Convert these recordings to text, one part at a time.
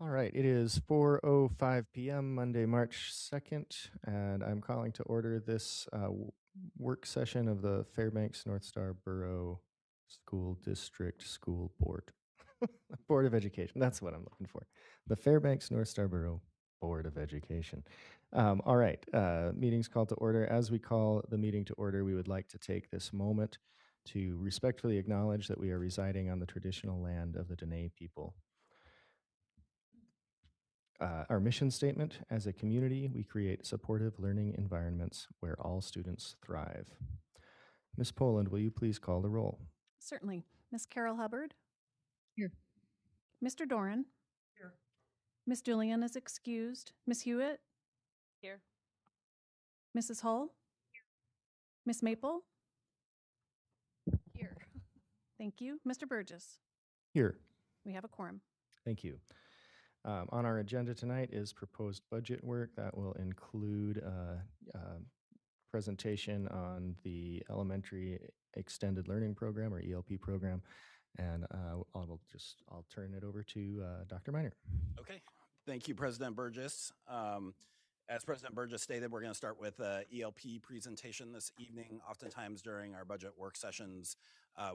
All right, it is 4:05 p.m. Monday, March 2nd, and I'm calling to order this work session of the Fairbanks North Star Borough School District School Board. Board of Education, that's what I'm looking for. The Fairbanks North Star Borough Board of Education. All right, meeting's called to order. As we call the meeting to order, we would like to take this moment to respectfully acknowledge that we are residing on the traditional land of the Dene people. Our mission statement: as a community, we create supportive learning environments where all students thrive. Ms. Poland, will you please call the roll? Certainly. Miss Carol Hubbard? Here. Mr. Doran? Here. Miss Julian is excused. Miss Hewitt? Here. Mrs. Hull? Miss Maple? Here. Thank you. Mr. Burgess? Here. We have a quorum. Thank you. On our agenda tonight is proposed budget work that will include presentation on the Elementary Extended Learning Program, or ELP program, and I'll turn it over to Dr. Miner. Okay, thank you, President Burgess. As President Burgess stated, we're going to start with an ELP presentation this evening. Oftentimes during our budget work sessions,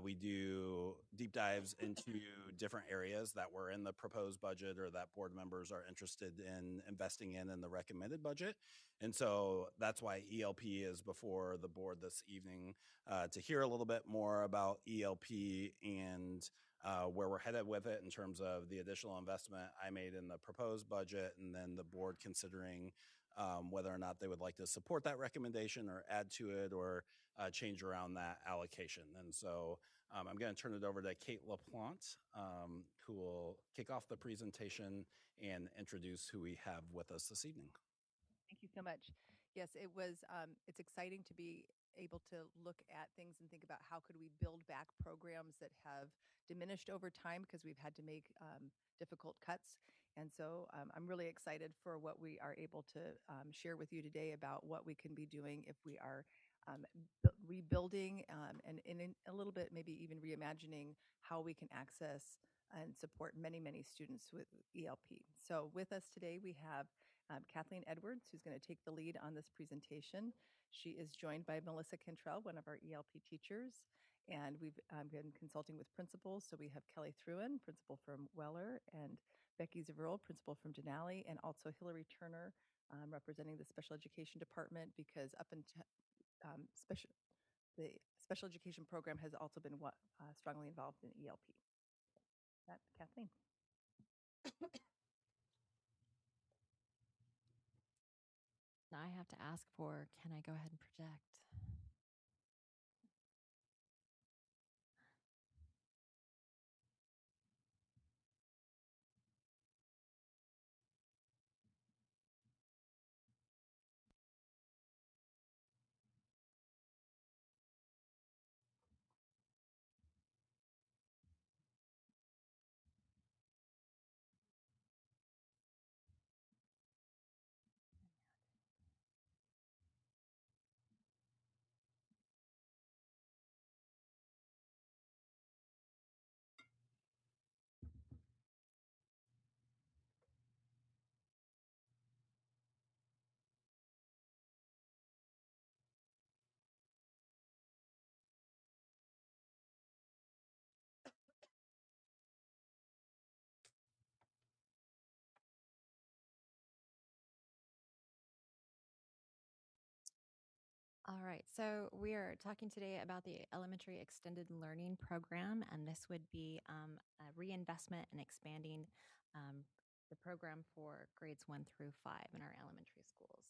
we do deep dives into different areas that were in the proposed budget or that board members are interested in investing in the recommended budget. And so that's why ELP is before the board this evening, to hear a little bit more about ELP and where we're headed with it in terms of the additional investment I made in the proposed budget, and then the board considering whether or not they would like to support that recommendation or add to it or change around that allocation. And so I'm going to turn it over to Kate LaPlante, who will kick off the presentation and introduce who we have with us this evening. Thank you so much. Yes, it's exciting to be able to look at things and think about how could we build back programs that have diminished over time because we've had to make difficult cuts. And so I'm really excited for what we are able to share with you today about what we can be doing if we are rebuilding and in a little bit maybe even reimagining how we can access and support many, many students with ELP. So with us today, we have Kathleen Edwards, who's going to take the lead on this presentation. She is joined by Melissa Cantrell, one of our ELP teachers, and we've been consulting with principals. So we have Kelly Thruen, principal from Weller, and Becky Zavril, principal from Denali, and also Hillary Turner, representing the special education department, because up until the special education program has also been strongly involved in ELP. That, Kathleen. Now I have to ask for, can I go ahead and project? All right, so we are talking today about the Elementary Extended Learning Program, and this would be a reinvestment in expanding the program for grades 1 through 5 in our elementary schools.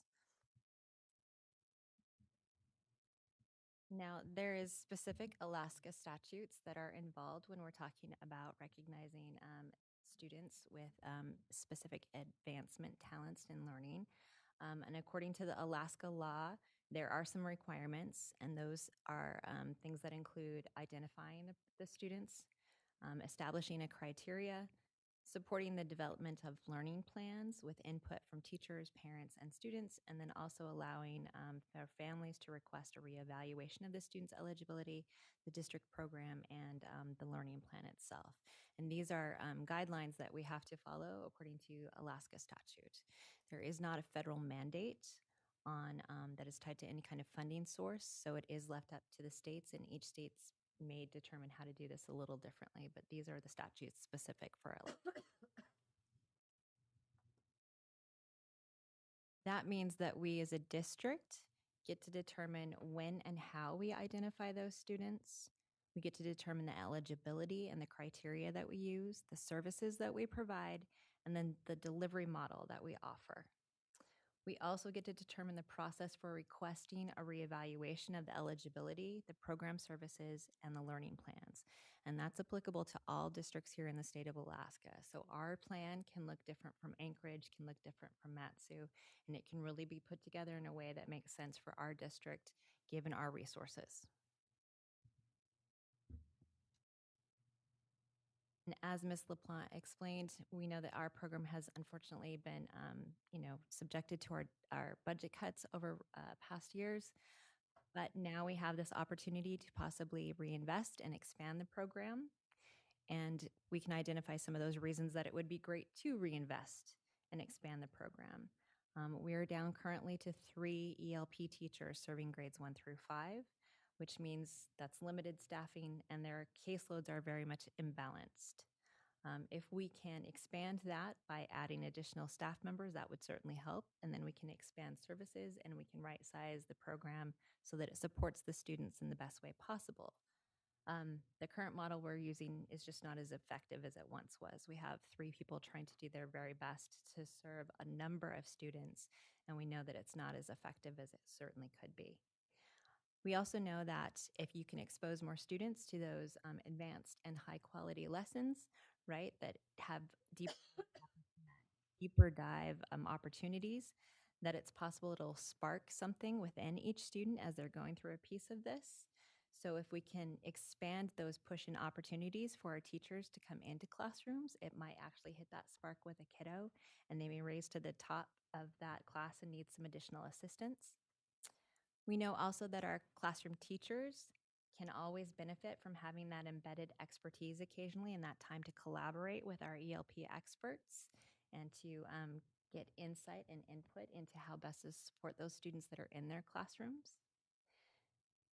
Now, there is specific Alaska statutes that are involved when we're talking about recognizing students with specific advancement talents in learning. And according to the Alaska law, there are some requirements, and those are things that include identifying the students, establishing a criteria, supporting the development of learning plans with input from teachers, parents, and students, and then also allowing their families to request a reevaluation of the student's eligibility, the district program, and the learning plan itself. And these are guidelines that we have to follow according to Alaska statute. There is not a federal mandate on that is tied to any kind of funding source, so it is left up to the states, and each state's may determine how to do this a little differently, but these are the statutes specific for Alaska. That means that we as a district get to determine when and how we identify those students. We get to determine the eligibility and the criteria that we use, the services that we provide, and then the delivery model that we offer. We also get to determine the process for requesting a reevaluation of the eligibility, the program services, and the learning plans. And that's applicable to all districts here in the state of Alaska. So our plan can look different from Anchorage, can look different from Matsu, and it can really be put together in a way that makes sense for our district given our resources. And as Ms. LaPlante explained, we know that our program has unfortunately been, subjected to our budget cuts over past years. But now we have this opportunity to possibly reinvest and expand the program. And we can identify some of those reasons that it would be great to reinvest and expand the program. We are down currently to 3 ELP teachers serving grades 1 through 5, which means that's limited staffing and their caseloads are very much imbalanced. If we can expand that by adding additional staff members, that would certainly help. And then we can expand services and we can right size the program so that it supports the students in the best way possible. The current model we're using is just not as effective as it once was. We have 3 people trying to do their very best to serve a number of students, and we know that it's not as effective as it certainly could be. We also know that if you can expose more students to those advanced and high quality lessons, right, that have deeper dive opportunities, that it's possible it'll spark something within each student as they're going through a piece of this. So if we can expand those push-in opportunities for our teachers to come into classrooms, it might actually hit that spark with a kiddo and they may raise to the top of that class and need some additional assistance. We know also that our classroom teachers can always benefit from having that embedded expertise occasionally and that time to collaborate with our ELP experts and to get insight and input into how best to support those students that are in their classrooms.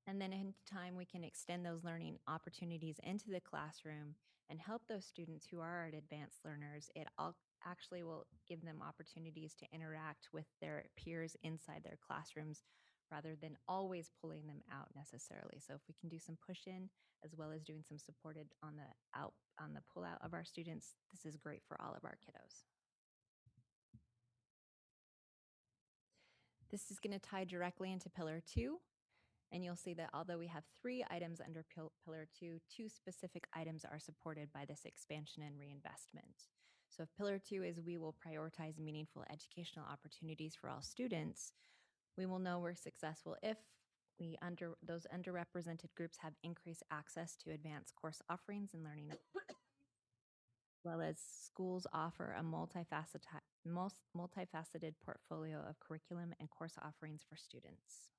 And then in time, we can extend those learning opportunities into the classroom and help those students who are advanced learners. It all actually will give them opportunities to interact with their peers inside their classrooms rather than always pulling them out necessarily. So if we can do some push-in as well as doing some supported on the pull-out of our students, this is great for all of our kiddos. This is going to tie directly into Pillar 2. And you'll see that although we have 3 items under Pillar 2, 2 specific items are supported by this expansion and reinvestment. So if Pillar 2 is we will prioritize meaningful educational opportunities for all students, we will know we're successful if those underrepresented groups have increased access to advanced course offerings and learning, as well as schools offer a multifaceted portfolio of curriculum and course offerings for students.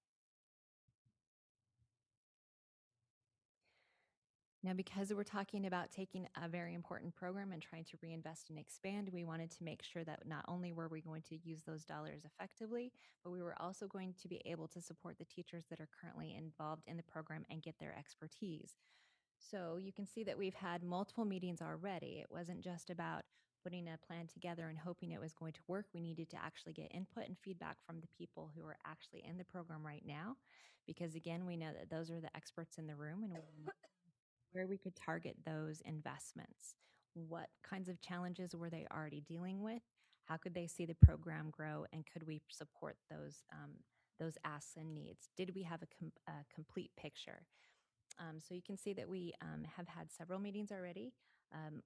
Now, because we're talking about taking a very important program and trying to reinvest and expand, we wanted to make sure that not only were we going to use those dollars effectively, but we were also going to be able to support the teachers that are currently involved in the program and get their expertise. So you can see that we've had multiple meetings already. It wasn't just about putting a plan together and hoping it was going to work. We needed to actually get input and feedback from the people who are actually in the program right now, because again, we know that those are the experts in the room and where we could target those investments. What kinds of challenges were they already dealing with? How could they see the program grow, and could we support those asks and needs? Did we have a complete picture? So you can see that we have had several meetings already.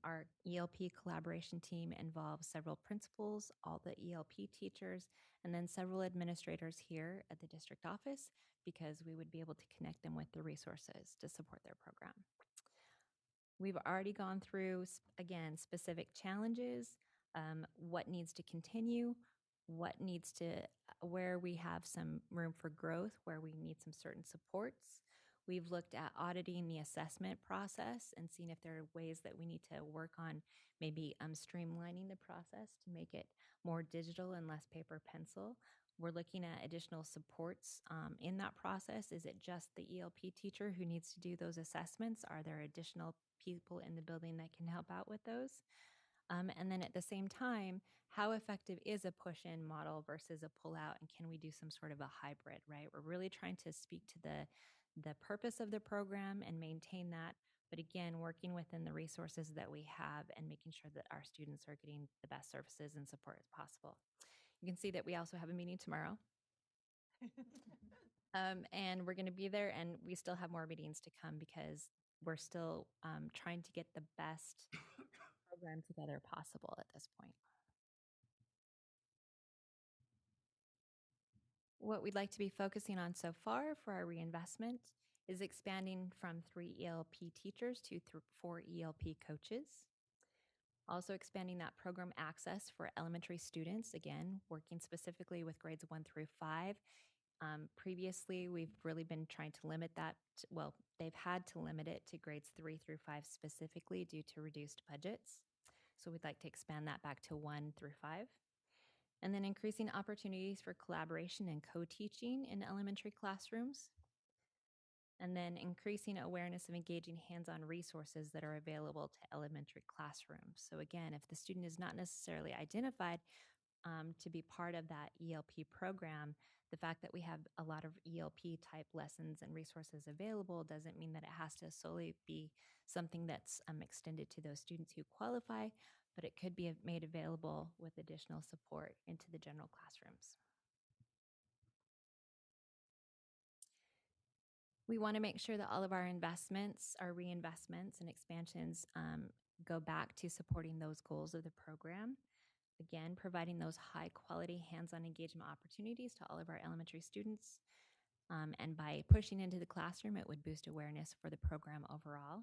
Our ELP collaboration team involves several principals, all the ELP teachers, and then several administrators here at the district office, because we would be able to connect them with the resources to support their program. We've already gone through, again, specific challenges, what needs to continue, what needs to, where we have some room for growth, where we need some certain supports. We've looked at auditing the assessment process and seeing if there are ways that we need to work on maybe streamlining the process to make it more digital and less paper pencil. We're looking at additional supports in that process. Is it just the ELP teacher who needs to do those assessments? Are there additional people in the building that can help out with those? And then at the same time, how effective is a push-in model versus a pull-out, and can we do some sort of a hybrid, right? We're really trying to speak to the purpose of the program and maintain that, but again, working within the resources that we have and making sure that our students are getting the best services and support as possible. You can see that we also have a meeting tomorrow. And we're going to be there, and we still have more meetings to come because we're still trying to get the best program together possible at this point. What we'd like to be focusing on so far for our reinvestment is expanding from 3 ELP teachers to 4 ELP coaches. Also expanding that program access for elementary students, again, working specifically with grades 1 through 5. Previously, we've really been trying to limit that. Well, they've had to limit it to grades 3 through 5 specifically due to reduced budgets. So we'd like to expand that back to 1 through 5. And then increasing opportunities for collaboration and co-teaching in elementary classrooms. And then increasing awareness of engaging hands-on resources that are available to elementary classrooms. So again, if the student is not necessarily identified to be part of that ELP program, the fact that we have a lot of ELP type lessons and resources available doesn't mean that it has to solely be something that's extended to those students who qualify, but it could be made available with additional support into the general classrooms. We want to make sure that all of our investments, our reinvestments and expansions go back to supporting those goals of the program. Again, providing those high quality hands-on engagement opportunities to all of our elementary students. And by pushing into the classroom, it would boost awareness for the program overall.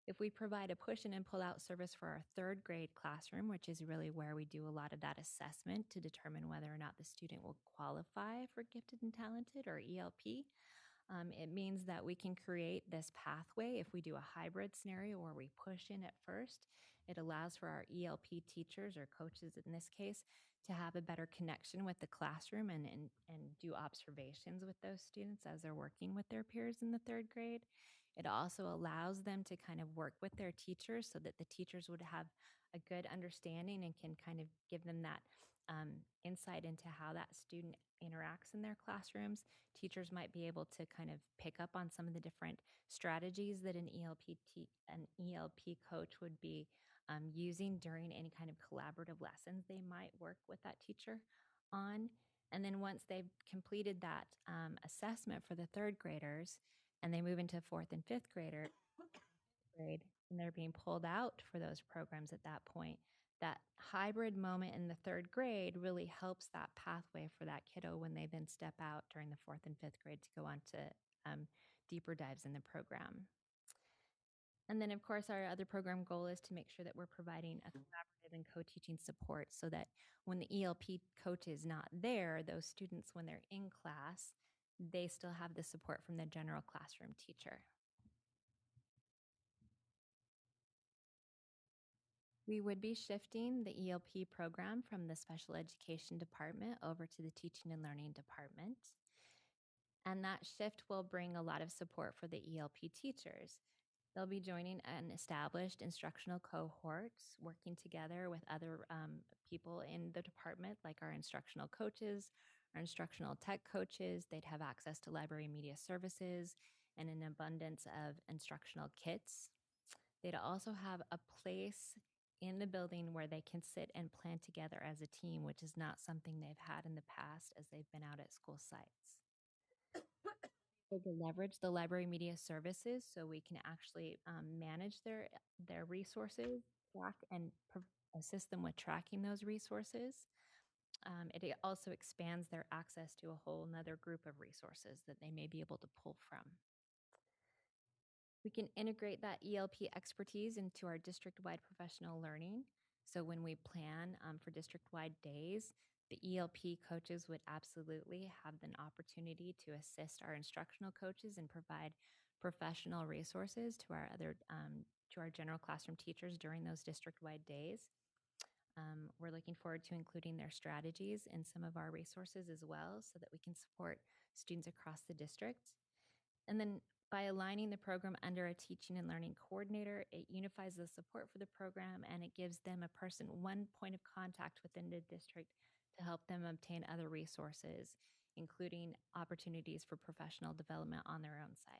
If we provide a push-in and pull-out service for our 3rd grade classroom, which is really where we do a lot of that assessment to determine whether or not the student will qualify for gifted and talented or ELP, it means that we can create this pathway. If we do a hybrid scenario where we push in at first, it allows for our ELP teachers or coaches in this case to have a better connection with the classroom and do observations with those students as they're working with their peers in the 3rd grade. It also allows them to kind of work with their teachers so that the teachers would have a good understanding and can kind of give them that insight into how that student interacts in their classrooms. Teachers might be able to kind of pick up on some of the different strategies that an ELP coach would be using during any kind of collaborative lessons they might work with that teacher on. And then once they've completed that assessment for the 3rd graders and they move into 4th and 5th grade, and they're being pulled out for those programs at that point, that hybrid moment in the 3rd grade really helps that pathway for that kiddo when they then step out during the 4th and 5th grade to go on to deeper dives in the program. And then, of course, our other program goal is to make sure that we're providing a collaborative and co-teaching support so that when the ELP coach is not there, those students, when they're in class, they still have the support from the general classroom teacher. We would be shifting the ELP program from the special education department over to the teaching and learning department. And that shift will bring a lot of support for the ELP teachers. They'll be joining an established instructional cohort, working together with other people in the department, like our instructional coaches, our instructional tech coaches. They'd have access to library media services and an abundance of instructional kits. They'd also have a place in the building where they can sit and plan together as a team, which is not something they've had in the past as they've been out at school sites. To leverage the library media services so we can actually manage their resources, track and assist them with tracking those resources. It also expands their access to a whole nother group of resources that they may be able to pull from. We can integrate that ELP expertise into our district-wide professional learning. So when we plan for district-wide days, the ELP coaches would absolutely have an opportunity to assist our instructional coaches and provide professional resources to our to our general classroom teachers during those district-wide days. We're looking forward to including their strategies in some of our resources as well so that we can support students across the district. And then by aligning the program under a teaching and learning coordinator, it unifies the support for the program and it gives them one point of contact within the district to help them obtain other resources, including opportunities for professional development on their own side.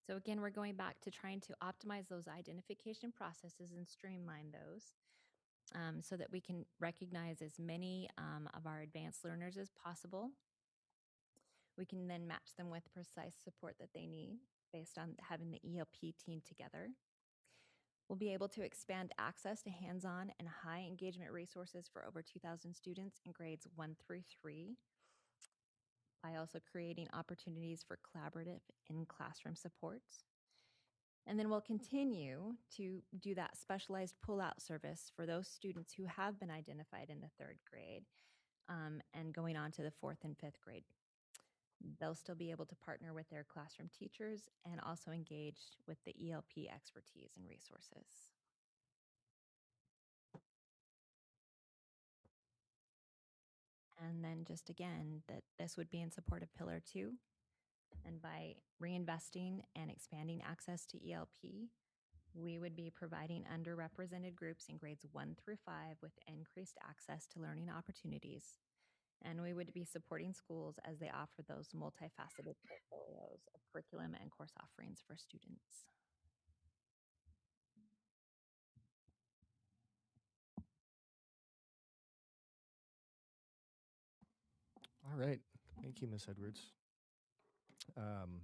So again, we're going back to trying to optimize those identification processes and streamline those so that we can recognize as many of our advanced learners as possible. We can then match them with precise support that they need based on having the ELP team together. We'll be able to expand access to hands-on and high engagement resources for over 2,000 students in grades 1 through 3 by also creating opportunities for collaborative in-classroom supports. And then we'll continue to do that specialized pull-out service for those students who have been identified in the 3rd grade and going on to the 4th and 5th grade. They'll still be able to partner with their classroom teachers and also engage with the ELP expertise and resources. And then just again, that this would be in support of Pillar 2. And by reinvesting and expanding access to ELP, we would be providing underrepresented groups in grades 1 through 5 with increased access to learning opportunities. And we would be supporting schools as they offer those multifaceted portfolios of curriculum and course offerings for students. All right. Thank you, Ms. Edwards. Bring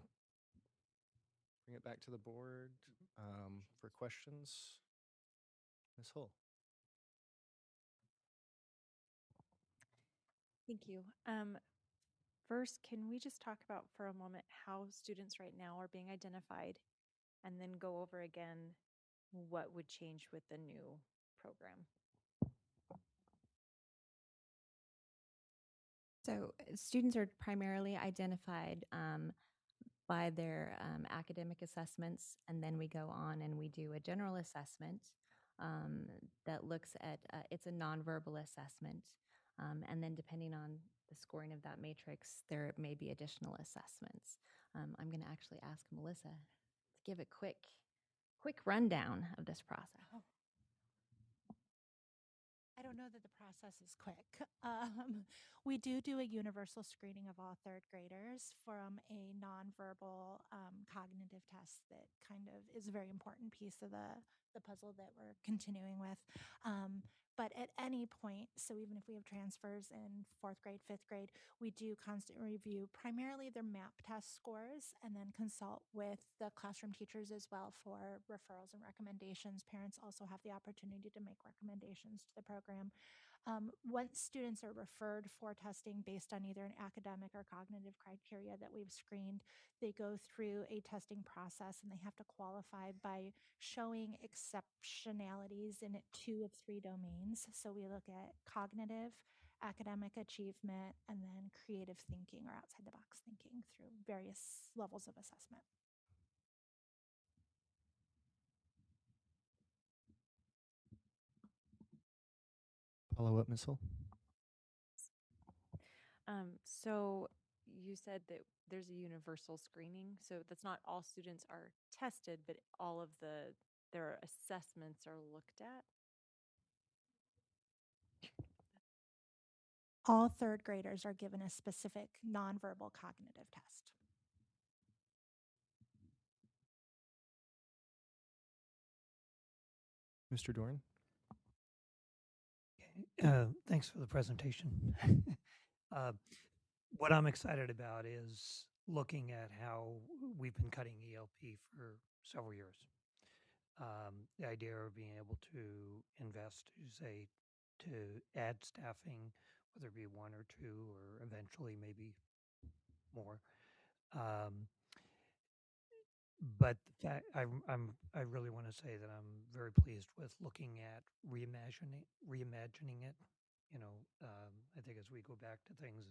it back to the board for questions. Ms. Hull. Thank you. First, can we just talk about for a moment how students right now are being identified and then go over again what would change with the new program? So students are primarily identified by their academic assessments, and then we go on and we do a general assessment that looks at, it's a nonverbal assessment. And then depending on the scoring of that matrix, there may be additional assessments. I'm going to actually ask Melissa to give a quick rundown of this process. Oh. I don't know that the process is quick. We do a universal screening of all 3rd graders from a nonverbal cognitive test that kind of is a very important piece of the puzzle that we're continuing with. But at any point, so even if we have transfers in 4th grade, 5th grade, we do constant review primarily their MAP test scores and then consult with the classroom teachers as well for referrals and recommendations. Parents also have the opportunity to make recommendations to the program. Once students are referred for testing based on either an academic or cognitive criteria that we've screened, they go through a testing process and they have to qualify by showing exceptionalities in 2 of 3 domains. So we look at cognitive, academic achievement, and then creative thinking or outside the box thinking through various levels of assessment. Follow up, Ms. Hull. So you said that there's a universal screening, so that's not all students are tested, but all of their assessments are looked at. All 3rd graders are given a specific nonverbal cognitive test. Mr. Doran. Thanks for the presentation. What I'm excited about is looking at how we've been cutting ELP for several years. The idea of being able to invest, say, to add staffing, whether it be 1 or 2, or eventually maybe more. Um, but the fact I really want to say that I'm very pleased with looking at reimagining it. You know, I think as we go back to things,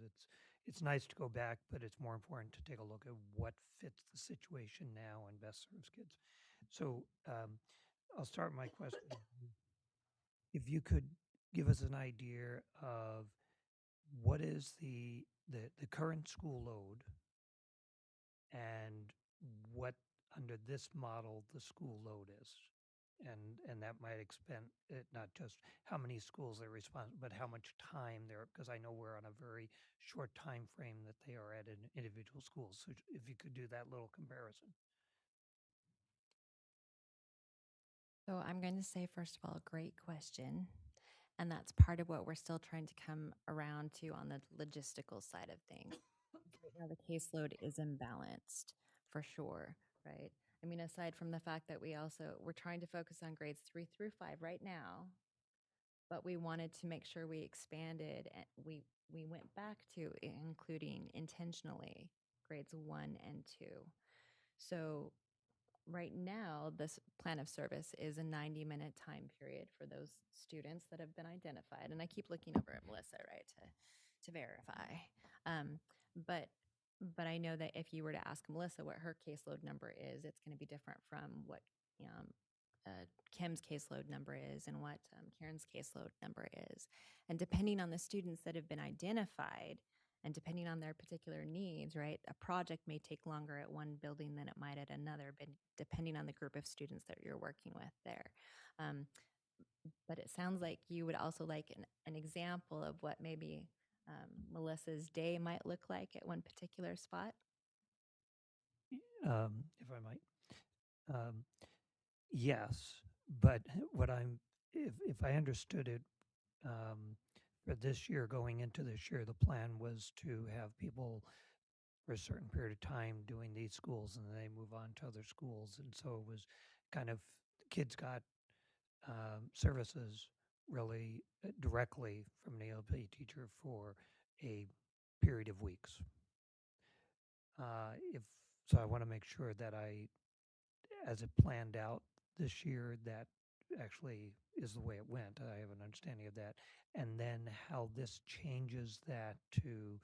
it's nice to go back, but it's more important to take a look at what fits the situation now and best serves kids. So I'll start my question. If you could give us an idea of what is the current school load and what under this model the school load is, and that might expand it, not just how many schools they respond, but how much time they're, because I know we're on a very short time frame that they are at in individual schools. So if you could do that little comparison. So I'm going to say, first of all, great question. And that's part of what we're still trying to come around to on the logistical side of things. Right now, the caseload is imbalanced for sure, right? I mean, aside from the fact that we're trying to focus on grades 3 through 5 right now, but we wanted to make sure we expanded and we went back to including intentionally grades 1 and 2. So right now, this plan of service is a 90-minute time period for those students that have been identified. And I keep looking over at Melissa, right, to verify. Um, but but I know that if you were to ask Melissa what her caseload number is, it's going to be different from what um, Kim's caseload number is and what Karen's caseload number is. And depending on the students that have been identified, and depending on their particular needs, right, a project may take longer at one building than it might at another, but depending on the group of students that you're working with there. Um, but it sounds like you would also like an example of what maybe Melissa's day might look like at one particular spot. If I might. Yes, but what if I understood it, for this year, going into this year, the plan was to have people for a certain period of time doing these schools and then they move on to other schools. And so it was kind of, kids got services really directly from an ELP teacher for a period of weeks. If so, I want to make sure that as it planned out this year, that actually is the way it went. I have an understanding of that. And then how this changes that to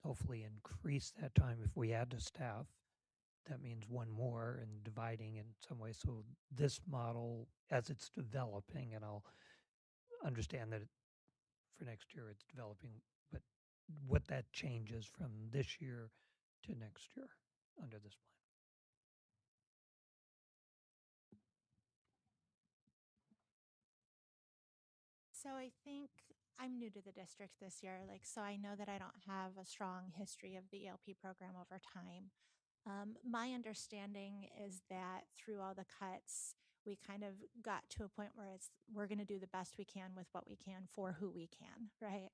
hopefully increase that time if we add to staff. That means one more and dividing in some way. So this model, as it's developing, and I'll understand that for next year it's developing, but what that changes from this year to next year under this plan. So I think I'm new to the district this year, so I know that I don't have a strong history of the ELP program over time. My understanding is that through all the cuts, we kind of got to a point where we're going to do the best we can with what we can for who we can, right?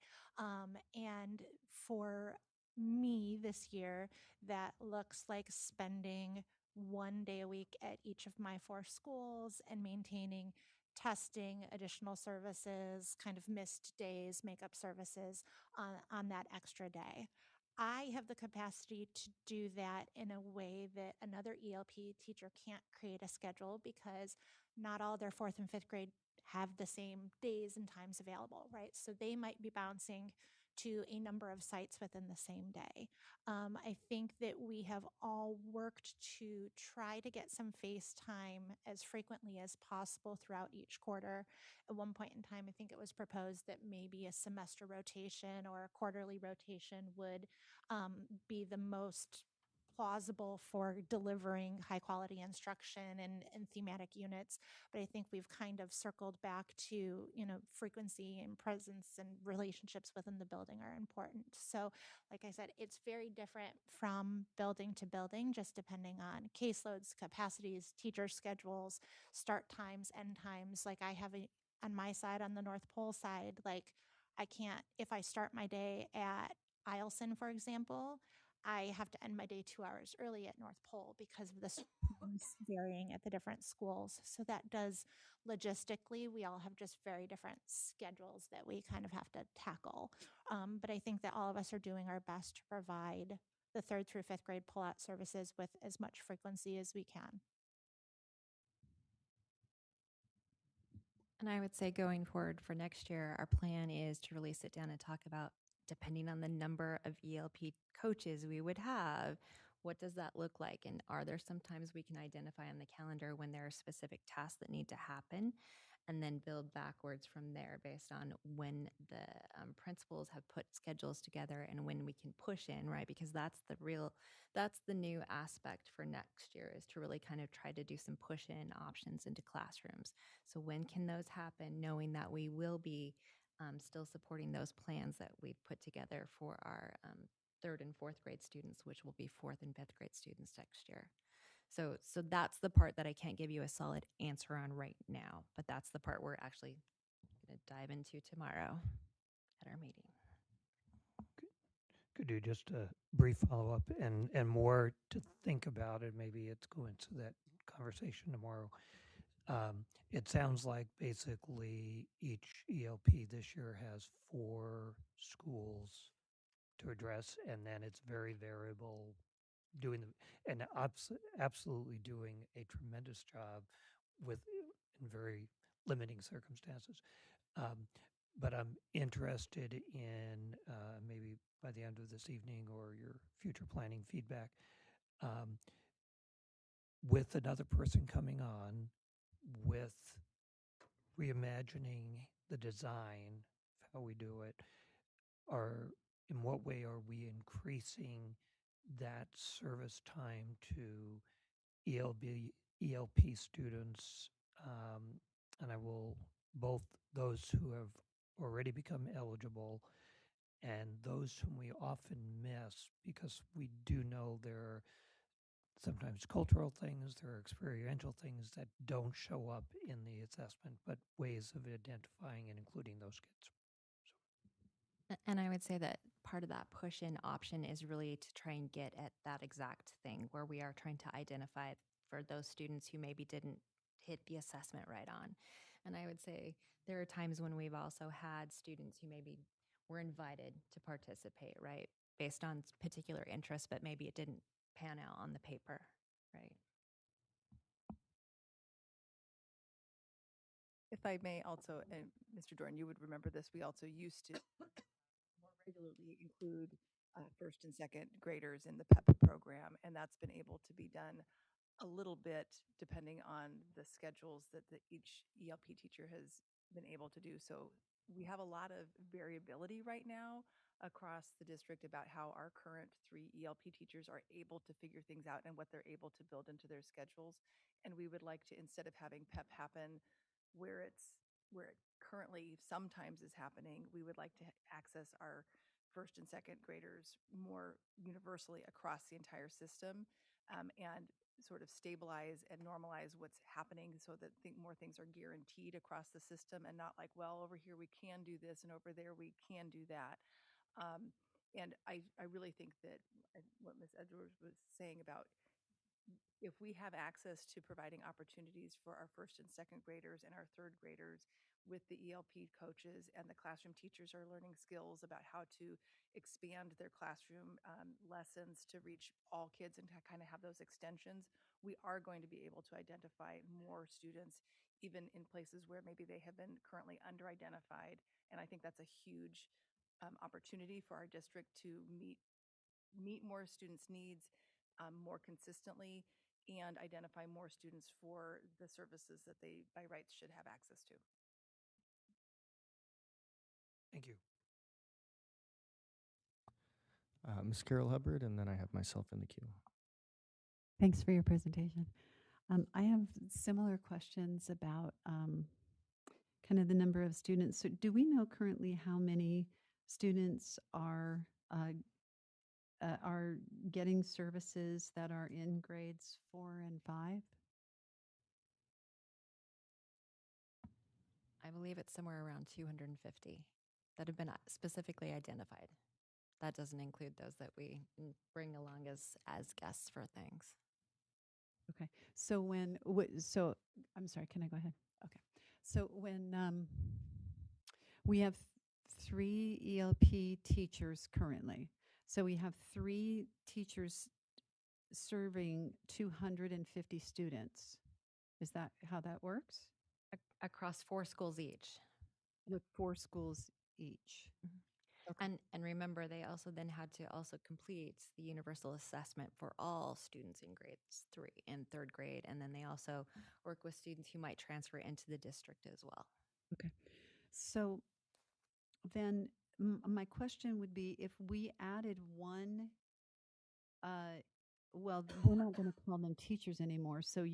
And for me this year, that looks like spending 1 day a week at each of my 4 schools and maintaining testing, additional services, kind of missed days, makeup services on that extra day. I have the capacity to do that in a way that another ELP teacher can't create a schedule because not all their 4th and 5th grade have the same days and times available, right? So they might be bouncing to a number of sites within the same day. I think that we have all worked to try to get some face time as frequently as possible throughout each quarter. At one point in time, I think it was proposed that maybe a semester rotation or a quarterly rotation would be the most plausible for delivering high quality instruction and thematic units. But I think we've kind of circled back to, frequency and presence and relationships within the building are important. So, like I said, it's very different from building to building, just depending on caseloads, capacities, teacher schedules, start times, end times. Like I have on my side, on the North Pole side, like I can't, if I start my day at Eielson, for example, I have to end my day 2 hours early at North Pole because of the times varying at the different schools. So that does logistically, we all have just very different schedules that we kind of have to tackle. But I think that all of us are doing our best to provide the 3rd through 5th grade pull-out services with as much frequency as we can. And I would say going forward for next year, our plan is to really sit down and talk about, depending on the number of ELP coaches we would have, what does that look like? And are there some times we can identify on the calendar when there are specific tasks that need to happen? And then build backwards from there based on when the principals have put schedules together and when we can push in, right? Because that's the new aspect for next year, is to really kind of try to do some push in options into classrooms. So when can those happen, knowing that we will be still supporting those plans that we've put together for our 3rd and 4th grade students, which will be 4th and 5th grade students next year. So that's the part that I can't give you a solid answer on right now, but that's the part we're actually going to dive into tomorrow at our meeting. Could do just a brief follow-up and more to think about it. Maybe it's go into that conversation tomorrow. It sounds like basically each ELP this year has 4 schools to address, and then it's very variable doing the, and absolutely doing a tremendous job with in very limiting circumstances. But I'm interested in maybe by the end of this evening or your future planning feedback, with another person coming on, with reimagining the design of how we do it, or in what way are we increasing that service time to ELP students, and I will both those who have already become eligible and those whom we often miss, because we do know there are sometimes cultural things, there are experiential things that don't show up in the assessment, but ways of identifying and including those kids. And I would say that part of that push in option is really to try and get at that exact thing where we are trying to identify for those students who maybe didn't hit the assessment right on. And I would say there are times when we've also had students who maybe were invited to participate, right? Based on particular interest, but maybe it didn't pan out on the paper, right? If I may also, and Mr. Dorn, you would remember this, we also used to more regularly include 1st and 2nd graders in the PEP program, and that's been able to be done a little bit depending on the schedules that each ELP teacher has been able to do. So we have a lot of variability right now across the district about how our current 3 ELP teachers are able to figure things out and what they're able to build into their schedules. And we would like to, instead of having PEP happen where it currently sometimes is happening, we would like to access our 1st and 2nd graders more universally across the entire system, and sort of stabilize and normalize what's happening so that more things are guaranteed across the system and not like, well, over here we can do this and over there we can do that. And I really think that what Ms. Edwards was saying about if we have access to providing opportunities for our 1st and 2nd graders and our 3rd graders with the ELP coaches, and the classroom teachers are learning skills about how to expand their classroom lessons to reach all kids and to kind of have those extensions, we are going to be able to identify more students even in places where maybe they have been currently under-identified. And I think that's a huge opportunity for our district to meet more students' needs more consistently and identify more students for the services that they by rights should have access to. Thank you. Ms. Carol Hubbard, and then I have myself in the queue. Thanks for your presentation. I have similar questions about kind of the number of students. So do we know currently how many students are getting services that are in grades 4 and 5? I believe it's somewhere around 250 that have been specifically identified. That doesn't include those that we bring along as guests for things. Okay. So so I'm sorry, can I go ahead? Okay. So when we have 3 ELP teachers currently. So we have 3 teachers serving 250 students. Is that how that works? Across 4 schools each. With 4 schools each. Okay. And remember, they also then had to also complete the universal assessment for all students in grades 3 and 3rd grade. And then they also work with students who might transfer into the district as well. Okay. So then my question would be if we added one, well, we're not going to call them teachers anymore. So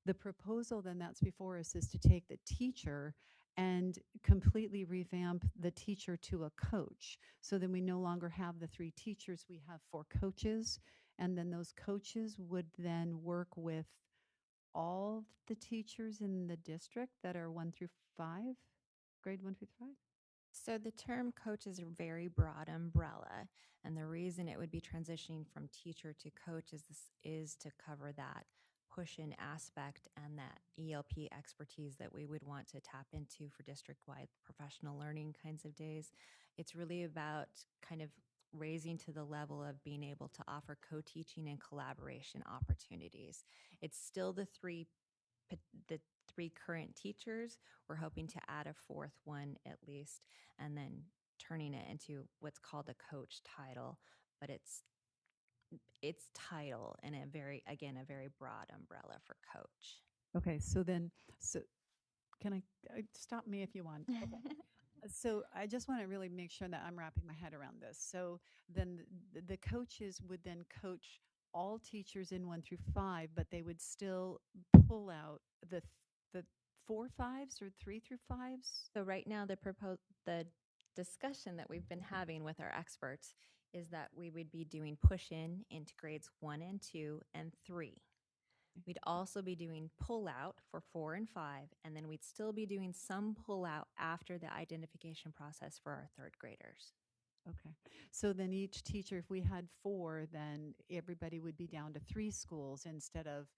the proposal then that's before us is to take the teacher and completely revamp the teacher to a coach. So then we no longer have the 3 teachers, we have 4 coaches. And then those coaches would then work with all the teachers in the district that are 1 through 5, grade 1 through 5? So the term coach is a very broad umbrella. And the reason it would be transitioning from teacher to coach is to cover that push-in aspect and that ELP expertise that we would want to tap into for district-wide professional learning kinds of days. It's really about kind of raising to the level of being able to offer co-teaching and collaboration opportunities. It's still the three current teachers. We're hoping to add a 4th one at least, and then turning it into what's called a coach title, but it's title and a very broad umbrella for coach. Okay, so can I stop me if you want? Okay. So I just want to really make sure that I'm wrapping my head around this. So then the coaches would then coach all teachers in 1 through 5, but they would still pull out the 4 5s or 3 through 5s. So right now, the discussion that we've been having with our experts is that we would be doing push-in into grades 1 and 2 and 3. We'd also be doing pull-out for 4 and 5, and then we'd still be doing some pull-out after the identification process for our 3rd graders. Okay. So then each teacher, if we had 4, then everybody would be down to 3 schools instead of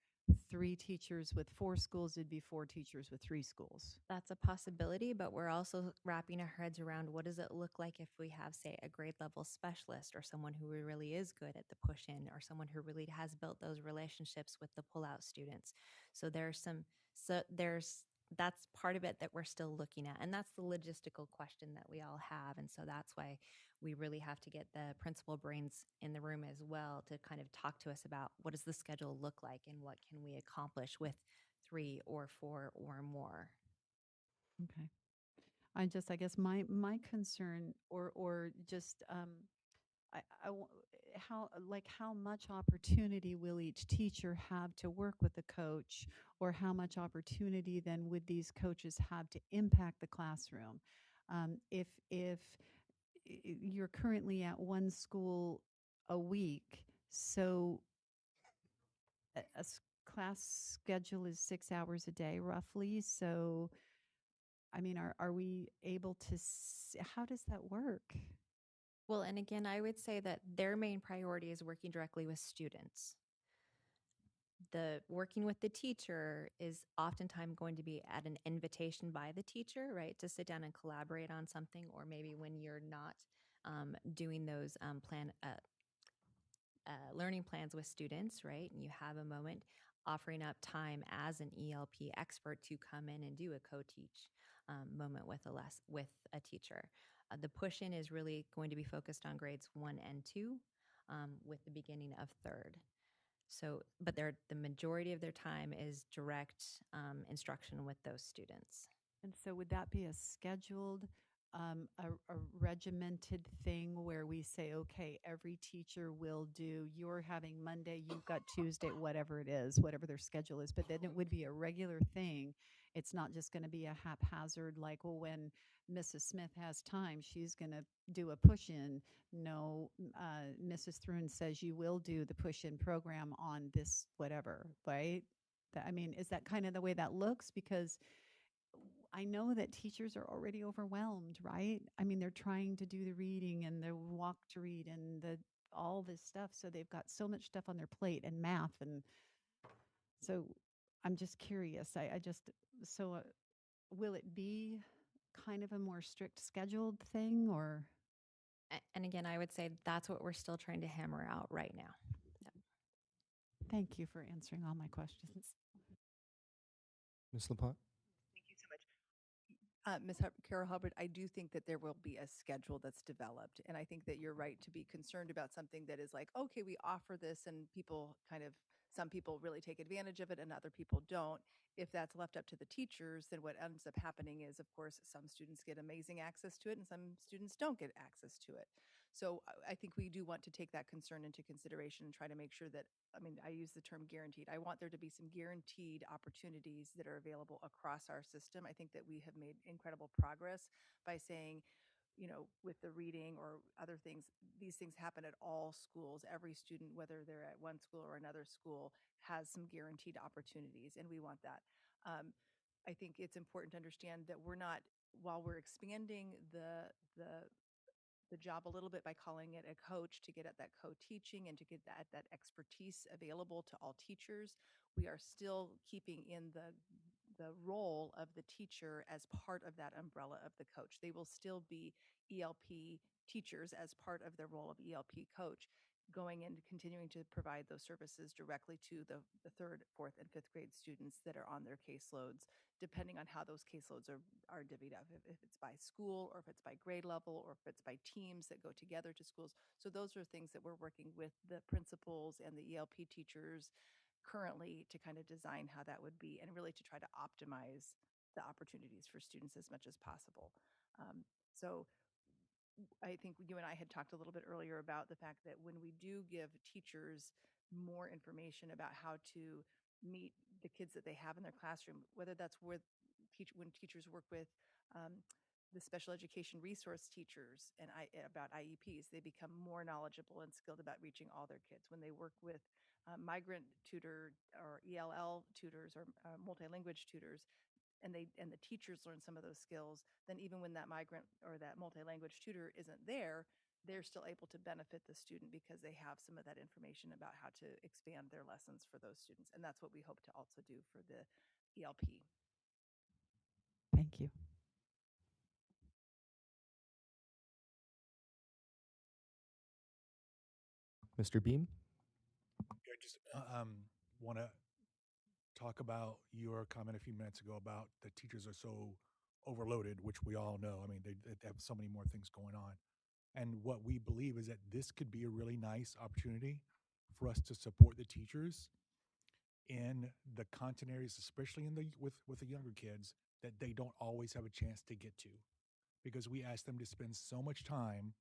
3 teachers with 4 schools, it'd be 4 teachers with 3 schools. That's a possibility, but we're also wrapping our heads around what does it look like if we have, say, a grade level specialist or someone who really is good at the push-in or someone who really has built those relationships with the pull-out students. So that's part of it that we're still looking at. And that's the logistical question that we all have. And so that's why we really have to get the principal brains in the room as well to kind of talk to us about what does the schedule look like and what can we accomplish with 3 or 4 or more. Okay. I guess my concern or just how much opportunity will each teacher have to work with the coach, or how much opportunity then would these coaches have to impact the classroom? If you're currently at 1 school a week, so a class schedule is 6 hours a day roughly. So, I mean, are we able to, how does that work? Well, and again, I would say that their main priority is working directly with students. The working with the teacher is oftentimes going to be at an invitation by the teacher, right, to sit down and collaborate on something, or maybe when you're not doing those learning plans with students, right, and you have a moment, offering up time as an ELP expert to come in and do a co-teach moment with a teacher. The push-in is really going to be focused on grades 1 and 2 with the beginning of 3rd. So, but the majority of their time is direct instruction with those students. And so would that be a scheduled, a regimented thing where we say, okay, every teacher will do, you're having Monday, you've got Tuesday, whatever it is, whatever their schedule is, but then it would be a regular thing. It's not just going to be a haphazard, like, well, when Mrs. Smith has time, she's going to do a push-in. No, Mrs. Thrun says you will do the push-in program on this whatever, right? I mean, is that kind of the way that looks? Because I know that teachers are already overwhelmed, right? I mean, they're trying to do the reading and the walk to read and the all this stuff. So they've got so much stuff on their plate and math. And so I'm just curious. Will it be kind of a more strict scheduled thing or? And again, I would say that's what we're still trying to hammer out right now. Thank you for answering all my questions. Ms. LaPont? Thank you so much. Ms. Carol Hubbard, I do think that there will be a schedule that's developed. And I think that you're right to be concerned about something that is like, okay, we offer this and some people really take advantage of it and other people don't. If that's left up to the teachers, then what ends up happening is, of course, some students get amazing access to it and some students don't get access to it. So I think we do want to take that concern into consideration and try to make sure that, I use the term guaranteed. I want there to be some guaranteed opportunities that are available across our system. I think that we have made incredible progress by saying, with the reading or other things, these things happen at all schools. Every student, whether they're at one school or another school, has some guaranteed opportunities, and we want that. I think it's important to understand that while we're expanding the job a little bit by calling it a coach to get at that co-teaching and to get that expertise available to all teachers, we are still keeping in the role of the teacher as part of that umbrella of the coach. They will still be ELP teachers as part of their role of ELP coach, going and continuing to provide those services directly to the third, fourth, and fifth grade students that are on their caseloads, depending on how those caseloads are divvied up, if it's by school or if it's by grade level or if it's by teams that go together to schools. So those are things that we're working with the principals and the ELP teachers currently to kind of design how that would be and really to try to optimize the opportunities for students as much as possible. So I think you and I had talked a little bit earlier about the fact that when we do give teachers more information about how to meet the kids that they have in their classroom, whether that's when teachers work with the special education resource teachers and about IEPs, they become more knowledgeable and skilled about reaching all their kids. When they work with migrant tutor or ELL tutors or multilanguage tutors, and the teachers learn some of those skills, then even when that migrant or that multilanguage tutor isn't there, they're still able to benefit the student because they have some of that information about how to expand their lessons for those students. And that's what we hope to also do for the ELP. Thank you. Mr. Beam? I just want to talk about your comment a few minutes ago about the teachers are so overloaded, which we all know. I mean, they have so many more things going on. And what we believe is that this could be a really nice opportunity for us to support the teachers in the content areas, especially with the younger kids, that they don't always have a chance to get to, because we ask them to spend so much time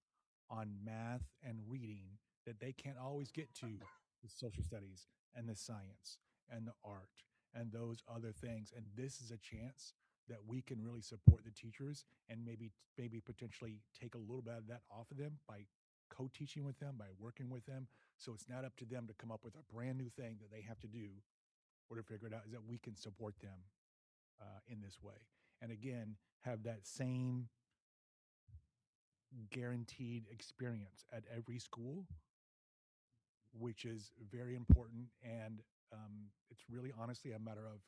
on math and reading that they can't always get to the social studies and the science and the art and those other things. And this is a chance that we can really support the teachers and maybe potentially take a little bit of that off of them by co-teaching with them, by working with them. So it's not up to them to come up with a brand new thing that they have to do or to figure it out, is that we can support them in this way. And again, have that same guaranteed experience at every school, which is very important. And it's really honestly a matter of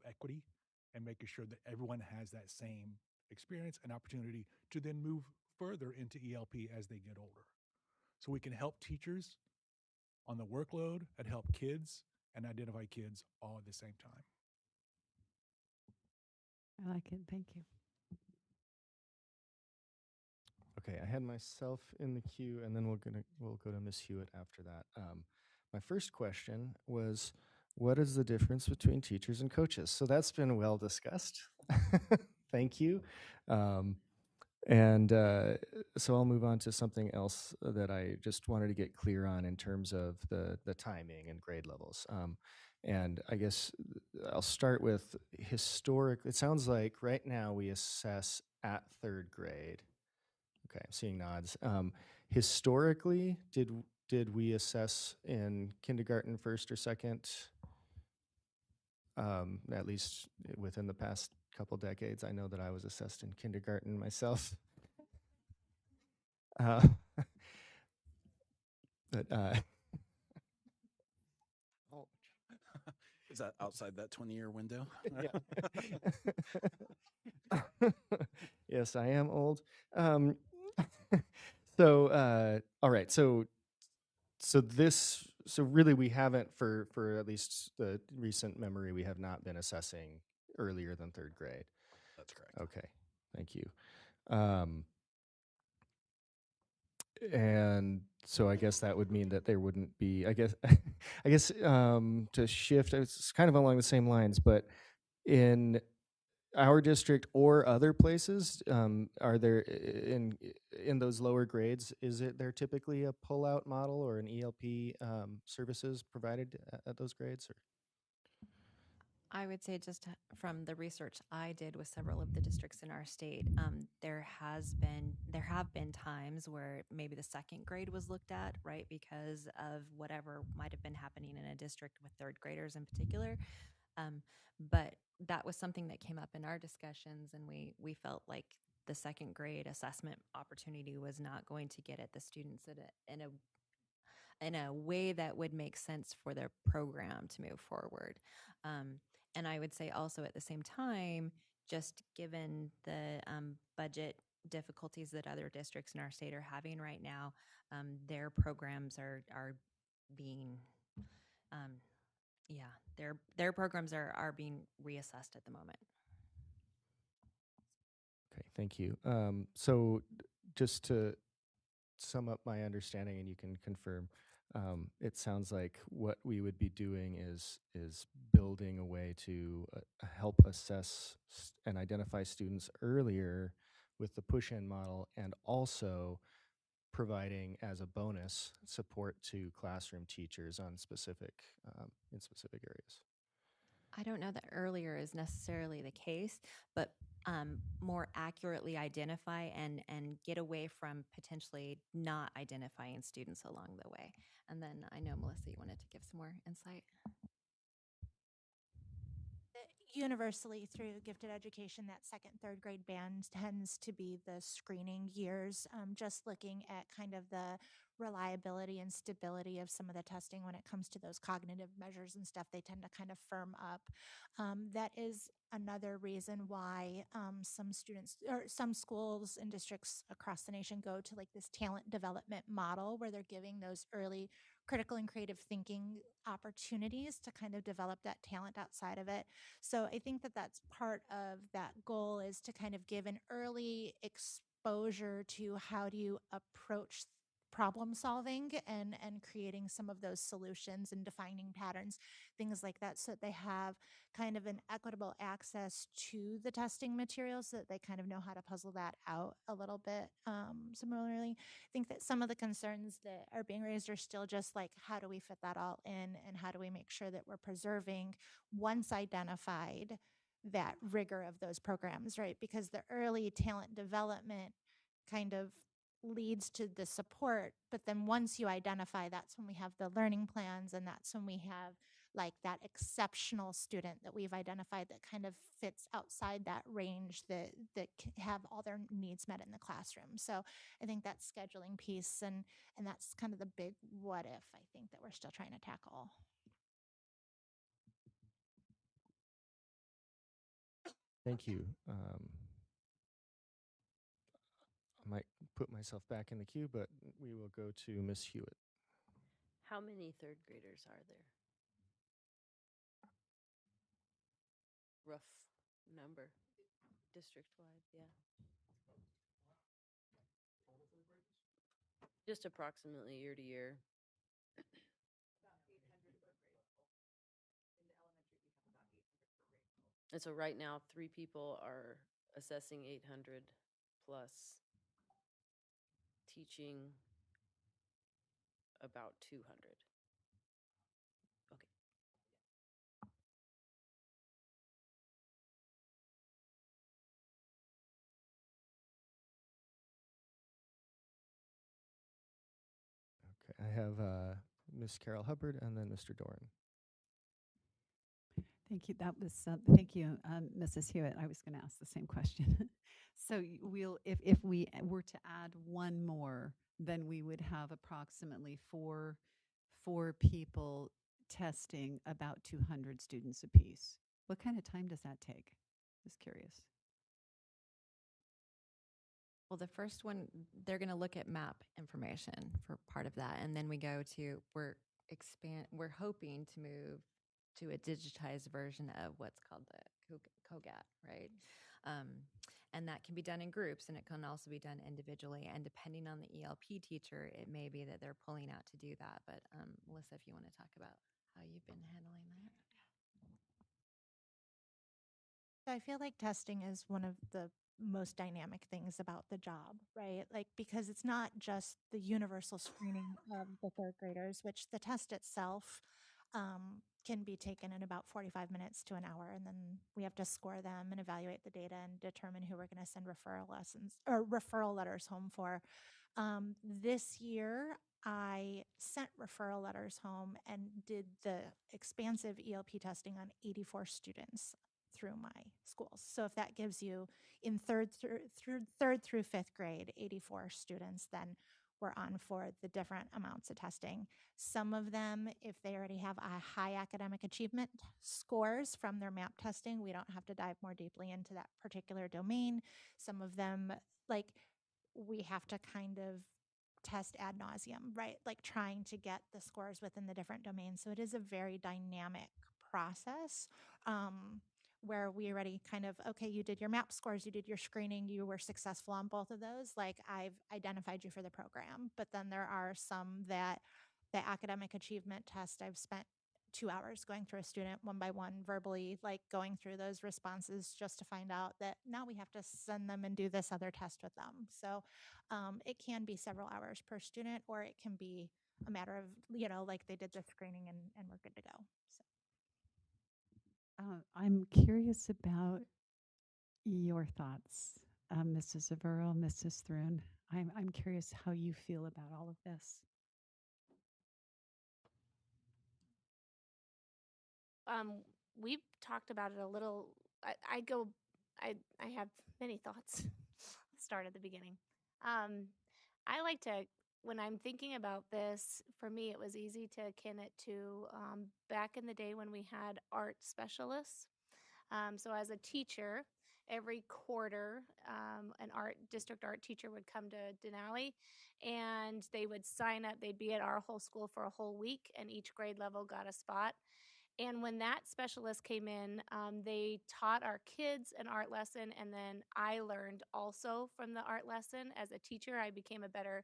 equity and making sure that everyone has that same experience and opportunity to then move further into ELP as they get older. So we can help teachers on the workload and help kids and identify kids all at the same time. I like it. Thank you. Okay, I had myself in the queue, and then we'll go to Ms. Hewitt after that. My first question was, what is the difference between teachers and coaches? So that's been well discussed. Thank you. So I'll move on to something else that I just wanted to get clear on in terms of the timing and grade levels. And I guess I'll start with historic. It sounds like right now we assess at third grade. Okay, I'm seeing nods. Historically, did we assess in kindergarten, first or second? at least within the past couple decades. I know that I was assessed in kindergarten myself. Uh, but Is that outside that 20-year window? yes, I am old. So all right, so really we haven't, for at least the recent memory, we have not been assessing earlier than third grade. That's correct. Okay, thank you. And so I guess that would mean that there wouldn't be, I guess, to shift, it's kind of along the same lines, but in our district or other places, are there in those lower grades, is it there typically a pull-out model or an ELP services provided at those grades? Or? I would say just from the research I did with several of the districts in our state, there have been times where maybe the second grade was looked at, right, because of whatever might have been happening in a district with third graders in particular. But that was something that came up in our discussions, and we felt like the second grade assessment opportunity was not going to get at the students in a way that would make sense for their program to move forward. And I would say also at the same time, just given the budget difficulties that other districts in our state are having right now, their programs are being, their programs are being reassessed at the moment. Okay, thank you. So just to sum up my understanding, and you can confirm, it sounds like what we would be doing is building a way to help assess and identify students earlier with the push-in model, and also providing as a bonus support to classroom teachers on specific in specific areas. I don't know that earlier is necessarily the case, but more accurately identify and get away from potentially not identifying students along the way. And then I know, Melissa, you wanted to give some more insight. Universally through gifted education, that second, third grade band tends to be the screening years. Just looking at kind of the reliability and stability of some of the testing when it comes to those cognitive measures and stuff, they tend to kind of firm up. That is another reason why some students or some schools and districts across the nation go to like this talent development model where they're giving those early critical and creative thinking opportunities to kind of develop that talent outside of it. So I think that that's part of that goal, is to kind of give an early exposure to how do you approach problem solving and creating some of those solutions and defining patterns, things like that, so that they have kind of an equitable access to the testing materials, so that they kind of know how to puzzle that out a little bit. Similarly, I think that some of the concerns that are being raised are still just like, how do we fit that all in, and how do we make sure that we're preserving, once identified, that rigor of those programs, right? Because the early talent development kind of leads to the support, but then once you identify, that's when we have the learning plans, and that's when we have like that exceptional student that we've identified that kind of fits outside that range, that have all their needs met in the classroom. So I think that scheduling piece, and that's kind of the big what if, I think, that we're still trying to tackle. Thank you. I might put myself back in the queue, but we will go to Ms. Hewitt. How many third graders are there? Rough number, district-wide, yeah. Just approximately year to year. And so right now, 3 people are assessing 800 plus teaching about 200. Okay. Okay, I have Ms. Carol Hubbard and then Mr. Doran. Thank you. That was, thank you, Mrs. Hewitt. I was going to ask the same question. So we'll, if we were to add one more, then we would have approximately four people testing about 200 students apiece. What kind of time does that take? Just curious. Well, the first one, they're going to look at map information for part of that. And then we go to, we're hoping to move to a digitized version of what's called the COGAT, right? And that can be done in groups, and it can also be done individually. And depending on the ELP teacher, it may be that they're pulling out to do that. But Melissa, if you want to talk about how you've been handling that. I feel like testing is one of the most dynamic things about the job, right? Like, because it's not just the universal screening of the third graders, which the test itself can be taken in about 45 minutes to an hour. And then we have to score them and evaluate the data and determine who we're going to send referral lessons or referral letters home for. This year, I sent referral letters home and did the expansive ELP testing on 84 students through my schools. So if that gives you in third through fifth grade, 84 students, then we're on for the different amounts of testing. Some of them, if they already have a high academic achievement scores from their MAP testing, we don't have to dive more deeply into that particular domain. Some of them, like, we have to kind of test ad nauseum, right? Like trying to get the scores within the different domains. So it is a very dynamic process. Where we already kind of, okay, you did your MAP scores, you did your screening, you were successful on both of those. Like, I've identified you for the program. But then there are some that the academic achievement test, I've spent 2 hours going through a student one by one, verbally, like going through those responses just to find out that now we have to send them and do this other test with them. So it can be several hours per student, or it can be a matter of, like they did the screening and we're good to go. So. I'm curious about your thoughts, Mrs. Averill, Mrs. Thrun. I'm curious how you feel about all of this. We've talked about it a little. I have many thoughts. Start at the beginning. I like to, when I'm thinking about this, for me, it was easy to akin it to back in the day when we had art specialists. So as a teacher, every quarter, an district art teacher would come to Denali, and they would sign up. They'd be at our whole school for a whole week, and each grade level got a spot. And when that specialist came in, they taught our kids an art lesson, and then I learned also from the art lesson. As a teacher, I became a better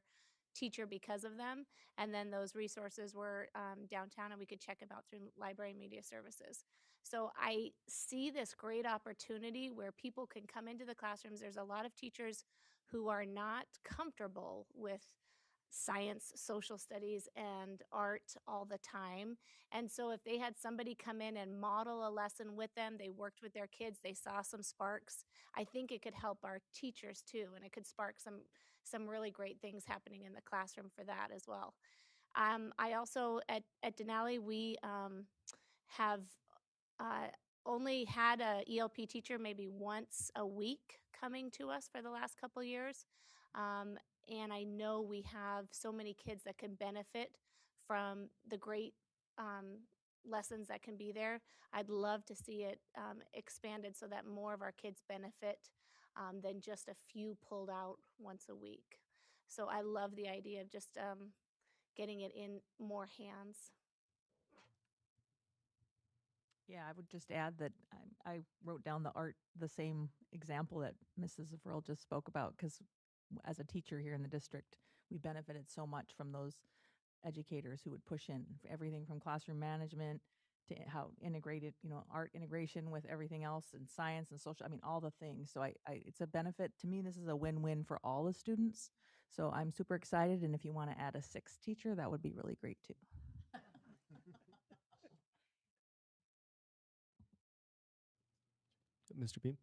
teacher because of them. And then those resources were downtown, and we could check them out through library and media services. So I see this great opportunity where people can come into the classrooms. There's a lot of teachers who are not comfortable with science, social studies, and art all the time. And so if they had somebody come in and model a lesson with them, they worked with their kids, they saw some sparks, I think it could help our teachers too, and it could spark some really great things happening in the classroom for that as well. I also, at Denali, we have only had a ELP teacher maybe once a week coming to us for the last couple years. And I know we have so many kids that can benefit from the great lessons that can be there. I'd love to see it expanded so that more of our kids benefit than just a few pulled out once a week. So I love the idea of just getting it in more hands. Yeah, I would just add that I wrote down the same example that Mrs. Averill just spoke about, because as a teacher here in the district, we benefited so much from those educators who would push in for everything from classroom management to how integrated, art integration with everything else, and science and social, all the things. So it's a benefit to me. This is a win-win for all the students. So I'm super excited. And if you want to add a sixth teacher, that would be really great too. Mr. Beam?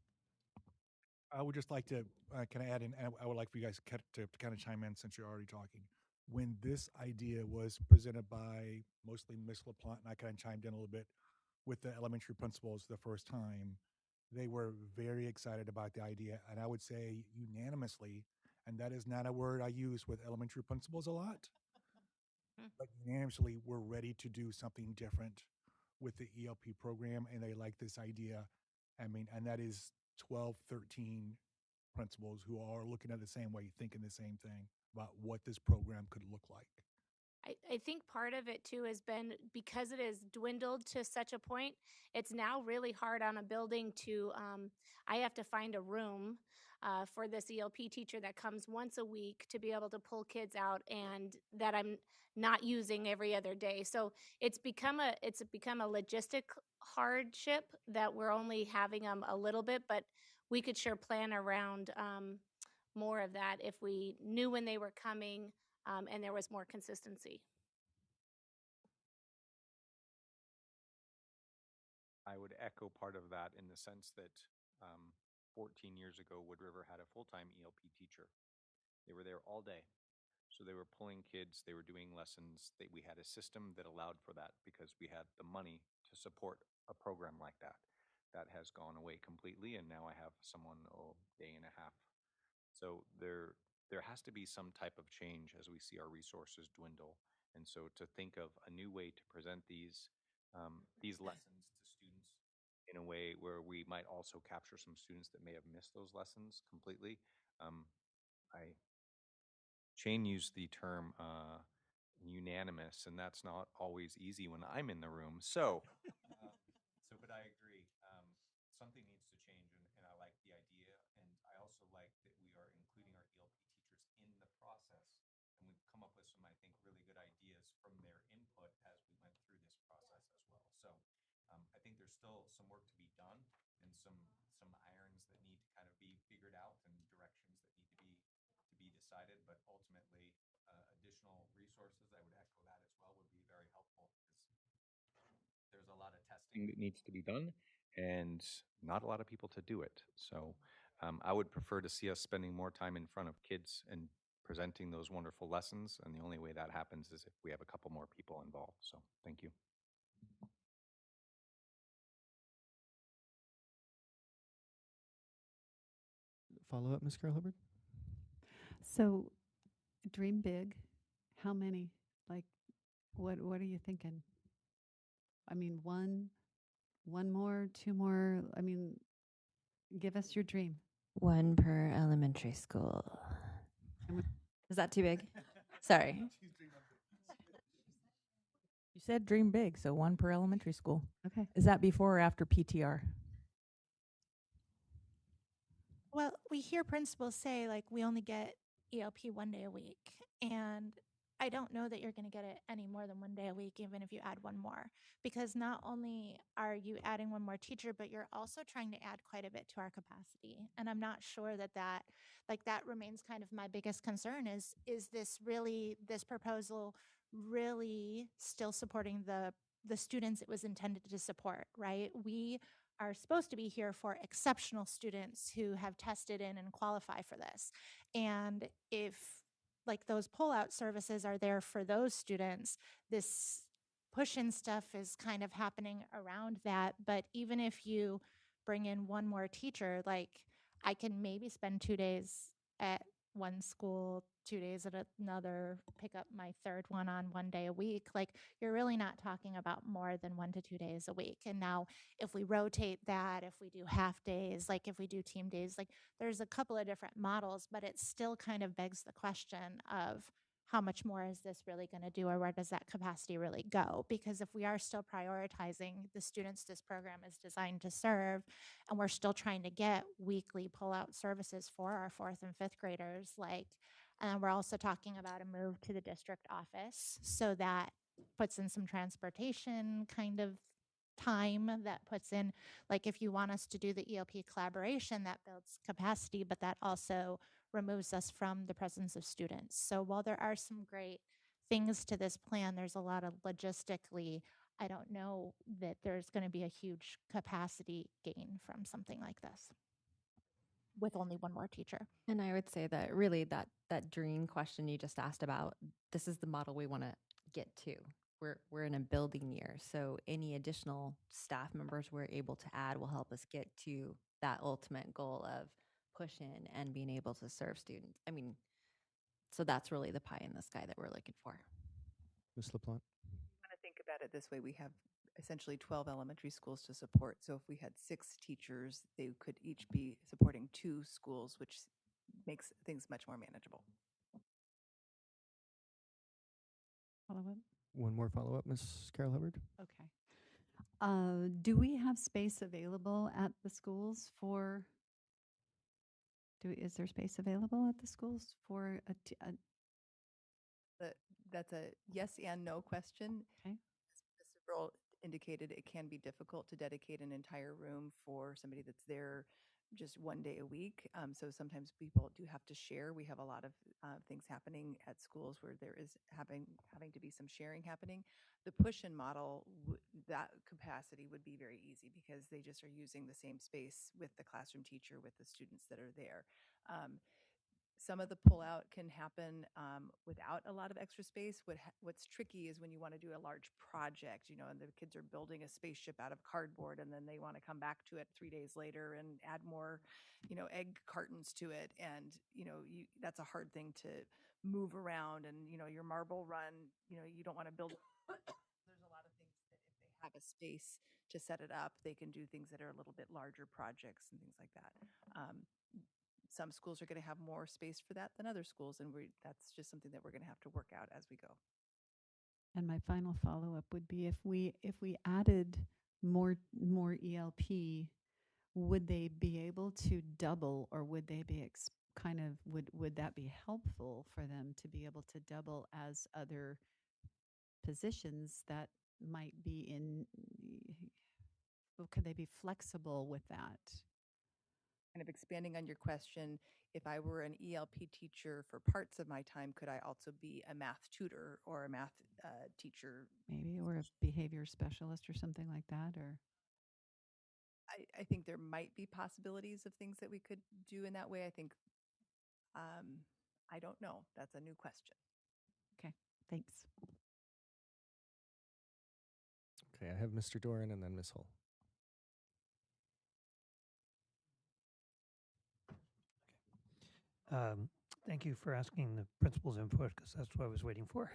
I would just like to kind of add in, I would like for you guys to kind of chime in since you're already talking. When this idea was presented by mostly Miss LaPlante, and I kind of chimed in a little bit, with the elementary principals the first time, they were very excited about the idea. And I would say unanimously, and that is not a word I use with elementary principals a lot, but unanimously, we're ready to do something different with the ELP program. And they like this idea. I mean, and that is 12, 13 principals who are looking at the same way, thinking the same thing about what this program could look like. I think part of it too has been because it has dwindled to such a point, it's now really hard on a building to, I have to find a room for this ELP teacher that comes once a week to be able to pull kids out and that I'm not using every other day. So it's become a logistic hardship that we're only having them a little bit, but we could sure plan around more of that if we knew when they were coming and there was more consistency. I would echo part of that in the sense that 14 years ago, Wood River had a full-time ELP teacher. They were there all day. So they were pulling kids, they were doing lessons. We had a system that allowed for that because we had the money to support a program like that. That has gone away completely, and now I have someone day and a half. So there has to be some type of change as we see our resources dwindle. And so to think of a new way to present these lessons to students in a way where we might also capture some students that may have missed those lessons completely. Shane used the term unanimous, and that's not always easy when I'm in the room. So, but I agree. Something needs to change, and I like the idea. And I also like that we are including our ELP teachers in the process. And we've come up with some, I think, really good ideas from their input as we went through this process as well. So I think there's still some work to be done and some irons that need to kind of be figured out and directions that need to be decided. But ultimately, additional resources, I would echo that as well, would be very helpful because there's a lot of testing that needs to be done and not a lot of people to do it. So I would prefer to see us spending more time in front of kids and presenting those wonderful lessons. And the only way that happens is if we have a couple more people involved. So thank you. Follow up, Ms. Carol Hubbard? So dream big. How many? Like, what are you thinking? I mean, one more, two more. I mean, give us your dream. One per elementary school. Is that too big? Sorry. You said dream big, so one per elementary school. Okay. Is that before or after PTR? Well, we hear principals say, like, we only get ELP 1 day a week. And I don't know that you're going to get it any more than 1 day a week, even if you add one more. Because not only are you adding one more teacher, but you're also trying to add quite a bit to our capacity. And I'm not sure that remains kind of my biggest concern is this proposal really still supporting the students it was intended to support, right? We are supposed to be here for exceptional students who have tested in and qualify for this. And if like those pull-out services are there for those students, this push-in stuff is kind of happening around that. But even if you bring in one more teacher, like I can maybe spend 2 days at one school, 2 days at another, pick up my third one on 1 day a week. Like you're really not talking about more than 1 to 2 days a week. And now if we rotate that, if we do half days, like if we do team days, like there's a couple of different models, but it still kind of begs the question of how much more is this really going to do, or where does that capacity really go? Because if we are still prioritizing the students this program is designed to serve, and we're still trying to get weekly pull-out services for our 4th and 5th graders, and we're also talking about a move to the district office, so that puts in some transportation kind of time, that puts in, like if you want us to do the ELP collaboration, that builds capacity, but that also removes us from the presence of students. So while there are some great things to this plan, there's a lot of logistically, I don't know that there's going to be a huge capacity gain from something like this with only one more teacher. And I would say that really that dream question you just asked about, this is the model we want to get to. we're in a building year, so any additional staff members we're able to add will help us get to that ultimate goal of push in and being able to serve students. I mean, so that's really the pie in the sky that we're looking for. Ms. LaPlante? Want to think about it this way, we have essentially 12 elementary schools to support. So if we had 6 teachers, they could each be supporting 2 schools, which makes things much more manageable. Follow-up? One more follow-up, Ms. Carol Hubbard? Okay. Do we have space available at the schools for, is there space available at the schools for That's a yes and no question. Okay. As Mr. Burrell indicated, it can be difficult to dedicate an entire room for somebody that's there just one day a week. So sometimes people do have to share. We have a lot of things happening at schools where there is having to be some sharing happening. The push-in model, that capacity would be very easy because they just are using the same space with the classroom teacher, with the students that are there. Some of the pullout can happen without a lot of extra space. What's tricky is when you want to do a large project, and the kids are building a spaceship out of cardboard, and then they want to come back to it 3 days later and add more, egg cartons to it. And, that's a hard thing to move around. And, your marble run, you don't want to build. There's a lot of things that if they have a space to set it up, they can do things that are a little bit larger projects and things like that. Some schools are going to have more space for that than other schools, and that's just something that we're going to have to work out as we go. And my final follow-up would be if we added more ELP, would they be able to double, or would they be would that be helpful for them to be able to double as other positions that might be in? Could they be flexible with that? Kind of expanding on your question, if I were an ELP teacher for parts of my time, could I also be a math tutor or a math teacher? Maybe, or a behavior specialist or something like that, or? I think there might be possibilities of things that we could do in that way. I think, I don't know. That's a new question. Okay, thanks. Okay, I have Mr. Doran and then Ms. Hull. Thank you for asking the principal's input, because that's what I was waiting for.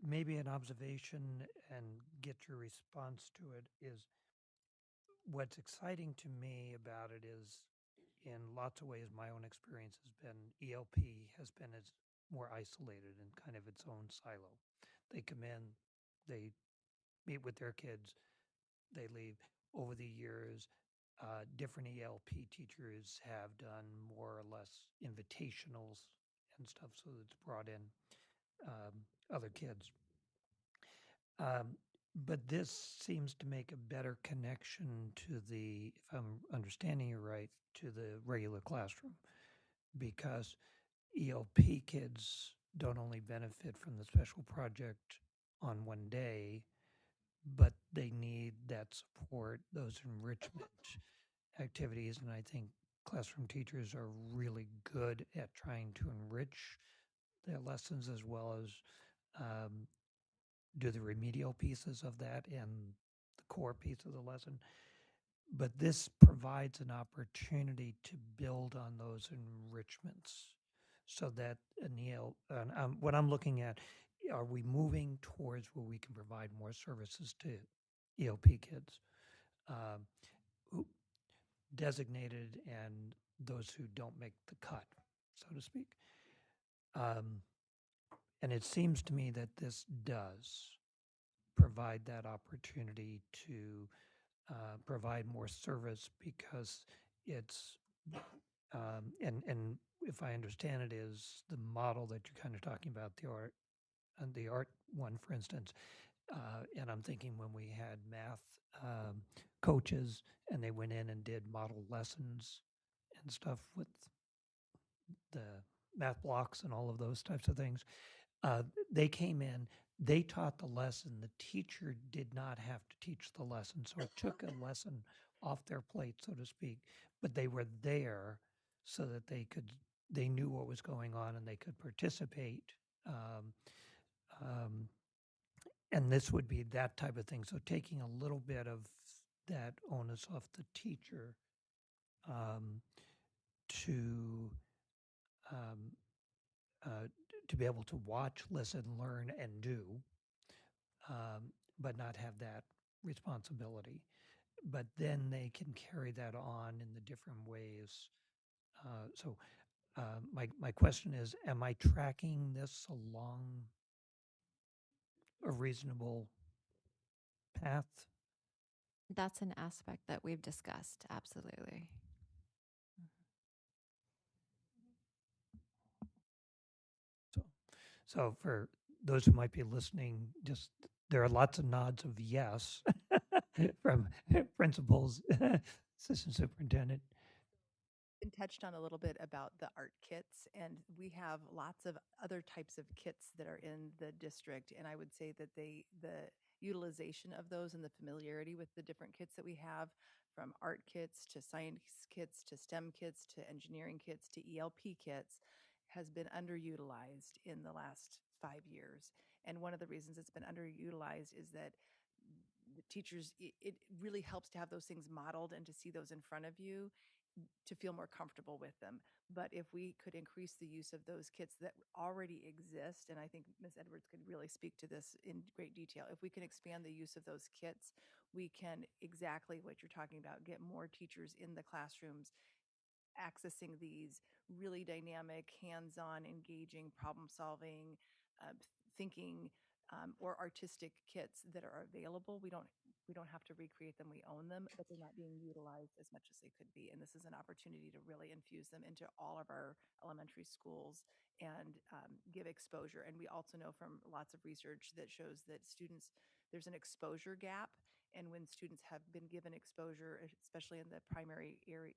Maybe an observation and get your response to it is, what's exciting to me about it is, in lots of ways, my own experience has been ELP has been more isolated in kind of its own silo. They come in, they meet with their kids, they leave. Over the years, different ELP teachers have done more or less invitationals and stuff, so it's brought in other kids. But this seems to make a better connection to if I'm understanding you right, to the regular classroom, because ELP kids don't only benefit from the special project on one day, but they need that support, those enrichment activities. And I think classroom teachers are really good at trying to enrich their lessons, as well as do the remedial pieces of that and the core piece of the lesson. But this provides an opportunity to build on those enrichments, so that what I'm looking at, are we moving towards where we can provide more services to ELP kids, who designated and those who don't make the cut, so to speak? And it seems to me that this does provide that opportunity to provide more service, because it's and if I understand it, is the model that you're kind of talking about, the art one, for instance. And I'm thinking when we had math coaches and they went in and did model lessons and stuff with the math blocks and all of those types of things, they came in, they taught the lesson. The teacher did not have to teach the lesson. So it took a lesson off their plate, so to speak, but they were there so that they knew what was going on and they could participate Um, um, and this would be that type of thing. So taking a little bit of that onus off the teacher um, to um, to be able to watch, listen, learn, and do, but not have that responsibility. But then they can carry that on in the different ways. My question is, am I tracking this along a reasonable path? That's an aspect that we've discussed, absolutely. So for those who might be listening, just there are lots of nods of yes from principals, assistant superintendent. Been touched on a little bit about the art kits, and we have lots of other types of kits that are in the district, and I would say that the utilization of those and the familiarity with the different kits that we have, from art kits to science kits to STEM kits to engineering kits to ELP kits, has been underutilized in the last 5 years. And one of the reasons it's been underutilized is that the teachers, it really helps to have those things modeled and to see those in front of you to feel more comfortable with them. But if we could increase the use of those kits that already exist, and I think Ms. Edwards could really speak to this in great detail, if we can expand the use of those kits, we can, exactly what you're talking about, get more teachers in the classrooms accessing these really dynamic, hands-on, engaging, problem-solving, thinking, or artistic kits that are available. We don't have to recreate them. We own them, but they're not being utilized as much as they could be. And this is an opportunity to really infuse them into all of our elementary schools and give exposure. And we also know from lots of research that shows that there's an exposure gap. And when students have been given exposure, especially in the primary area,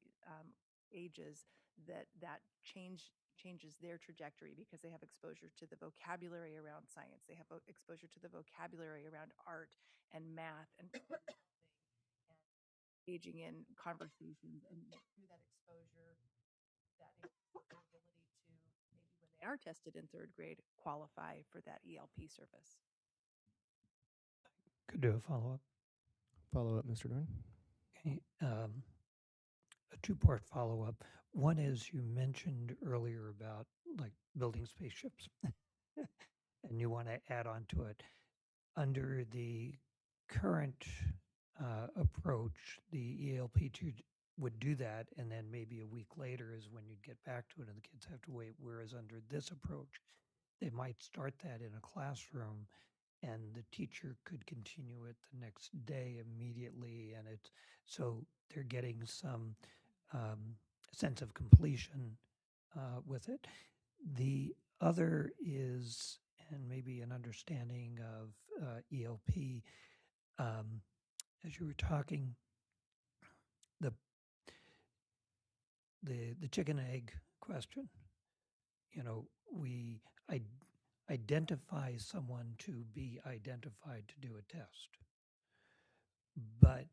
ages, that changes their trajectory because they have exposure to the vocabulary around science. They have exposure to the vocabulary around art and math and engaging in conversations. And through that exposure, that increases their ability to, maybe when they are tested in third grade, qualify for that ELP service. Could do a follow-up. Follow up, Mr. Dorn. Okay. A two-part follow-up. One is you mentioned earlier about like building spaceships, and you want to add on to it. Under the current approach, the ELP2 would do that, and then maybe a week later is when you'd get back to it, and the kids have to wait. Whereas under this approach, they might start that in a classroom, and the teacher could continue it the next day immediately, and it's so they're getting some sense of completion with it. The other is, and maybe an understanding of ELP, as you were talking, the chicken egg question. You know, we identify someone to be identified to do a test, but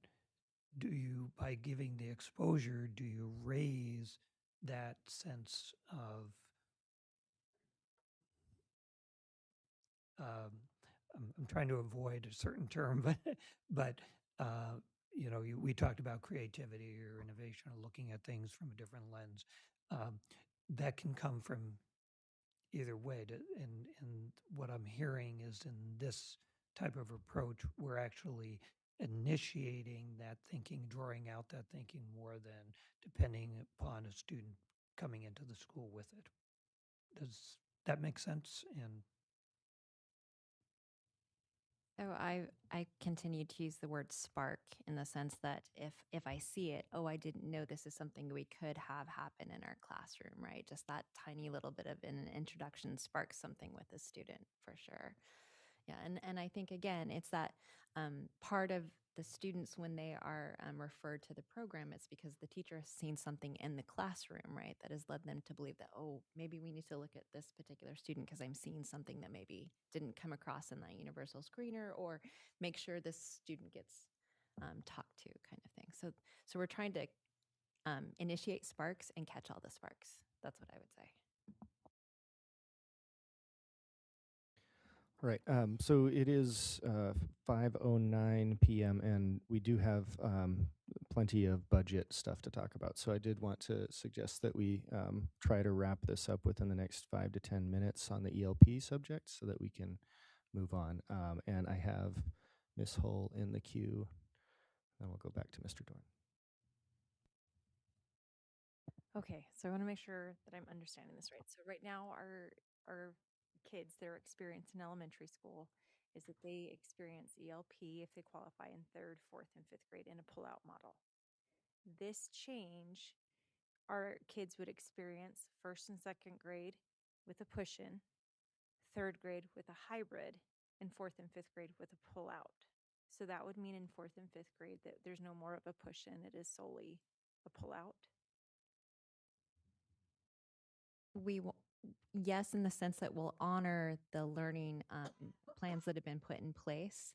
do you, by giving the exposure, do you raise that sense of I'm trying to avoid a certain term, but you know, we talked about creativity or innovation or looking at things from a different lens. That can come from either way. And what I'm hearing is in this type of approach, we're actually initiating that thinking, drawing out that thinking more than depending upon a student coming into the school with it. Does that make sense? And So I continue to use the word spark in the sense that if I see it, oh, I didn't know this is something we could have happen in our classroom, right? Just that tiny little bit of an introduction sparks something with a student for sure. Yeah, and I think again, it's that part of the students when they are referred to the program, it's because the teacher has seen something in the classroom, right, that has led them to believe that, oh, maybe we need to look at this particular student because I'm seeing something that maybe didn't come across in that universal screener, or make sure this student gets talked to, kind of thing. So we're trying to initiate sparks and catch all the sparks. That's what I would say. Right. So it is 5:09 p.m. and we do have plenty of budget stuff to talk about. So I did want to suggest that we try to wrap this up within the next 5 to 10 minutes on the ELP subject, so that we can move on. And I have Miss Hull in the queue. Then we'll go back to Mr. Dorn. Okay, so I want to make sure that I'm understanding this right. So right now, our kids, their experience in elementary school is that they experience ELP if they qualify in third, fourth, and fifth grade in a pull-out model. This change, our kids would experience first and second grade with a push-in, third grade with a hybrid, and fourth and fifth grade with a pull-out. So that would mean in fourth and fifth grade that there's no more of a push-in; it is solely a pull-out. Yes, in the sense that we'll honor the learning plans that have been put in place.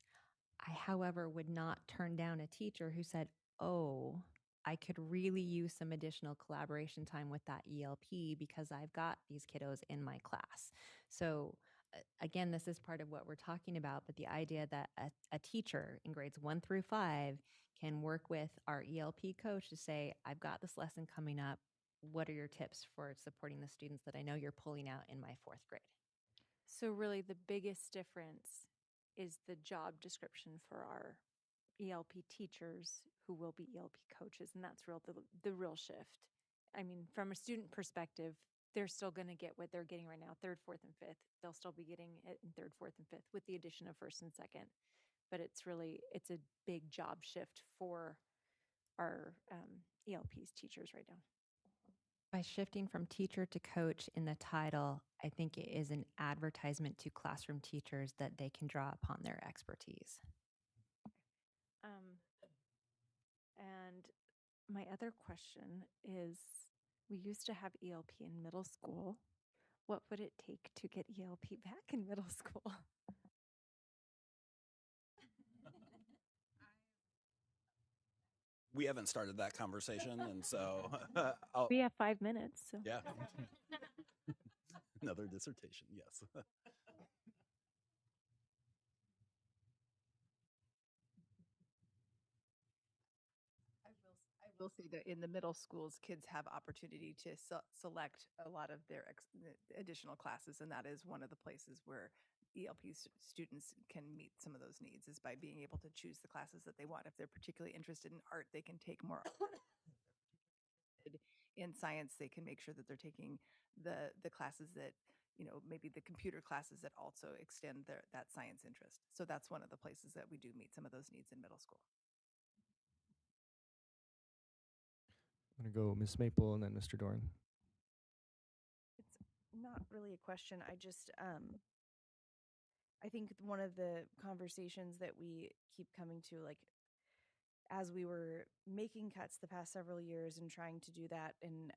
I, however, would not turn down a teacher who said, oh, I could really use some additional collaboration time with that ELP because I've got these kiddos in my class. So again, this is part of what we're talking about, but the idea that a teacher in grades 1 through 5 can work with our ELP coach to say, I've got this lesson coming up. What are your tips for supporting the students that I know you're pulling out in my fourth grade? So really the biggest difference is the job description for our ELP teachers who will be ELP coaches, and that's the real shift. I mean, from a student perspective, they're still going to get what they're getting right now, third, fourth, and fifth. They'll still be getting it in third, fourth, and fifth with the addition of first and second. But it's a big job shift for our ELP's teachers right now. By shifting from teacher to coach in the title, I think it is an advertisement to classroom teachers that they can draw upon their expertise. And my other question is, we used to have ELP in middle school. What would it take to get ELP back in middle school? We haven't started that conversation, and so We have 5 minutes. So. Yeah. Another dissertation, yes. I will say that in the middle schools, kids have opportunity to select a lot of their additional classes, and that is one of the places where ELP students can meet some of those needs, is by being able to choose the classes that they want. If they're particularly interested in art, they can take more. In science, they can make sure that they're taking the classes that, maybe the computer classes that also extend that science interest. So that's one of the places that we do meet some of those needs in middle school. I'm going to go Miss Maple and then Mr. Dorn. It's not really a question. I think one of the conversations that we keep coming to, like, as we were making cuts the past several years and trying to do that in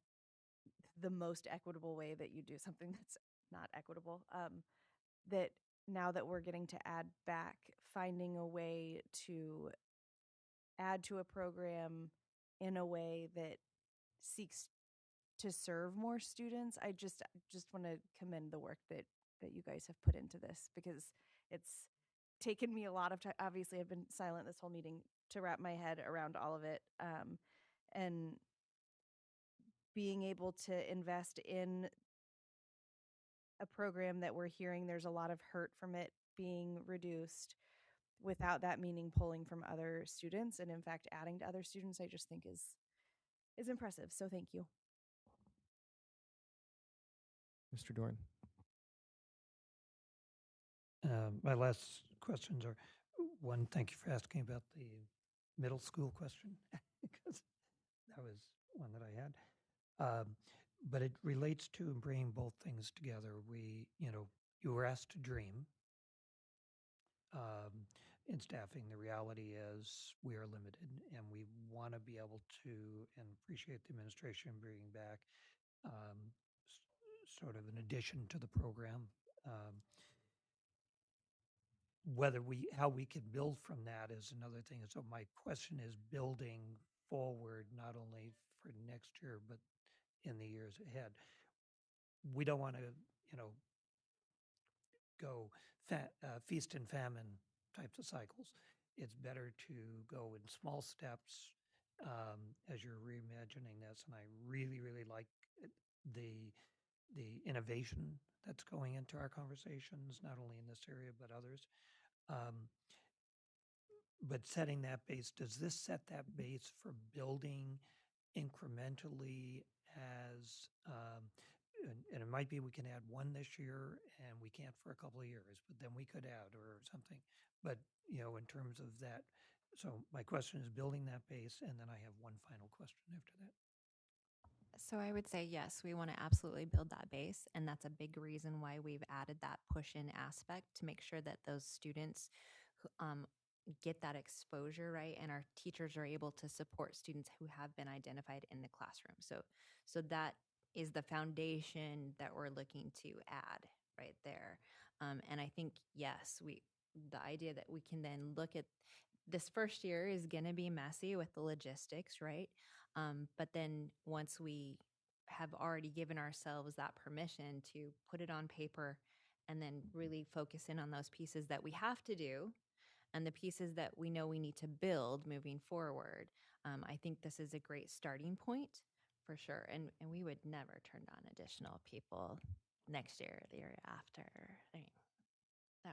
the most equitable way that you do something that's not equitable, that now that we're getting to add back, finding a way to add to a program in a way that seeks to serve more students. I just want to commend the work that you guys have put into this, because it's taken me a lot of time. Obviously, I've been silent this whole meeting to wrap my head around all of it, and being able to invest in a program that we're hearing there's a lot of hurt from it being reduced, without that meaning pulling from other students, and in fact adding to other students, I just think is impressive. So thank you. Mr. Dorn. My last questions are, one, thank you for asking about the middle school question, because that was one that I had. But it relates to bringing both things together. You were asked to dream in staffing. The reality is we are limited, and we want to be able to, and appreciate the administration bringing back sort of an addition to the program. How we can build from that is another thing. So my question is building forward, not only for next year, but in the years ahead. We don't want to, go feast and famine types of cycles. It's better to go in small steps as you're reimagining this. And I really, really like the innovation that's going into our conversations, not only in this area but others. But setting that base, does this set that base for building incrementally as, and it might be we can add one this year and we can't for a couple of years, but then we could add or something. But, in terms of that, so my question is building that base, and then I have one final question after that. So I would say yes, we want to absolutely build that base, and that's a big reason why we've added that push-in aspect to make sure that those students who, get that exposure, right, and our teachers are able to support students who have been identified in the classroom. So that is the foundation that we're looking to add right there. And I think yes, the idea that we can then look at this first year is going to be messy with the logistics, right? But then once we have already given ourselves that permission to put it on paper and then really focus in on those pieces that we have to do and the pieces that we know we need to build moving forward, I think this is a great starting point for sure. And we would never turn down additional people next year or the year after. I mean, no.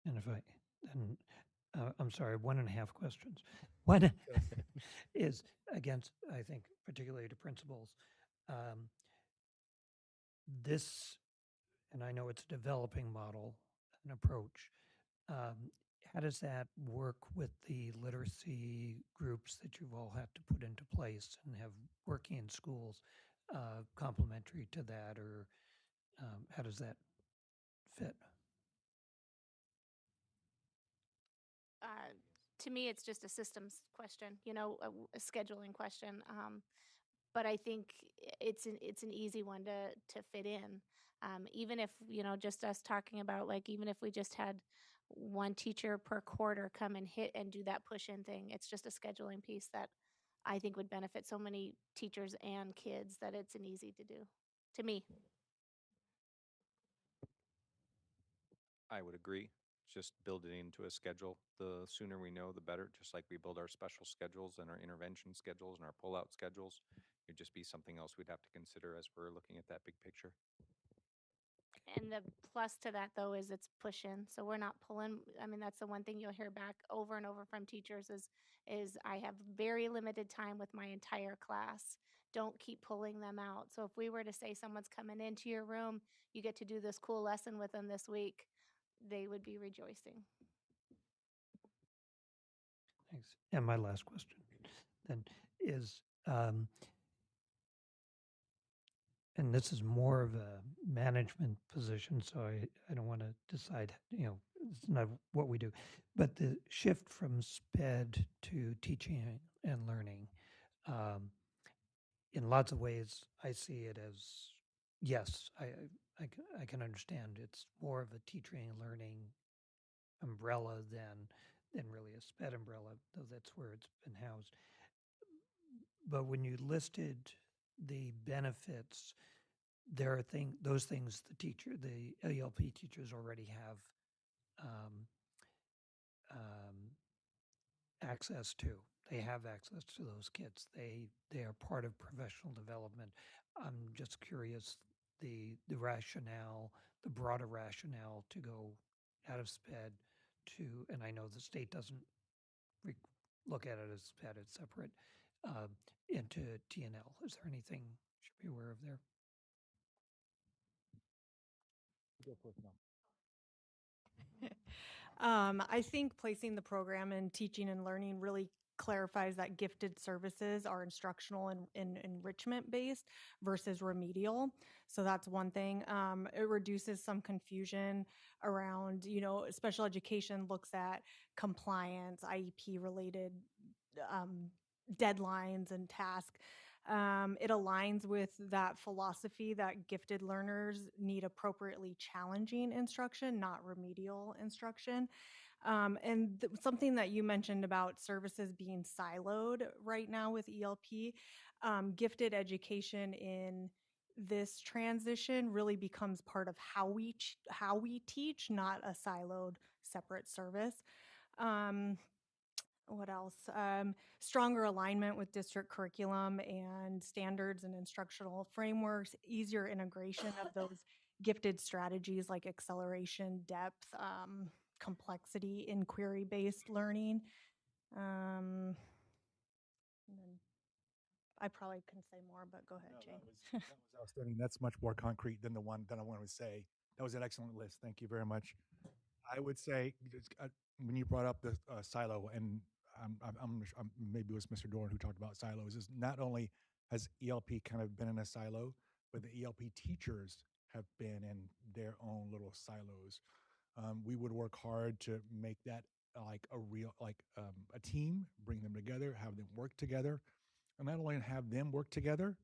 And if I'm sorry, 1.5 questions. One is against, I think, particularly to principals, this, and I know it's a developing model, an approach. How does that work with the literacy groups that you've all had to put into place and have working in schools complementary to that, or how does that fit? To me, it's just a systems question, a scheduling question. But I think it's an easy one to fit in. Even if, just us talking about, like, even if we just had one teacher per quarter come and hit and do that push-in thing, it's just a scheduling piece that I think would benefit so many teachers and kids that it's an easy to do, to me. I would agree. Just build it into a schedule. The sooner we know, the better. Just like we build our special schedules and our intervention schedules and our pull-out schedules, it'd just be something else we'd have to consider as we're looking at that big picture. And the plus to that, though, is it's push-in. So we're not pulling. I mean, that's the one thing you'll hear back over and over from teachers is I have very limited time with my entire class. Don't keep pulling them out. So if we were to say someone's coming into your room, you get to do this cool lesson with them this week, they would be rejoicing. Thanks. And my last question then is, and this is more of a management position, so I don't want to decide, it's not what we do, but the shift from SPED to teaching and learning, in lots of ways, I see it as, yes, I can understand it's more of a teaching and learning umbrella than really a SPED umbrella, though that's where it's been housed. But when you listed the benefits, there are those things the ELP teachers already have access to. They have access to those kids. They are part of professional development. I'm just curious the rationale, the broader rationale to go out of SPED to, and I know the state doesn't look at it as SPED, it's separate, into TNL. Is there anything you should be aware of there? I think placing the program in teaching and learning really clarifies that gifted services are instructional and enrichment based versus remedial. So that's one thing. It reduces some confusion around, special education looks at compliance, IEP related deadlines and tasks. It aligns with that philosophy that gifted learners need appropriately challenging instruction, not remedial instruction. And something that you mentioned about services being siloed right now with ELP, gifted education in this transition really becomes part of how we teach, not a siloed separate service. What else? Stronger alignment with district curriculum and standards and instructional frameworks, easier integration of those gifted strategies like acceleration, depth, complexity, inquiry-based learning. And then I probably can say more, but go ahead, Jane. That was outstanding. That's much more concrete than the one that I wanted to say. That was an excellent list. Thank you very much. I would say when you brought up the silo, and maybe it was Mr. Doran who talked about silos, is not only has ELP kind of been in a silo, but the ELP teachers have been in their own little silos. We would work hard to make that like a real, a team, bring them together, have them work together, and not only have them work together,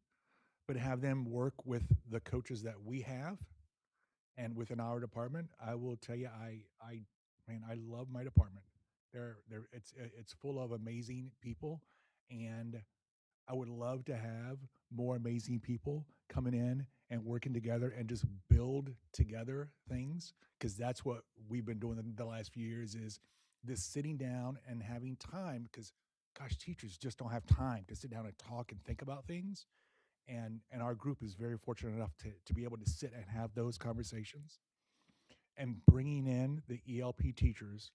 but have them work with the coaches that we have and within our department. I will tell you, I love my department. It's full of amazing people, and I would love to have more amazing people coming in and working together and just build together things, because that's what we've been doing the last few years, is this sitting down and having time, because gosh, teachers just don't have time to sit down and talk and think about things. And our group is very fortunate enough to be able to sit and have those conversations, and bringing in the ELP teachers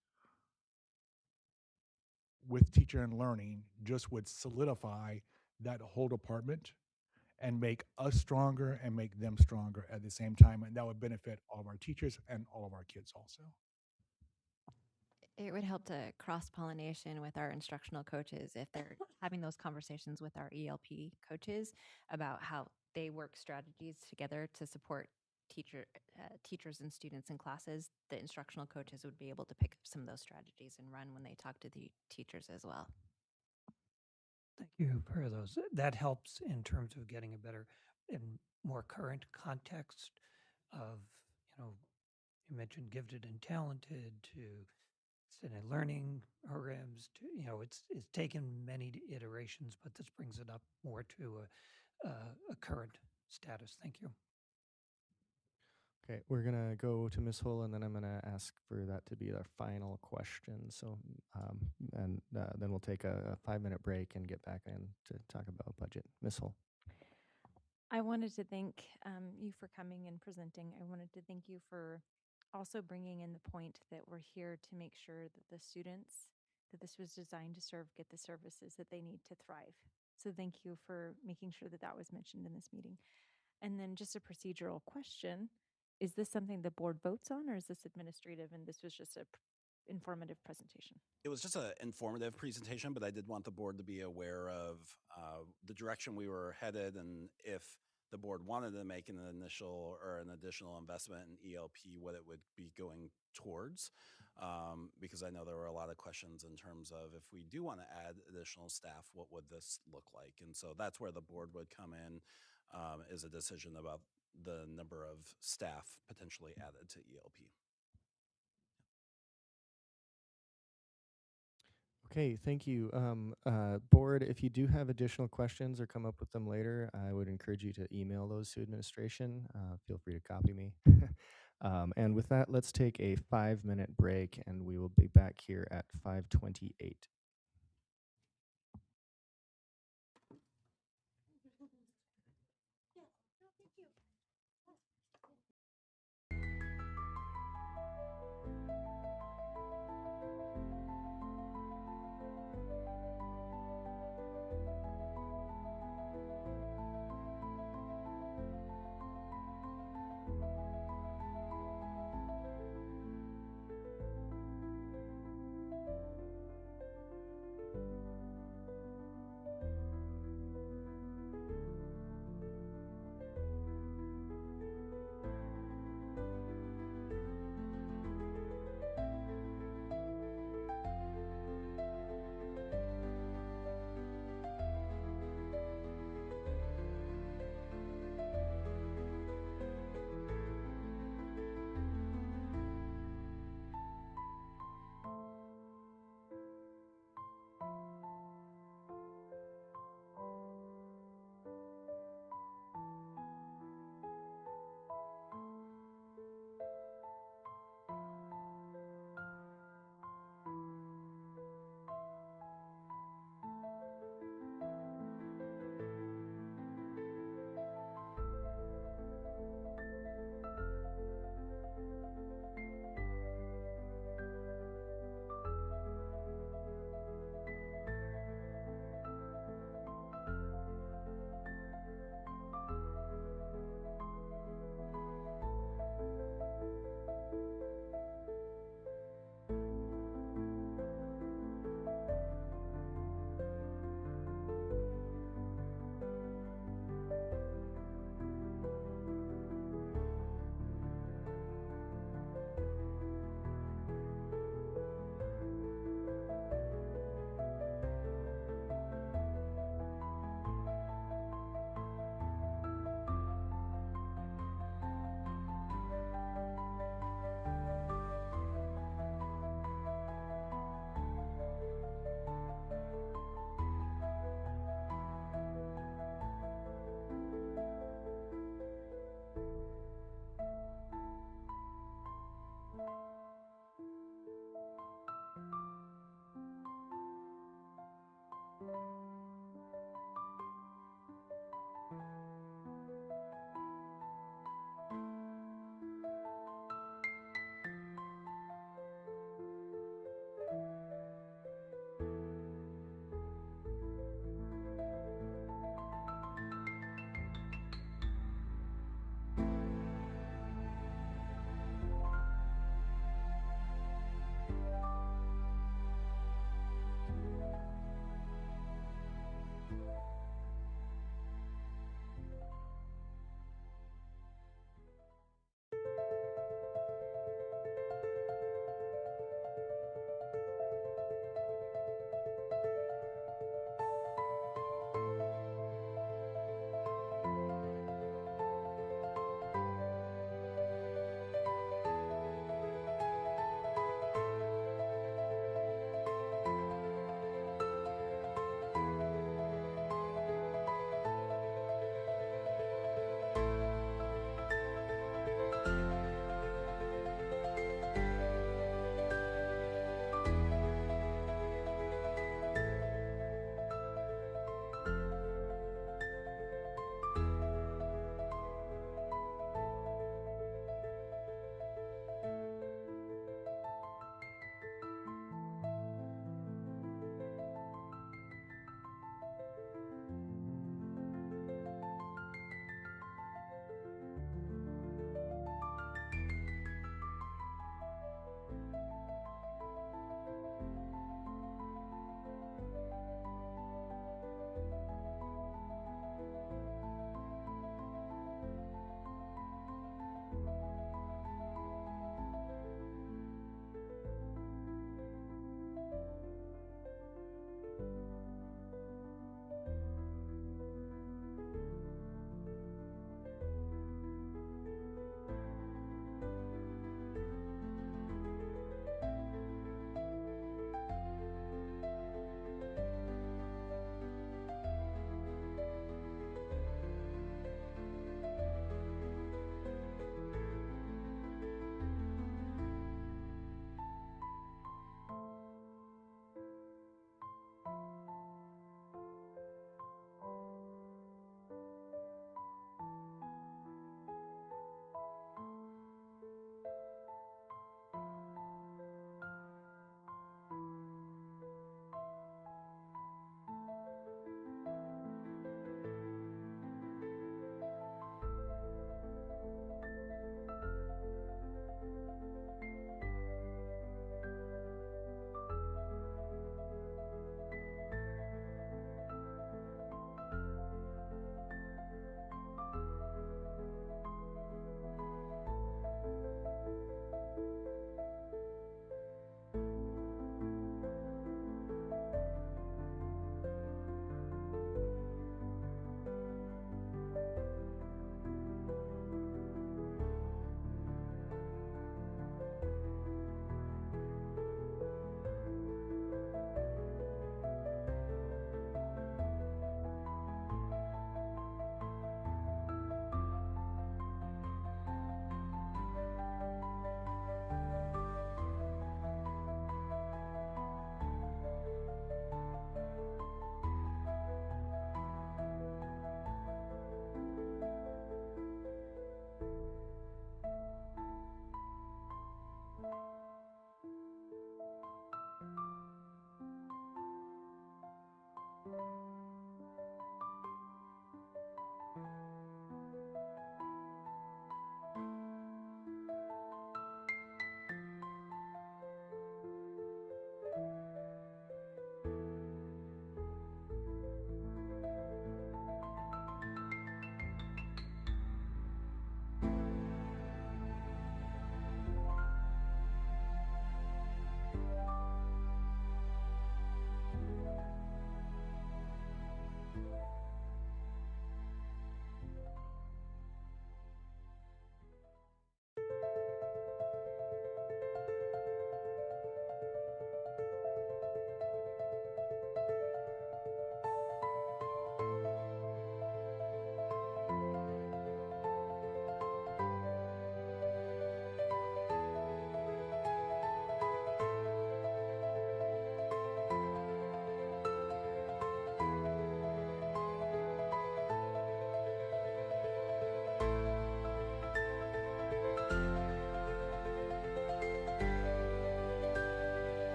with teacher and learning just would solidify that whole department and make us stronger and make them stronger at the same time. And that would benefit all of our teachers and all of our kids also. It would help to cross-pollination with our instructional coaches if they're having those conversations with our ELP coaches about how they work strategies together to support teachers and students in classes. The instructional coaches would be able to pick up some of those strategies and run when they talk to the teachers as well. Thank you for those. That helps in terms of getting a better and more current context of, you mentioned gifted and talented to extended learning programs to, it's taken many iterations, but this brings it up more to a current status. Thank you. Okay, we're going to go to Ms. Hull, and then I'm going to ask for that to be our final question. So, then we'll take a 5-minute break and get back in to talk about budget. Ms. Hull. I wanted to thank you for coming and presenting. I wanted to thank you for also bringing in the point that we're here to make sure that the students that this was designed to serve get the services that they need to thrive. So thank you for making sure that that was mentioned in this meeting. And then just a procedural question. Is this something the board votes on, or is this administrative and this was just a informative presentation? It was just an informative presentation, but I did want the board to be aware of the direction we were headed, and if the board wanted to make an initial or an additional investment in ELP, what it would be going towards. Because I know there were a lot of questions in terms of, if we do want to add additional staff, what would this look like? And so that's where the board would come in, is a decision about the number of staff potentially added to ELP. Okay, thank you. Board, if you do have additional questions or come up with them later, I would encourage you to email those to administration. Feel free to copy me. And with that, let's take a 5-minute break, and we will be back here at 5:28.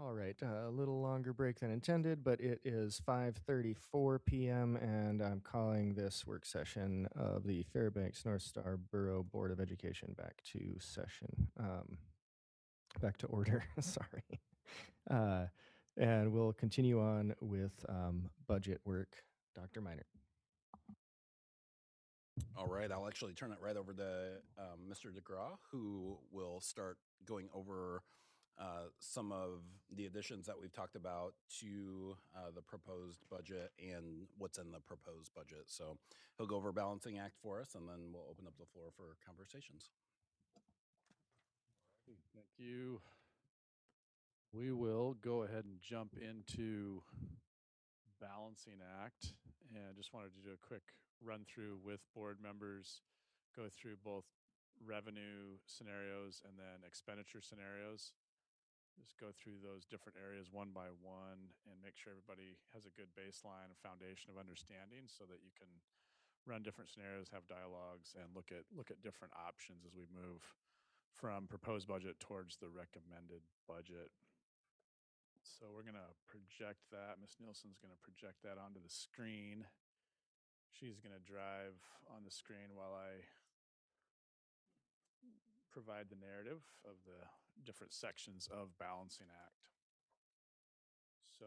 All right, a little longer break than intended, but it is 5:34 p.m. and I'm calling this work session of the Fairbanks North Star Borough Board of Education back to session, back to order. Sorry, and we'll continue on with budget work. Dr. Miner. All right, I'll actually turn it right over to Mr. DeGraw, who will start going over some of the additions that we've talked about to the proposed budget and what's in the proposed budget. So he'll go over balancing act for us, and then we'll open up the floor for conversations. Thank you. We will go ahead and jump into balancing act, and just wanted to do a quick run through with board members, go through both revenue scenarios and then expenditure scenarios. Just go through those different areas one by one and make sure everybody has a good baseline and foundation of understanding so that you can run different scenarios, have dialogues, and look at different options as we move from proposed budget towards the recommended budget. So we're going to project that. Ms. Nielsen's going to project that onto the screen. She's going to drive on the screen while I provide the narrative of the different sections of Balancing Act. So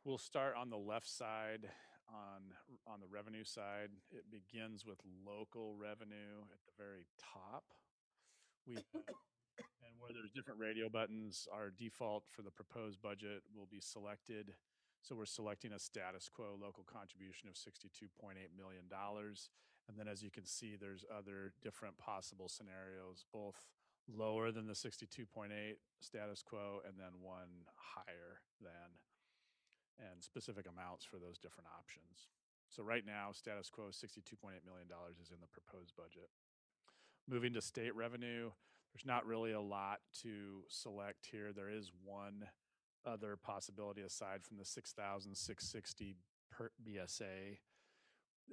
we'll start on the left side on the revenue side. It begins with local revenue at the very top. And where there's different radio buttons, our default for the proposed budget will be selected. So we're selecting a status quo local contribution of $62.8 million. And then as you can see, there's other different possible scenarios, both lower than the 62.8 status quo and then one higher than, and specific amounts for those different options. So right now, status quo $62.8 million is in the proposed budget. Moving to state revenue, there's not really a lot to select here. There is one other possibility aside from the 6,660 per BSA.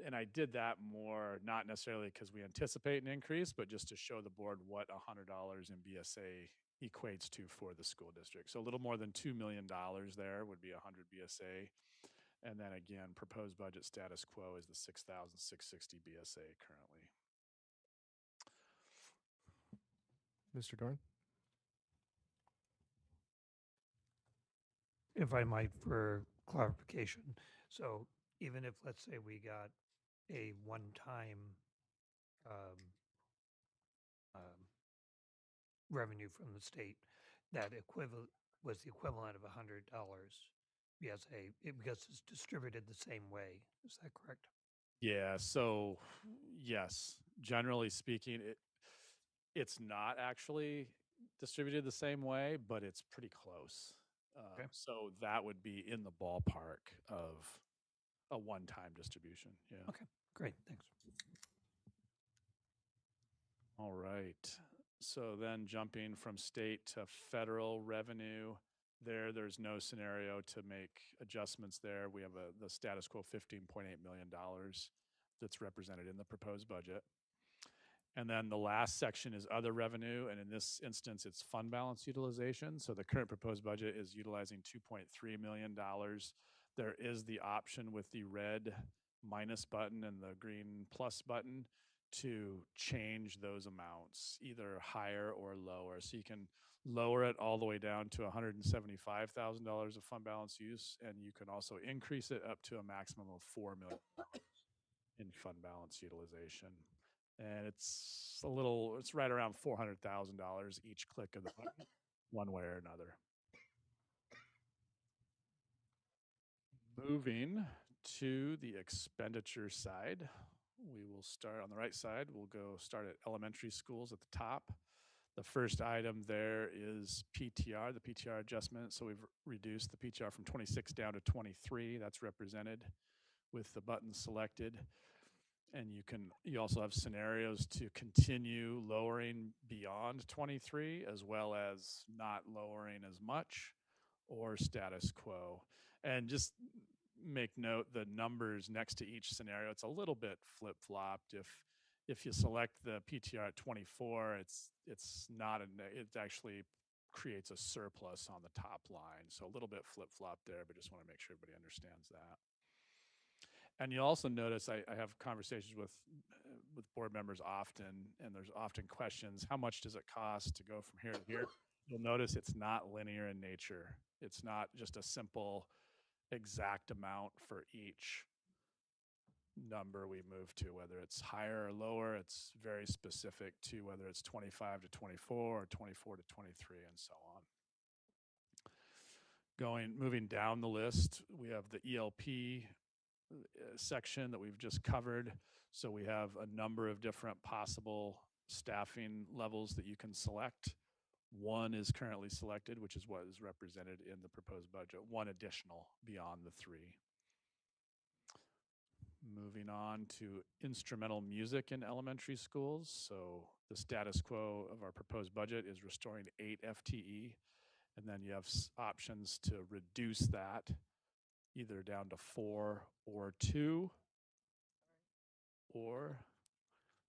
And I did that more, not necessarily because we anticipate an increase, but just to show the board what $100 in BSA equates to for the school district. So a little more than $2 million there would be 100 BSA. And then again, proposed budget status quo is the 6,660 BSA currently. Mr. Dorn? If I might, for clarification. So even if, let's say, we got a one-time revenue from the state, that was the equivalent of $100 BSA, because it's distributed the same way. Is that correct? Yeah, so yes, generally speaking, it's not actually distributed the same way, but it's pretty close. Okay. So that would be in the ballpark of a one-time distribution. Yeah. Okay, great, thanks. All right. So then jumping from state to federal revenue, there's no scenario to make adjustments there. We have the status quo $15.8 million that's represented in the proposed budget. And then the last section is other revenue, and in this instance, it's fund balance utilization. So the current proposed budget is utilizing $2.3 million. There is the option with the red minus button and the green plus button to change those amounts, either higher or lower. So you can lower it all the way down to $175,000 of fund balance use, and you can also increase it up to a maximum of $4 million in fund balance utilization. And it's right around $400,000 each click of the button, one way or another. Moving to the expenditure side, we will start on the right side. We'll go start at elementary schools at the top. The first item there is PTR, the PTR adjustment. So we've reduced the PTR from 26 down to 23. That's represented with the button selected. And you also have scenarios to continue lowering beyond 23, as well as not lowering as much or status quo. And just make note the numbers next to each scenario, it's a little bit flip-flopped. If you select the PTR at 24, it's not it actually creates a surplus on the top line. So a little bit flip-flop there, but just want to make sure everybody understands that. And you'll also notice I have conversations with board members often, and there's often questions, how much does it cost to go from here to here? You'll notice it's not linear in nature. It's not just a simple exact amount for each number we move to, whether it's higher or lower. It's very specific to whether it's 25 to 24 or 24 to 23 and so on. Moving down the list, we have the ELP section that we've just covered. So we have a number of different possible staffing levels that you can select. One is currently selected, which is what is represented in the proposed budget. One additional beyond the three. Moving on to instrumental music in elementary schools. So the status quo of our proposed budget is restoring 8 FTE. And then you have options to reduce that either down to 4 or 2, or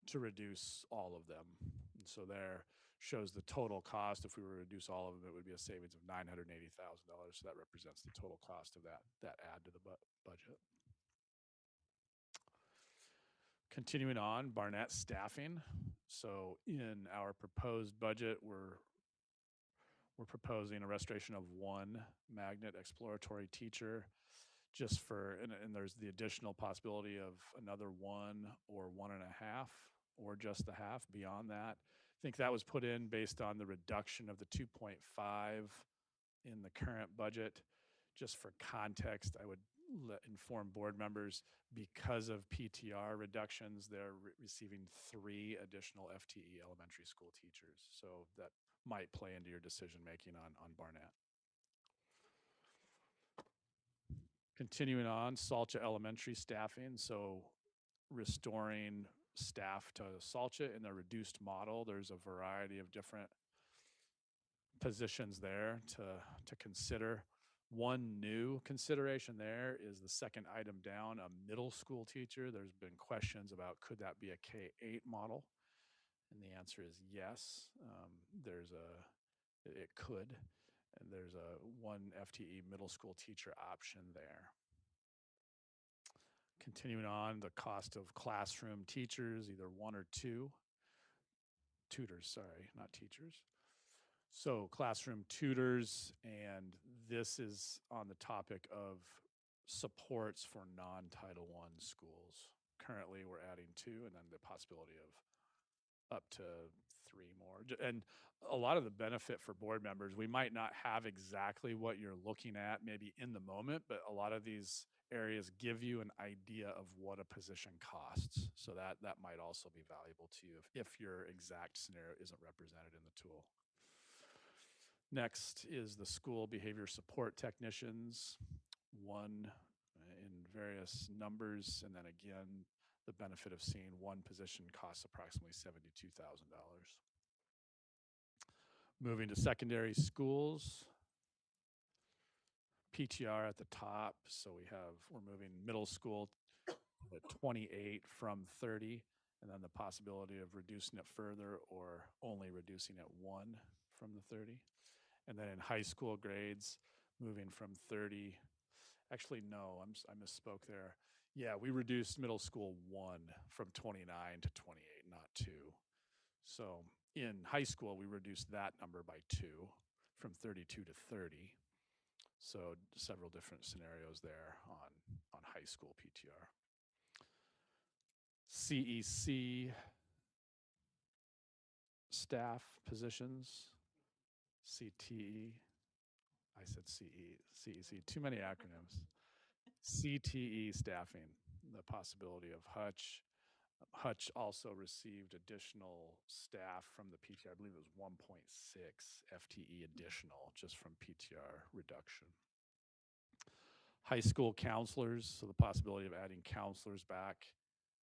to reduce all of them. And so there shows the total cost. If we were to reduce all of them, it would be a savings of $980,000. So that represents the total cost of that add to the budget. Continuing on, Barnett staffing. So in our proposed budget, we're proposing a restoration of 1 magnet exploratory teacher, just for, and there's the additional possibility of another 1 or 1.5, or just the half beyond that. I think that was put in based on the reduction of the 2.5 in the current budget. Just for context, I would inform board members, because of PTR reductions, they're receiving 3 additional FTE elementary school teachers. So that might play into your decision making on Barnett. Continuing on, Salcha Elementary staffing. So restoring staff to Salcha in the reduced model. There's a variety of different positions there to consider. One new consideration there is the second item down, a middle school teacher. There's been questions about, could that be a K-8 model? And the answer is yes. It could, and there's a 1 FTE middle school teacher option there. Continuing on, the cost of classroom teachers, either 1 or 2. Tutors, sorry, not teachers. So classroom tutors, and this is on the topic of supports for non-Title I schools. Currently, we're adding 2, and then the possibility of up to 3 more. And a lot of the benefit for board members, we might not have exactly what you're looking at maybe in the moment, but a lot of these areas give you an idea of what a position costs. So that might also be valuable to you if your exact scenario isn't represented in the tool. Next is the school behavior support technicians, 1 in various numbers, and then again, the benefit of seeing 1 position costs approximately $72,000. Moving to secondary schools, PTR at the top. So we're moving middle school at 28 from 30, and then the possibility of reducing it further or only reducing it 1 from the 30. And then in high school grades, moving from 30, actually, no, I misspoke there. Yeah, we reduced middle school 1 from 29 to 28, not 2. So in high school, we reduced that number by 2 from 32 to 30. So several different scenarios there on high school PTR. CEC staff positions, CTE. I said CEC, too many acronyms. CTE staffing, the possibility of Hutch. Hutch also received additional staff from the PTR. I believe it was 1.6 FTE additional just from PTR reduction. High school counselors, so the possibility of adding counselors back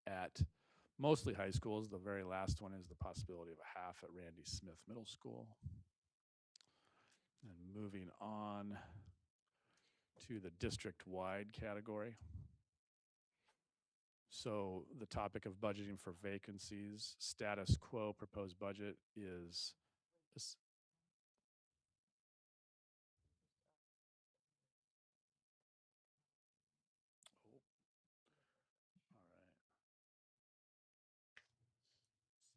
at mostly high schools. The very last one is the possibility of a half at Randy Smith Middle School. And moving on to the district-wide category. So the topic of budgeting for vacancies, status quo proposed budget is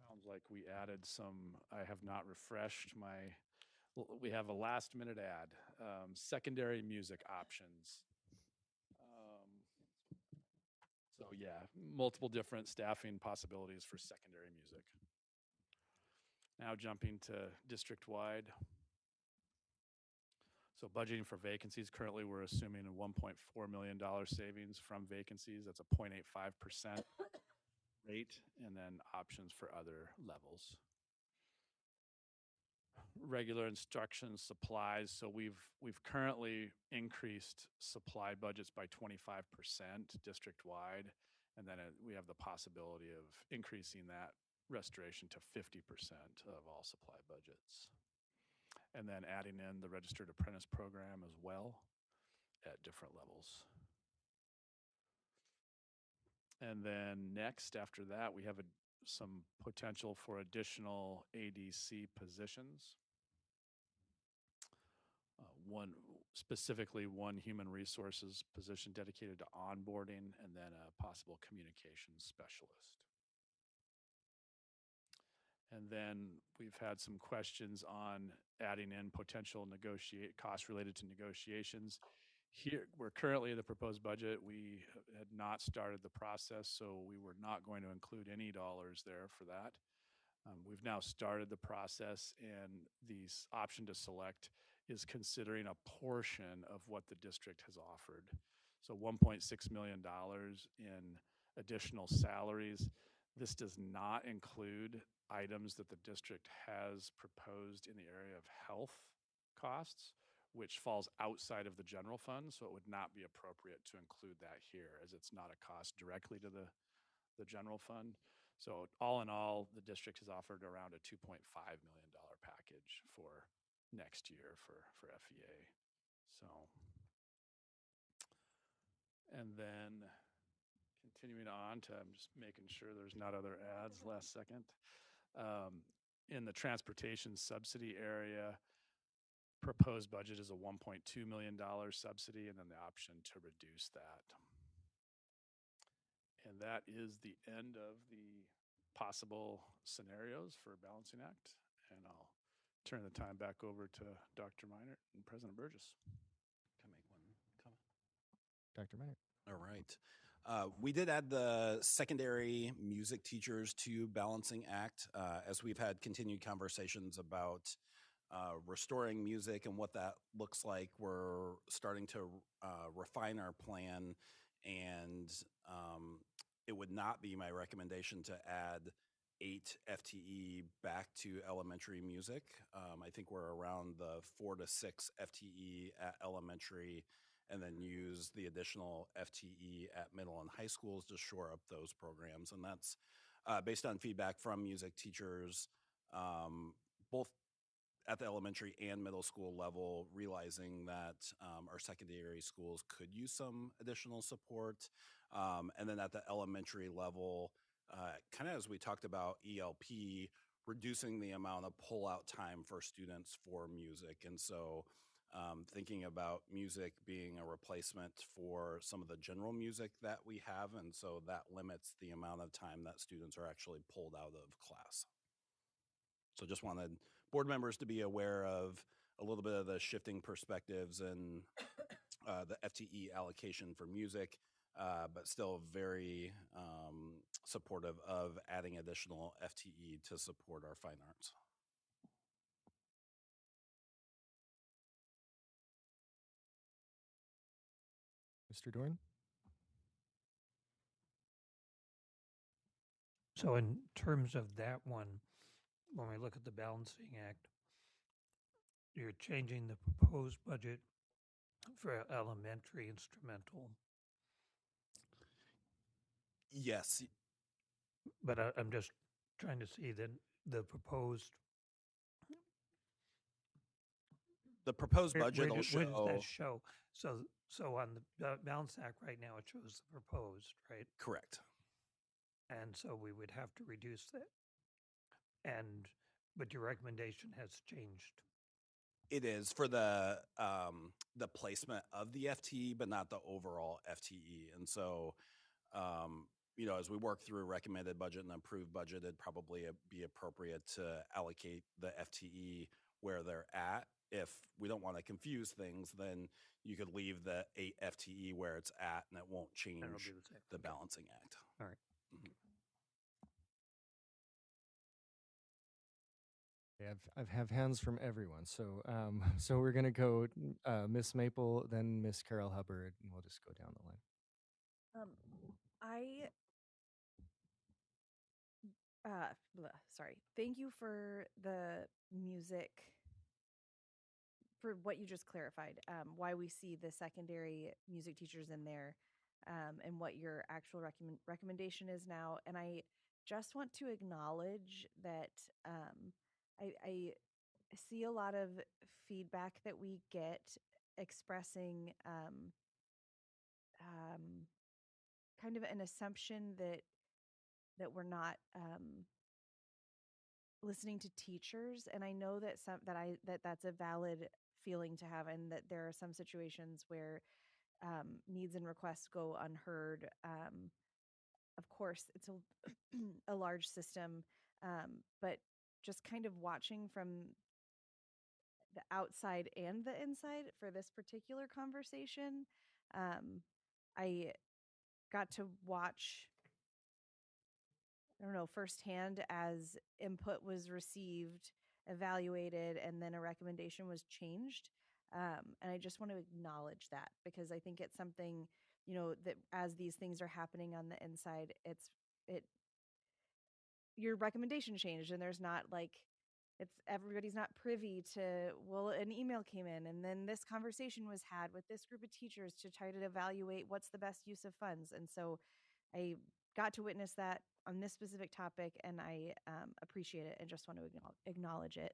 sounds like we added some, I have not refreshed my, we have a last minute ad, secondary music options. So yeah, multiple different staffing possibilities for secondary music. Now jumping to district-wide. So budgeting for vacancies, currently we're assuming a $1.4 million savings from vacancies. That's a 0.85% rate, and then options for other levels. Regular instruction supplies. So we've currently increased supply budgets by 25% district-wide, and then we have the possibility of increasing that restoration to 50% of all supply budgets. And then adding in the registered apprentice program as well at different levels. And then next, after that, we have some potential for additional ADC positions. Specifically one human resources position dedicated to onboarding, and then a possible communications specialist. And then we've had some questions on adding in potential costs related to negotiations. Here, we're currently in the proposed budget. We had not started the process, so we were not going to include any dollars there for that. We've now started the process, and the option to select is considering a portion of what the district has offered. So $1.6 million in additional salaries. This does not include items that the district has proposed in the area of health costs, which falls outside of the general fund, so it would not be appropriate to include that here, as it's not a cost directly to the general fund. So all in all, the district has offered around a $2.5 million package for next year for FEA. So, and then continuing on to, I'm just making sure there's not other ads last second. In the transportation subsidy area, proposed budget is a $1.2 million subsidy, and then the option to reduce that. And that is the end of the possible scenarios for balancing act. And I'll turn the time back over to Dr. Meinert and President Burgess. Can I make one comment? Dr. Meinert. All right. We did add the secondary music teachers to balancing act as we've had continued conversations about restoring music and what that looks like. We're starting to refine our plan, and it would not be my recommendation to add 8 FTE back to elementary music. I think we're around the 4 to 6 FTE at elementary, and then use the additional FTE at middle and high schools to shore up those programs. And that's based on feedback from music teachers, both at the elementary and middle school level, realizing that our secondary schools could use some additional support. And then at the elementary level, kind of as we talked about ELP, reducing the amount of pull-out time for students for music. And so thinking about music being a replacement for some of the general music that we have. And so that limits the amount of time that students are actually pulled out of class. So just wanted board members to be aware of a little bit of the shifting perspectives and the FTE allocation for music, but still very supportive of adding additional FTE to support our fine arts. Mr. Dorn? So in terms of that one, when we look at the balancing act, you're changing the proposed budget for elementary instrumental. Yes. But I'm just trying to see the proposed. The proposed budget will Where does that show. show? So on the balance act right now, it shows the proposed, right? Correct. And so we would have to reduce that. But your recommendation has changed. It is for the placement of the FTE, but not the overall FTE. And so, as we work through recommended budget and approved budget, it'd probably be appropriate to allocate the FTE where they're at. If we don't want to confuse things, then you could leave the 8 FTE where it's at, and it won't change That'll be the same. the balancing act. All right. Yeah, I've have hands from everyone. So so we're gonna go Miss Maple, then Miss Carol Hubbard, and we'll just go down the line. I sorry. Thank you for the music, for what you just clarified. Why we see the secondary music teachers in there, and what your actual recommendation is now. And I just want to acknowledge that I see a lot of feedback that we get expressing kind of an assumption that we're not listening to teachers. And I know that that's a valid feeling to have, and that there are some situations where needs and requests go unheard. Of course, it's a large system, but just kind of watching from the outside and the inside for this particular conversation, I got to watch, I don't know, firsthand as input was received, evaluated, and then a recommendation was changed. And I just want to acknowledge that, because I think it's something, that as these things are happening on the inside, your recommendation changed, and there's not everybody's not privy to, well, an email came in and then this conversation was had with this group of teachers to try to evaluate what's the best use of funds. And so I got to witness that on this specific topic, and I appreciate it and just want to acknowledge it.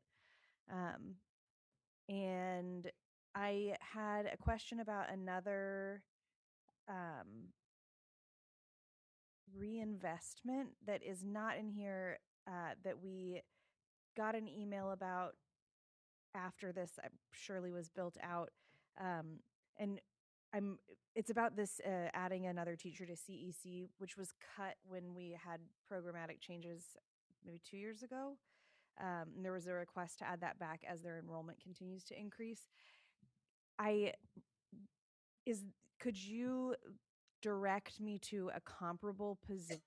And I had a question about another reinvestment that is not in here, that we got an email about after this surely was built out. And it's about this adding another teacher to CEC, which was cut when we had programmatic changes maybe 2 years ago. And there was a request to add that back as their enrollment continues to increase. Could you direct me to a comparable position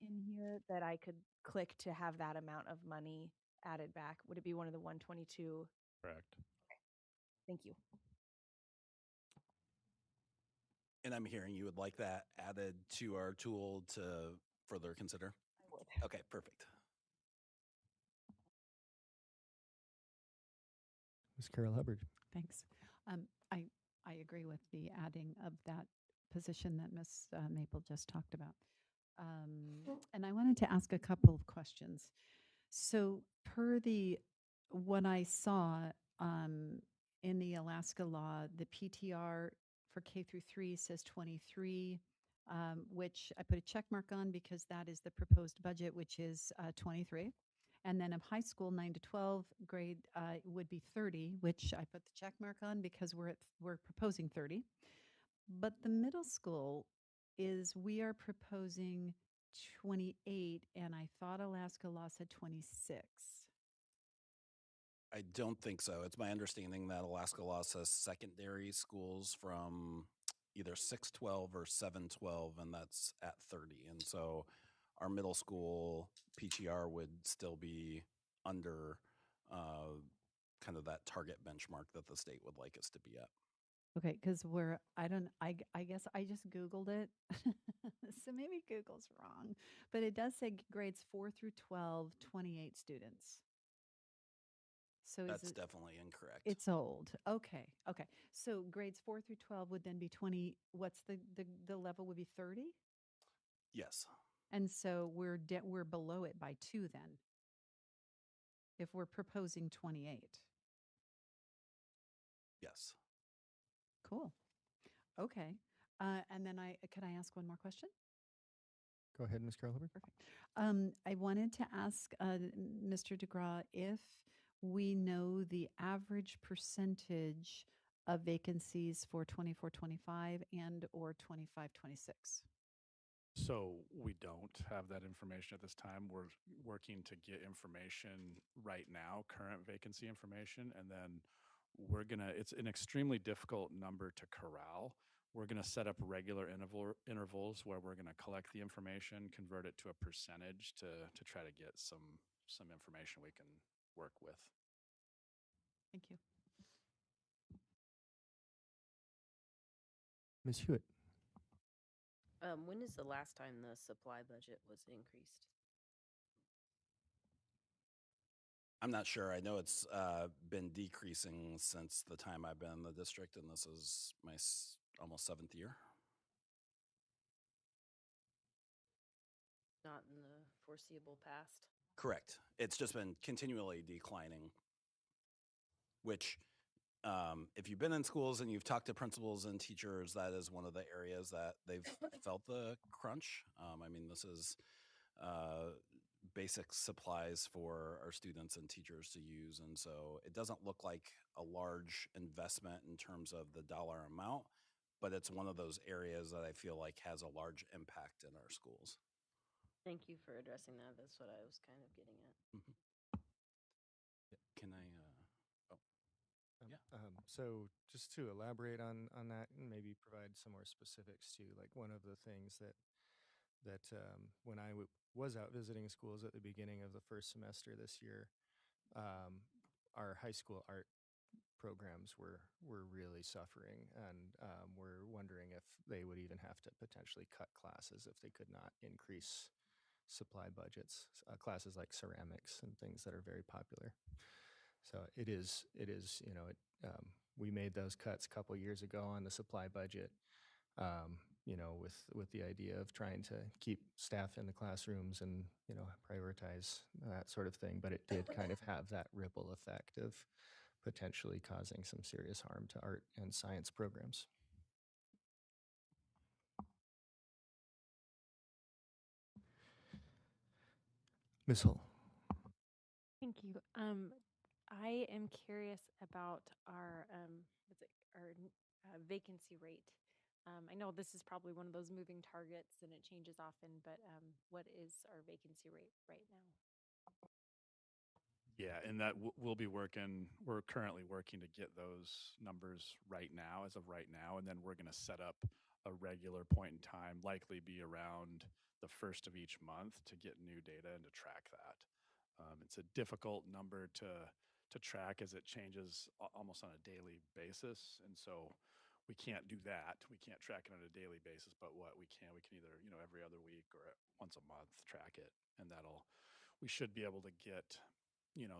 in here that I could click to have that amount of money added back? Would it be one of the 122? Correct. Thank you. And I'm hearing you would like that added to our tool to further consider? I would. Okay, perfect. Miss Carol Hubbard. Thanks. I agree with the adding of that position that Ms. Maple just talked about. And I wanted to ask a couple of questions. So per what I saw in the Alaska law, the PTR for K through 3 says 23, which I put a check mark on because that is the proposed budget, which is 23. And then of high school 9 to 12 grade would be 30, which I put the check mark on because we're proposing 30. But the middle school we are proposing 28, and I thought Alaska law said 26. I don't think so. It's my understanding that Alaska law says secondary schools from either 612 or 712, and that's at 30. And so our middle school PTR would still be under kind of that target benchmark that the state would like us to be at. Okay, because I guess I just Googled it. So maybe Google's wrong, but it does say grades 4 through 12, 28 students. So that's definitely incorrect. It's old. Okay. So grades 4 through 12 would then be 20. What's the level would be 30? Yes. And so we're below it by 2 then, if we're proposing 28. Yes. Cool. Okay. And then can I ask one more question? Go ahead, Ms. Carol Hubbard. I wanted to ask Mr. DeGraw if we know the average percentage of vacancies for 24-25 and or 25-26. So we don't have that information at this time. We're working to get information right now, current vacancy information, and then it's an extremely difficult number to corral. We're gonna set up regular intervals where we're gonna collect the information, convert it to a percentage to try to get some information we can work with. Thank you. Ms. Hewitt. When is the last time the supply budget was increased? I'm not sure. I know it's been decreasing since the time I've been in the district, and this is my almost 7th year. Not in the foreseeable past? Correct. It's just been continually declining, which if you've been in schools and you've talked to principals and teachers, that is one of the areas that they've felt the crunch. I mean, this is basic supplies for our students and teachers to use. And so it doesn't look like a large investment in terms of the dollar amount, but it's one of those areas that I feel like has a large impact in our schools. Thank you for addressing that. That's what I was kind of getting at. Mm-hmm. Can I? So just to elaborate on that and maybe provide some more specifics too, like one of the things that when I was out visiting schools at the beginning of the first semester this year, our high school art programs were really suffering, and we're wondering if they would even have to potentially cut classes if they could not increase supply budgets, classes like ceramics and things that are very popular. So it is, we made those cuts a couple years ago on the supply budget, with the idea of trying to keep staff in the classrooms and, prioritize that sort of thing. But it did kind of have that ripple effect of potentially causing some serious harm to art and science programs. Ms. Hull. Thank you. I am curious about our vacancy rate. I know this is probably one of those moving targets and it changes often, but what is our vacancy rate right now? Yeah, and that we're currently working to get those numbers right now, as of right now, and then we're going to set up a regular point in time, likely be around the first of each month, to get new data and to track that. It's a difficult number to track as it changes almost on a daily basis, and so we can't do that. We can't track it on a daily basis, but what we can either, every other week or once a month track it, and we should be able to get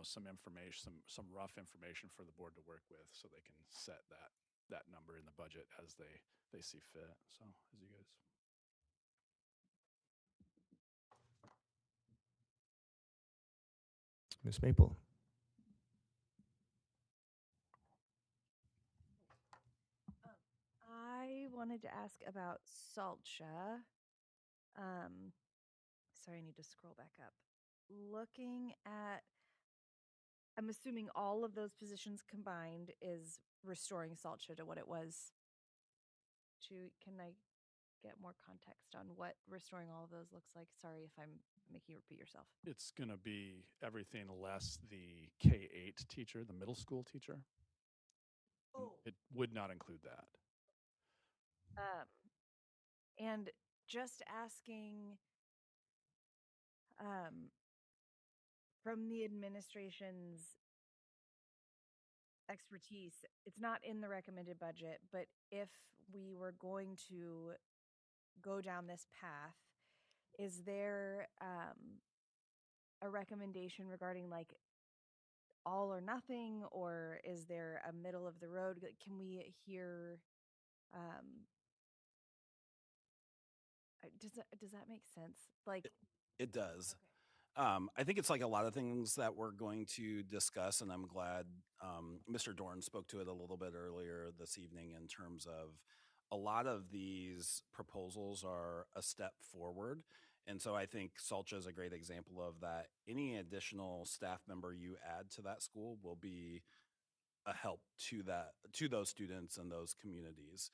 some information, some rough information for the board to work with, so they can set that number in the budget as they see fit. So as you guys. Ms. Maple. I wanted to ask about SALTSHA. Sorry, I need to scroll back up. Looking at, I'm assuming all of those positions combined is restoring SALTSHA to what it was. Can I get more context on what restoring all of those looks like? Sorry if I'm making you repeat yourself. It's going to be everything less the K-8 teacher, the middle school teacher. Oh. It would not include that. And just asking from the administration's expertise, it's not in the recommended budget, but if we were going to go down this path, is there a recommendation regarding like all or nothing, or is there a middle of the road? Can we hear does that make sense? Like it does. Okay. I think it's like a lot of things that we're going to discuss, and I'm glad Mr. Dorn spoke to it a little bit earlier this evening in terms of a lot of these proposals are a step forward, And so I think Salcha is a great example of that. Any additional staff member you add to that school will be a help to those students and those communities.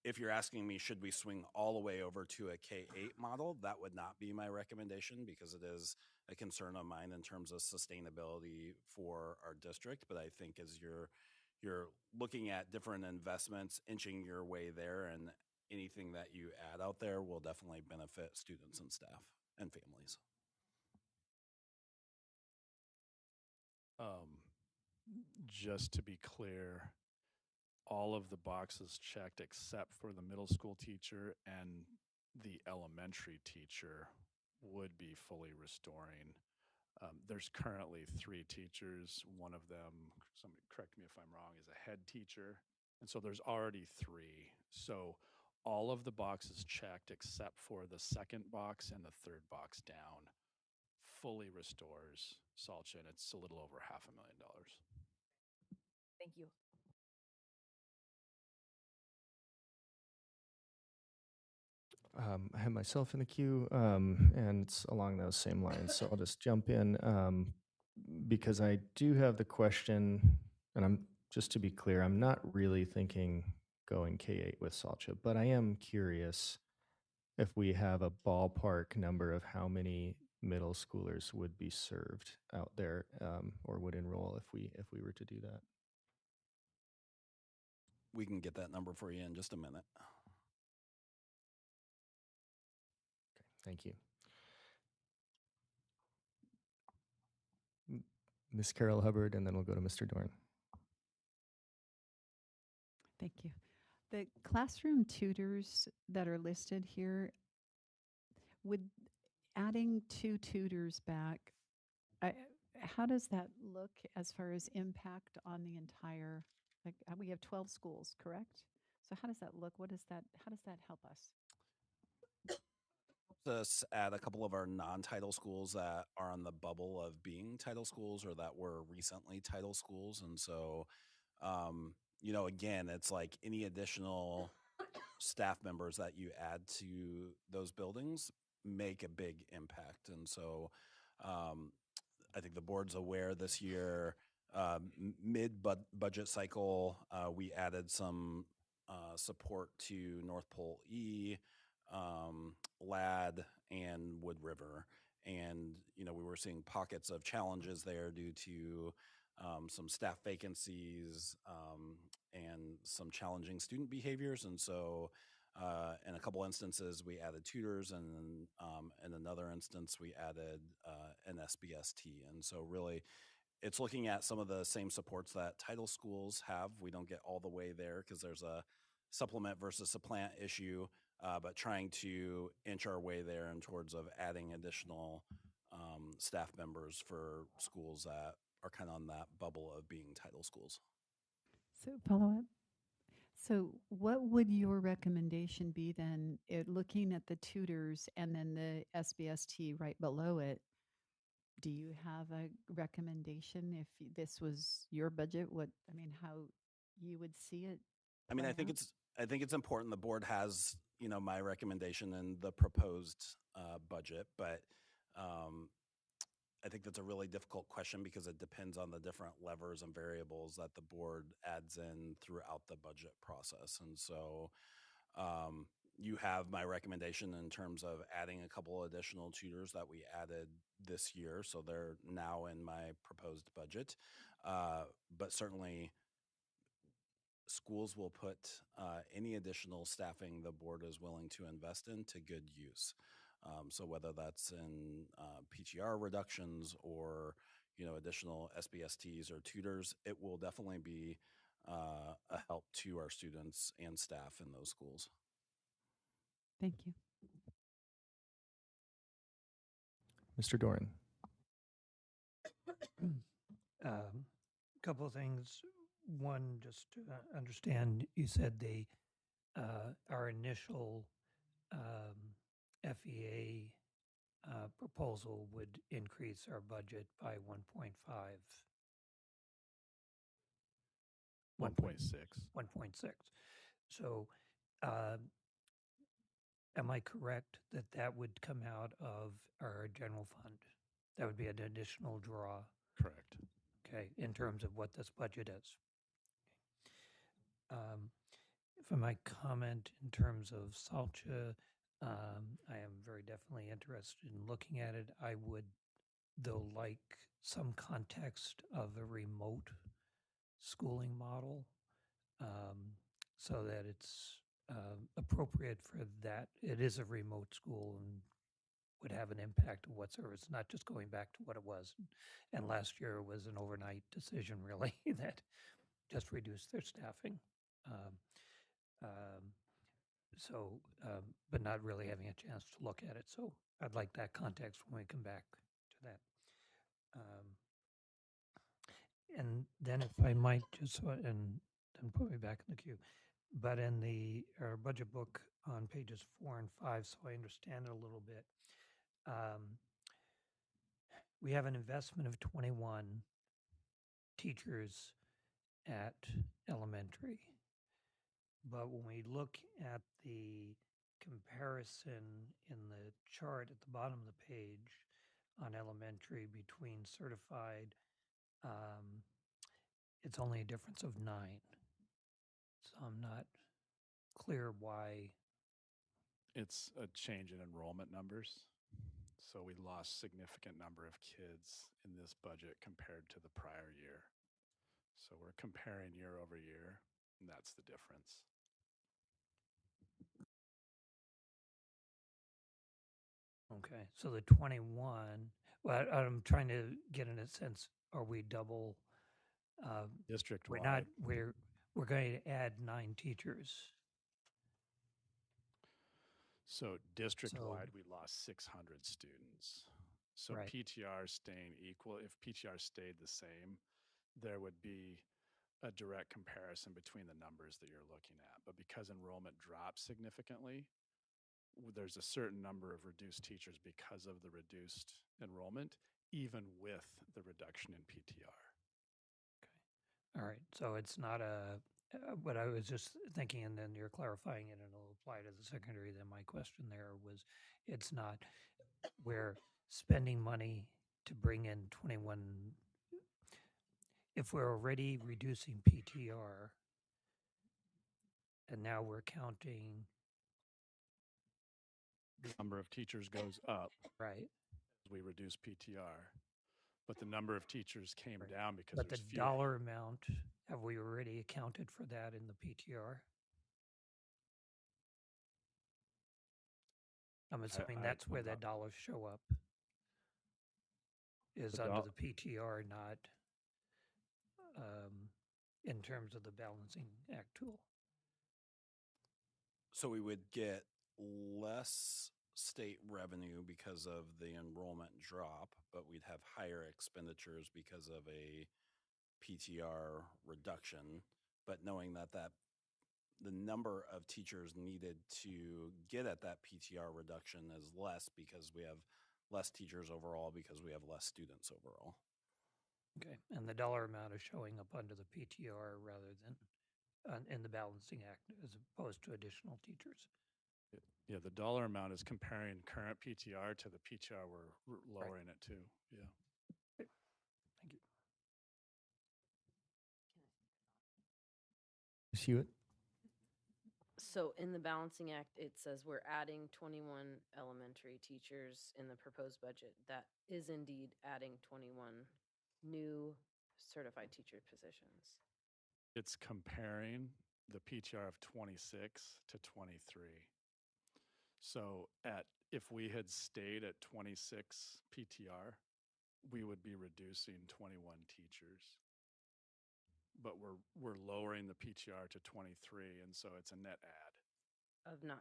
If you're asking me, should we swing all the way over to a K-8 model, that would not be my recommendation because it is a concern of mine in terms of sustainability for our district. But I think as you're looking at different investments, inching your way there, and anything that you add out there will definitely benefit students and staff and families. Just to be clear, all of the boxes checked except for the middle school teacher and the elementary teacher would be fully restoring. There's currently 3 teachers. One of them, somebody correct me if I'm wrong, is a head teacher. And so there's already 3. So all of the boxes checked except for the second box and the third box down fully restores Salcha, and it's a little over $500,000. Thank you. I have myself in the queue, and it's along those same lines. So I'll just jump in because I do have the question, and I'm just to be clear, I'm not really thinking going K-8 with Salcha, but I am curious if we have a ballpark number of how many middle schoolers would be served out there or would enroll if we were to do that. We can get that number for you in just a minute. Thank you. Ms. Carol Hubbard, and then we'll go to Mr. Dorn. Thank you. The classroom tutors that are listed here, would adding 2 tutors back, how does that look as far as impact on the entire, like we have 12 schools, correct? So how does that look? How does that help us? Us add a couple of our non-title schools that are on the bubble of being title schools or that were recently title schools. And so, again, it's like any additional staff members that you add to those buildings make a big impact. And so I think the board's aware this year, mid-budget cycle, we added some support to North Pole E, LAD, and Wood River. And, we were seeing pockets of challenges there due to some staff vacancies and some challenging student behaviors. And so in a couple instances, we added tutors, and in another instance, we added an SBST. And so really, it's looking at some of the same supports that title schools have. We don't get all the way there because there's a supplement versus supplant issue, but trying to inch our way there and towards of adding additional staff members for schools that are kind of on that bubble of being title schools. So follow up. So what would your recommendation be then, looking at the tutors and then the SBST right below it? Do you have a recommendation if this was your budget? How you would see it? I think it's important. The board has, my recommendation in the proposed budget, but I think that's a really difficult question because it depends on the different levers and variables that the board adds in throughout the budget process. And so you have my recommendation in terms of adding a couple additional tutors that we added this year. So they're now in my proposed budget. But certainly schools will put any additional staffing the board is willing to invest in to good use. So whether that's in PTR reductions or additional SBSTs or tutors, it will definitely be a help to our students and staff in those schools. Thank you. Mr. Doran. Couple of things. One, just to understand, you said our initial FEA proposal would increase our budget by 1.5. 1.6. 1.6. So am I correct that that would come out of our general fund? That would be an additional draw, Correct. okay, in terms of what this budget is. If I might comment in terms of Salcha, I am very definitely interested in looking at it. I would, though, like some context of a remote schooling model, so that it's appropriate for that. It is a remote school and would have an impact of whatsoever. It's not just going back to what it was. And last year was an overnight decision, really, that just reduced their staffing. But not really having a chance to look at it. So I'd like that context when we come back to that. And then if I might just, and then put me back in the queue, but in our budget book on pages 4 and 5, so I understand it a little bit, we have an investment of 21 teachers at elementary. But when we look at the comparison in the chart at the bottom of the page on elementary between certified, it's only a difference of 9. So I'm not clear why. It's a change in enrollment numbers. So we lost significant number of kids in this budget compared to the prior year. So we're comparing year over year, and that's the difference. Okay, so the 21, well, I'm trying to get in a sense, are we double? District-wide. We're not, we're going to add 9 teachers. So district-wide, we lost 600 students. So Right. PTR staying equal, if PTR stayed the same, there would be a direct comparison between the numbers that you're looking at. But because enrollment dropped significantly, there's a certain number of reduced teachers because of the reduced enrollment, even with the reduction in PTR. All right, so it's not but I was just thinking, and then you're clarifying it, and it'll apply to the secondary. Then my question there was, it's not, we're spending money to bring in 21. If we're already reducing PTR, and now we're counting. The number of teachers goes up. Right. As we reduce PTR. But the number of teachers came down because But there's the fewer. dollar amount, have we already accounted for that in the PTR? I'm assuming that's where the dollars show up. Is under the PTR, not in terms of the balancing act tool. So we would get less state revenue because of the enrollment drop, but we'd have higher expenditures because of a PTR reduction. But knowing that the number of teachers needed to get at that PTR reduction is less because we have less teachers overall because we have less students overall. Okay, and the dollar amount is showing up under the PTR rather than in the balancing act as opposed to additional teachers. Yeah, the dollar amount is comparing current PTR to the PTR we're lowering it to. Yeah. Thank you. Ms. Hewitt? So in the balancing act, it says we're adding 21 elementary teachers in the proposed budget. That is indeed adding 21 new certified teacher positions. It's comparing the PTR of 26 to 23. So if we had stayed at 26 PTR, we would be reducing 21 teachers. But we're lowering the PTR to 23, and so it's a net add. Of 9.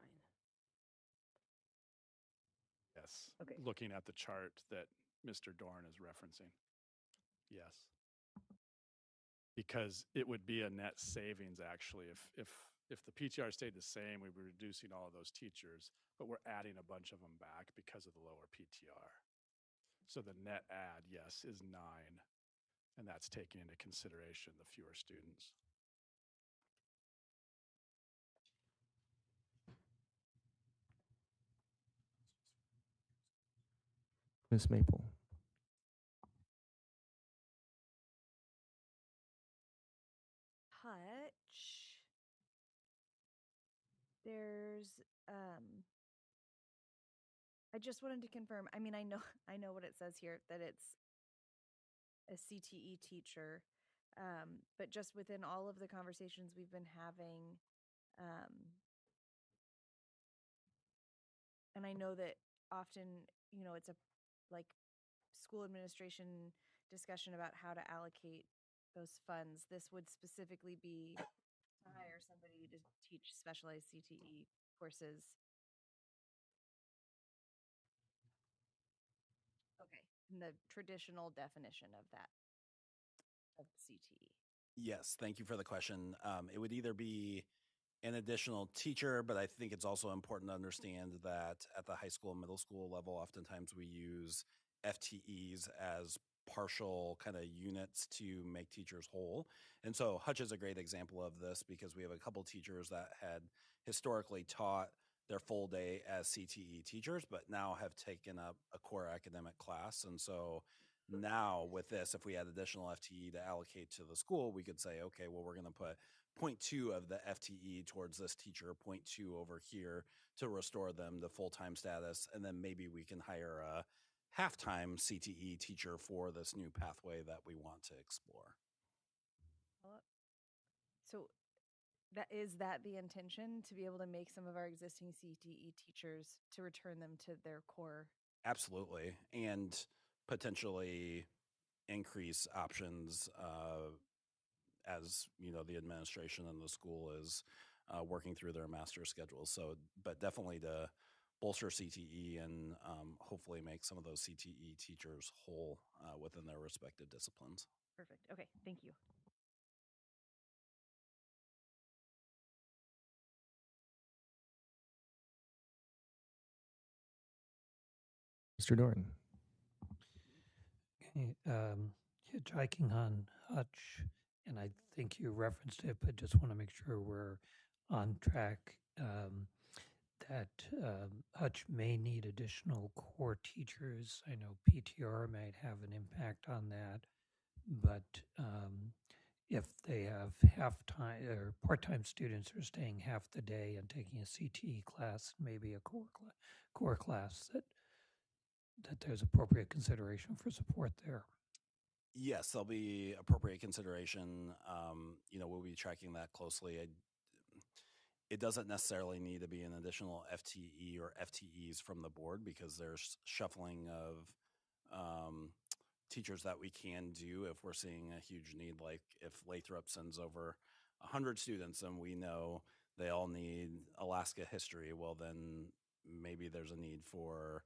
Yes. Okay. Looking at the chart that Mr. Dorn is referencing. Yes. Because it would be a net savings actually if the PTR stayed the same, we were reducing all of those teachers, but we're adding a bunch of them back because of the lower PTR. So the net add, yes, is 9, and that's taking into consideration the fewer students. Ms. Maple. Hutch. There's I just wanted to confirm. I mean, I know I know what it says here, that it's a CTE teacher. But just within all of the conversations we've been having, and I know that often, it's a like school administration discussion about how to allocate those funds. This would specifically be to hire somebody to teach specialized CTE courses. Okay. And the traditional definition of that, of CTE. Yes, thank you for the question. It would either be an additional teacher, but I think it's also important to understand that at the high school and middle school level, oftentimes we use FTEs as partial kind of units to make teachers whole. And so Hutch is a great example of this because we have a couple teachers that had historically taught their full day as CTE teachers, but now have taken up a core academic class. And so now with this, if we had additional FTE to allocate to the school, we could say, okay, well, we're going to put 0.2 of the FTE towards this teacher, 0.2 over here to restore them to full-time status. And then maybe we can hire a half-time CTE teacher for this new pathway that we want to explore. So is that the intention, to be able to make some of our existing CTE teachers, to return them to their core? Absolutely. And potentially increase options as the administration and the school is working through their master schedules. So, but definitely to bolster CTE and hopefully make some of those CTE teachers whole within their respective disciplines. Perfect. Okay, thank you. Mr. Doran. Okay, hitchhiking on Hutch, and I think you referenced it, but just want to make sure we're on track. That Hutch may need additional core teachers. I know PTR might have an impact on that, but if they have half-time or part-time students who are staying half the day and taking a CTE class, maybe a core class, that there's appropriate consideration for support there. Yes, there'll be appropriate consideration. We'll be tracking that closely. It doesn't necessarily need to be an additional FTE or FTEs from the board because there's shuffling of teachers that we can do if we're seeing a huge need. Like if Lathrop sends over 100 students and we know they all need Alaska history, well, then maybe there's a need for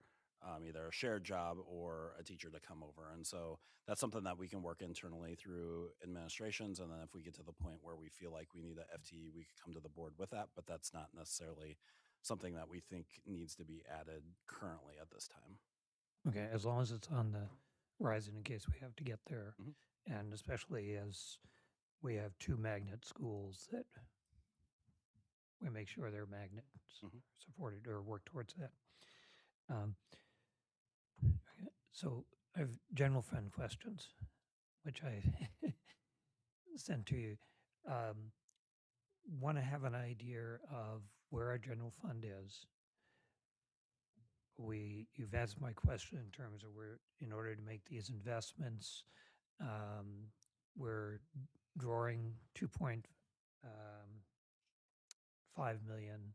either a shared job or a teacher to come over. And so that's something that we can work internally through administrations. And then if we get to the point where we feel like we need a FTE, we could come to the board with that, but that's not necessarily something that we think needs to be added currently at this time. Okay, as long as it's on the horizon in case we have to get there. And especially as we have two magnet schools, that we make sure they're magnets supported or work towards that. Okay, so I have general fund questions, which I sent to you. Want to have an idea of where our general fund is. You've answered my question in terms of where, in order to make these investments, we're drawing 2.5 million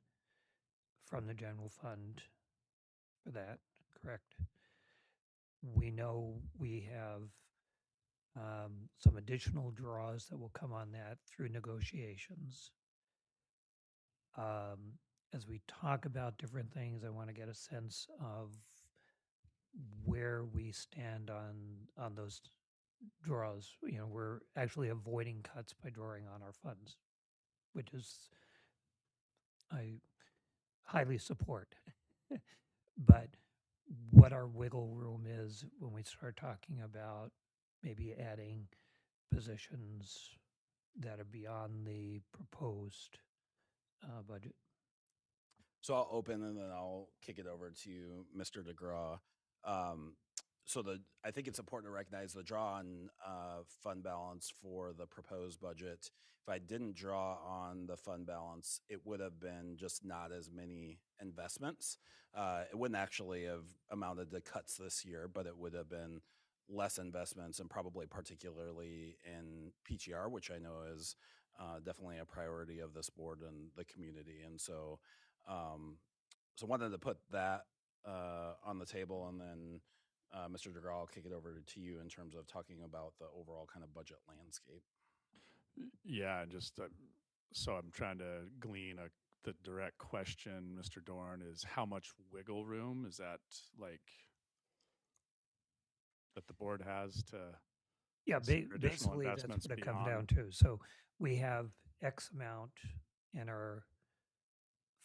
from the general fund for that, correct? We know we have some additional draws that will come on that through negotiations. As we talk about different things, I want to get a sense of where we stand on those draws. We're actually avoiding cuts by drawing on our funds, which is I highly support. But what our wiggle room is when we start talking about maybe adding positions that are beyond the proposed budget. So I'll open and then I'll kick it over to Mr. DeGraw. so I think it's important to recognize the draw on fund balance for the proposed budget. If I didn't draw on the fund balance, it would have been just not as many investments. It wouldn't actually have amounted to cuts this year, but it would have been less investments, and probably particularly in PTR, which I know is definitely a priority of this board and the community. And so, so wanted to put that on the table, and then Mr. DeGraw, I'll kick it over to you in terms of talking about the overall kind of budget landscape. Yeah, just so I'm trying to glean the direct question, Mr. Dorn, is how much wiggle room is that like that the board has to Yeah, consider additional basically that's investments what it comes beyond? down to. So we have X amount in our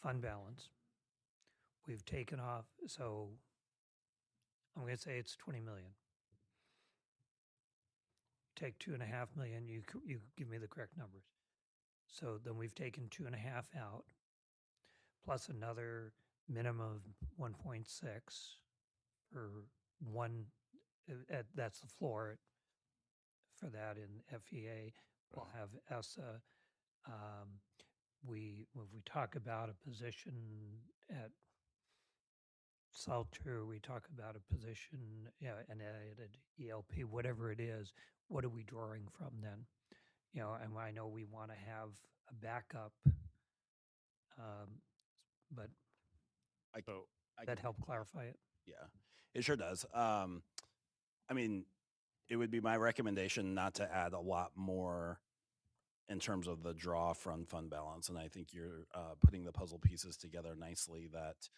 fund balance. We've taken off, so I'm going to say it's 20 million. Take 2.5 million, you give me the correct numbers. So then we've taken 2.5 out, plus another minimum of 1.6 for one, that's the floor for that in FEA. We'll have ESSA. When we talk about a position at Salter, we talk about a position, an added ELP, whatever it is, what are we drawing from then? And I know we want to have a backup, but that help clarify it? Yeah, it sure does. I mean, it would be my recommendation not to add a lot more in terms of the draw from fund balance. And I think you're putting the puzzle pieces together nicely, that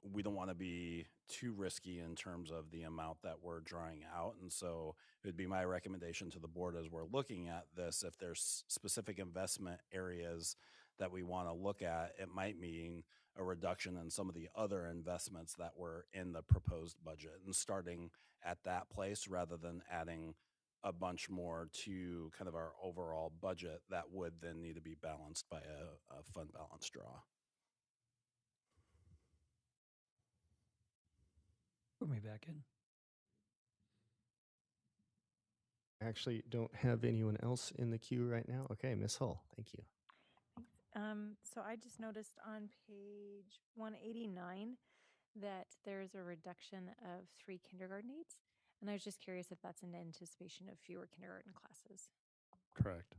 we don't want to be too risky in terms of the amount that we're drawing out. And so it would be my recommendation to the board as we're looking at this, if there's specific investment areas that we want to look at, it might mean a reduction in some of the other investments that were in the proposed budget, and starting at that place rather than adding a bunch more to kind of our overall budget that would then need to be balanced by a fund balance draw. Put me back in. I actually don't have anyone else in the queue right now. Okay, Ms. Hull, thank you. So I just noticed on page 189 that there's a reduction of 3 kindergarten aides. And I was just curious if that's in anticipation of fewer kindergarten classes. Correct.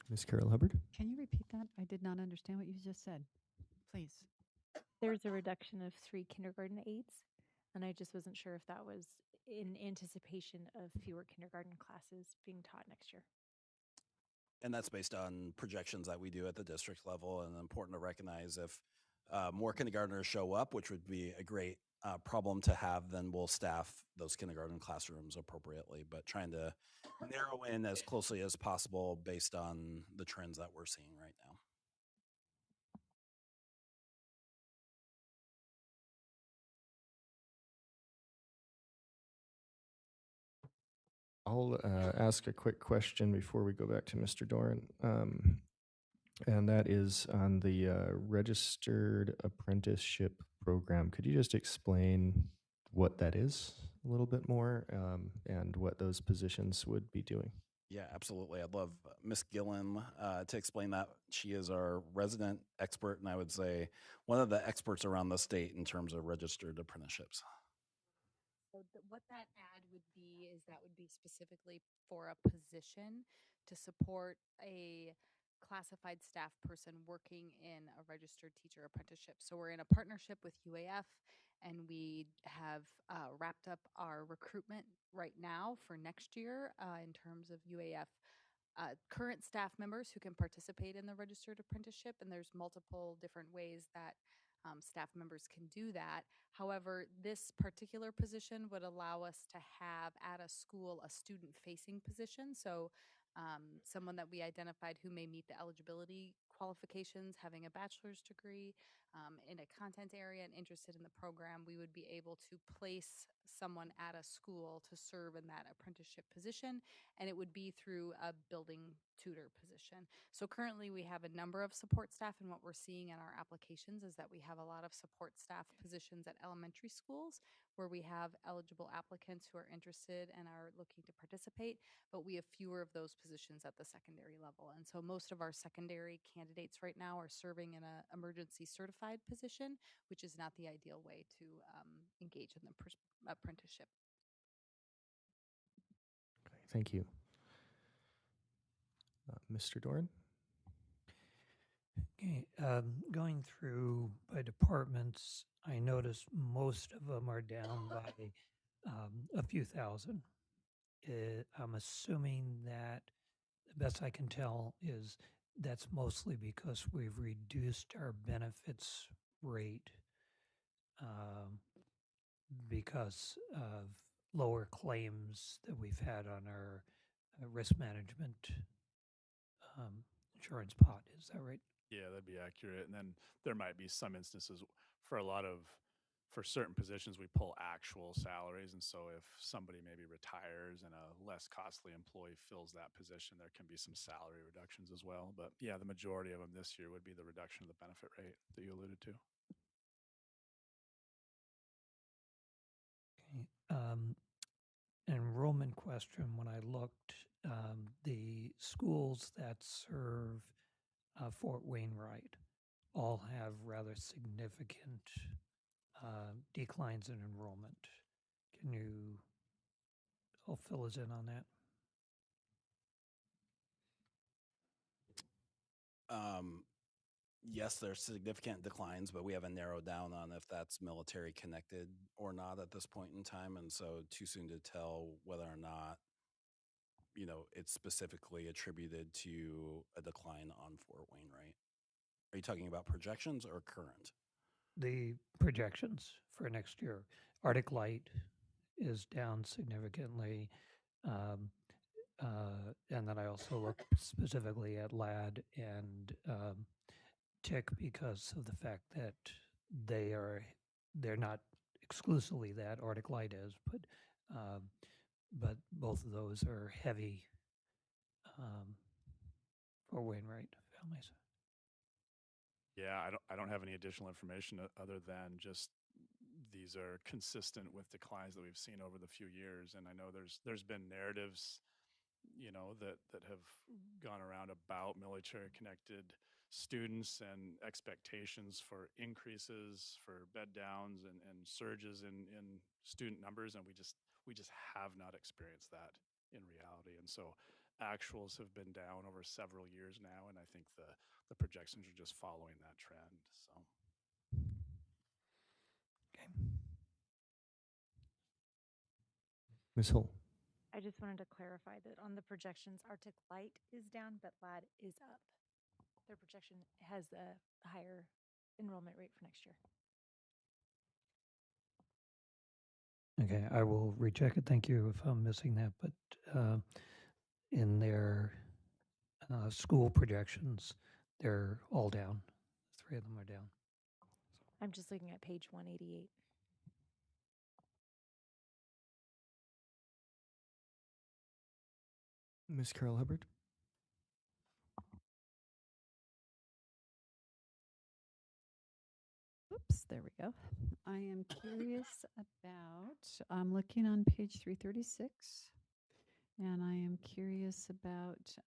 Ms. Carol Hubbard? Can you repeat that? I did not understand what you just said. Please. There's a reduction of 3 kindergarten aides, and I just wasn't sure if that was in anticipation of fewer kindergarten classes being taught next year. And that's based on projections that we do at the district level, and important to recognize if more kindergartners show up, which would be a great problem to have, then we'll staff those kindergarten classrooms appropriately, but trying to narrow in as closely as possible based on the trends that we're seeing right now. I'll ask a quick question before we go back to Mr. Doran. And that is on the registered apprenticeship program. Could you just explain what that is a little bit more, and what those positions would be doing? Yeah, absolutely. I'd love Miss Gillen to explain that. She is our resident expert, and I would say one of the experts around the state in terms of registered apprenticeships. So what that ad would be is that would be specifically for a position to support a classified staff person working in a registered teacher apprenticeship. So we're in a partnership with UAF, and we have wrapped up our recruitment right now for next year in terms of UAF current staff members who can participate in the registered apprenticeship. And there's multiple different ways that staff members can do that. However, this particular position would allow us to have at a school a student-facing position. So someone that we identified who may meet the eligibility qualifications, having a bachelor's degree in a content area and interested in the program, we would be able to place someone at a school to serve in that apprenticeship position. And it would be through a building tutor position. So currently we have a number of support staff, and what we're seeing in our applications is that we have a lot of support staff positions at elementary schools where we have eligible applicants who are interested and are looking to participate, but we have fewer of those positions at the secondary level. And so most of our secondary candidates right now are serving in an emergency certified position, which is not the ideal way to engage in the apprenticeship. Okay, thank you. Mr. Doran? Okay, going through by departments, I noticed most of them are down by a few thousand. I'm assuming that, the best I can tell, is that's mostly because we've reduced our benefits rate because of lower claims that we've had on our risk management insurance pot. Is that right? Yeah, that'd be accurate. And then there might be some instances for certain positions, we pull actual salaries. And so if somebody maybe retires and a less costly employee fills that position, there can be some salary reductions as well. But yeah, the majority of them this year would be the reduction of the benefit rate that you alluded to. Okay. Enrollment question, when I looked, the schools that serve Fort Wainwright all have rather significant declines in enrollment. Can you fill us in on that? Yes, there's significant declines, but we haven't narrowed down on if that's military connected or not at this point in time. And so too soon to tell whether or not, it's specifically attributed to a decline on Fort Wainwright. Are you talking about projections or current? The projections for next year. Arctic Light is down significantly. And then I also look specifically at LAD and TIC because of the fact that they're not exclusively that. Arctic Light is, but both of those are heavy for Wainwright families. Yeah, I don't have any additional information other than just these are consistent with declines that we've seen over the few years. And I know there's been narratives, that have gone around about military connected students and expectations for increases for bed downs and surges in student numbers. And we just have not experienced that in reality. And so actuals have been down over several years now. And I think the projections are just following that trend. So. Okay. Ms. Hull? I just wanted to clarify that on the projections, Arctic Light is down, but LAD is up. Their projection has a higher enrollment rate for next year. Okay, I will recheck it. Thank you if I'm missing that. But in their school projections, they're all down. 3 of them are down. I'm just looking at page 188. Ms. Carol Hubbard? Oops, there we go. I am curious about, I'm looking on page 336, and I am curious about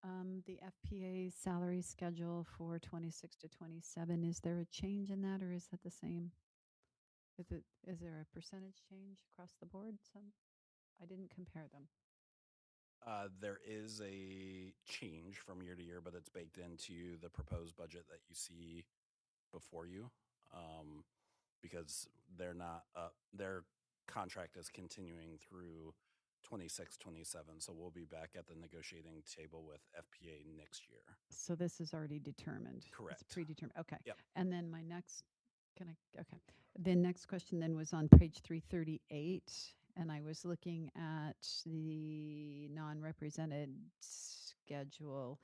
the FPA salary schedule for 26 to 27. Is there a change in that, or is that the same? Is there a percentage change across the board? I didn't compare them. There is a change from year to year, but it's baked into the proposed budget that you see before you, because they're not their contract is continuing through 26, 27. So we'll be back at the negotiating table with FPA next year. So this is already determined. Correct. It's predetermined. Okay. Yep. And then my next, okay. The next question then was on page 338. And I was looking at the non-represented schedule.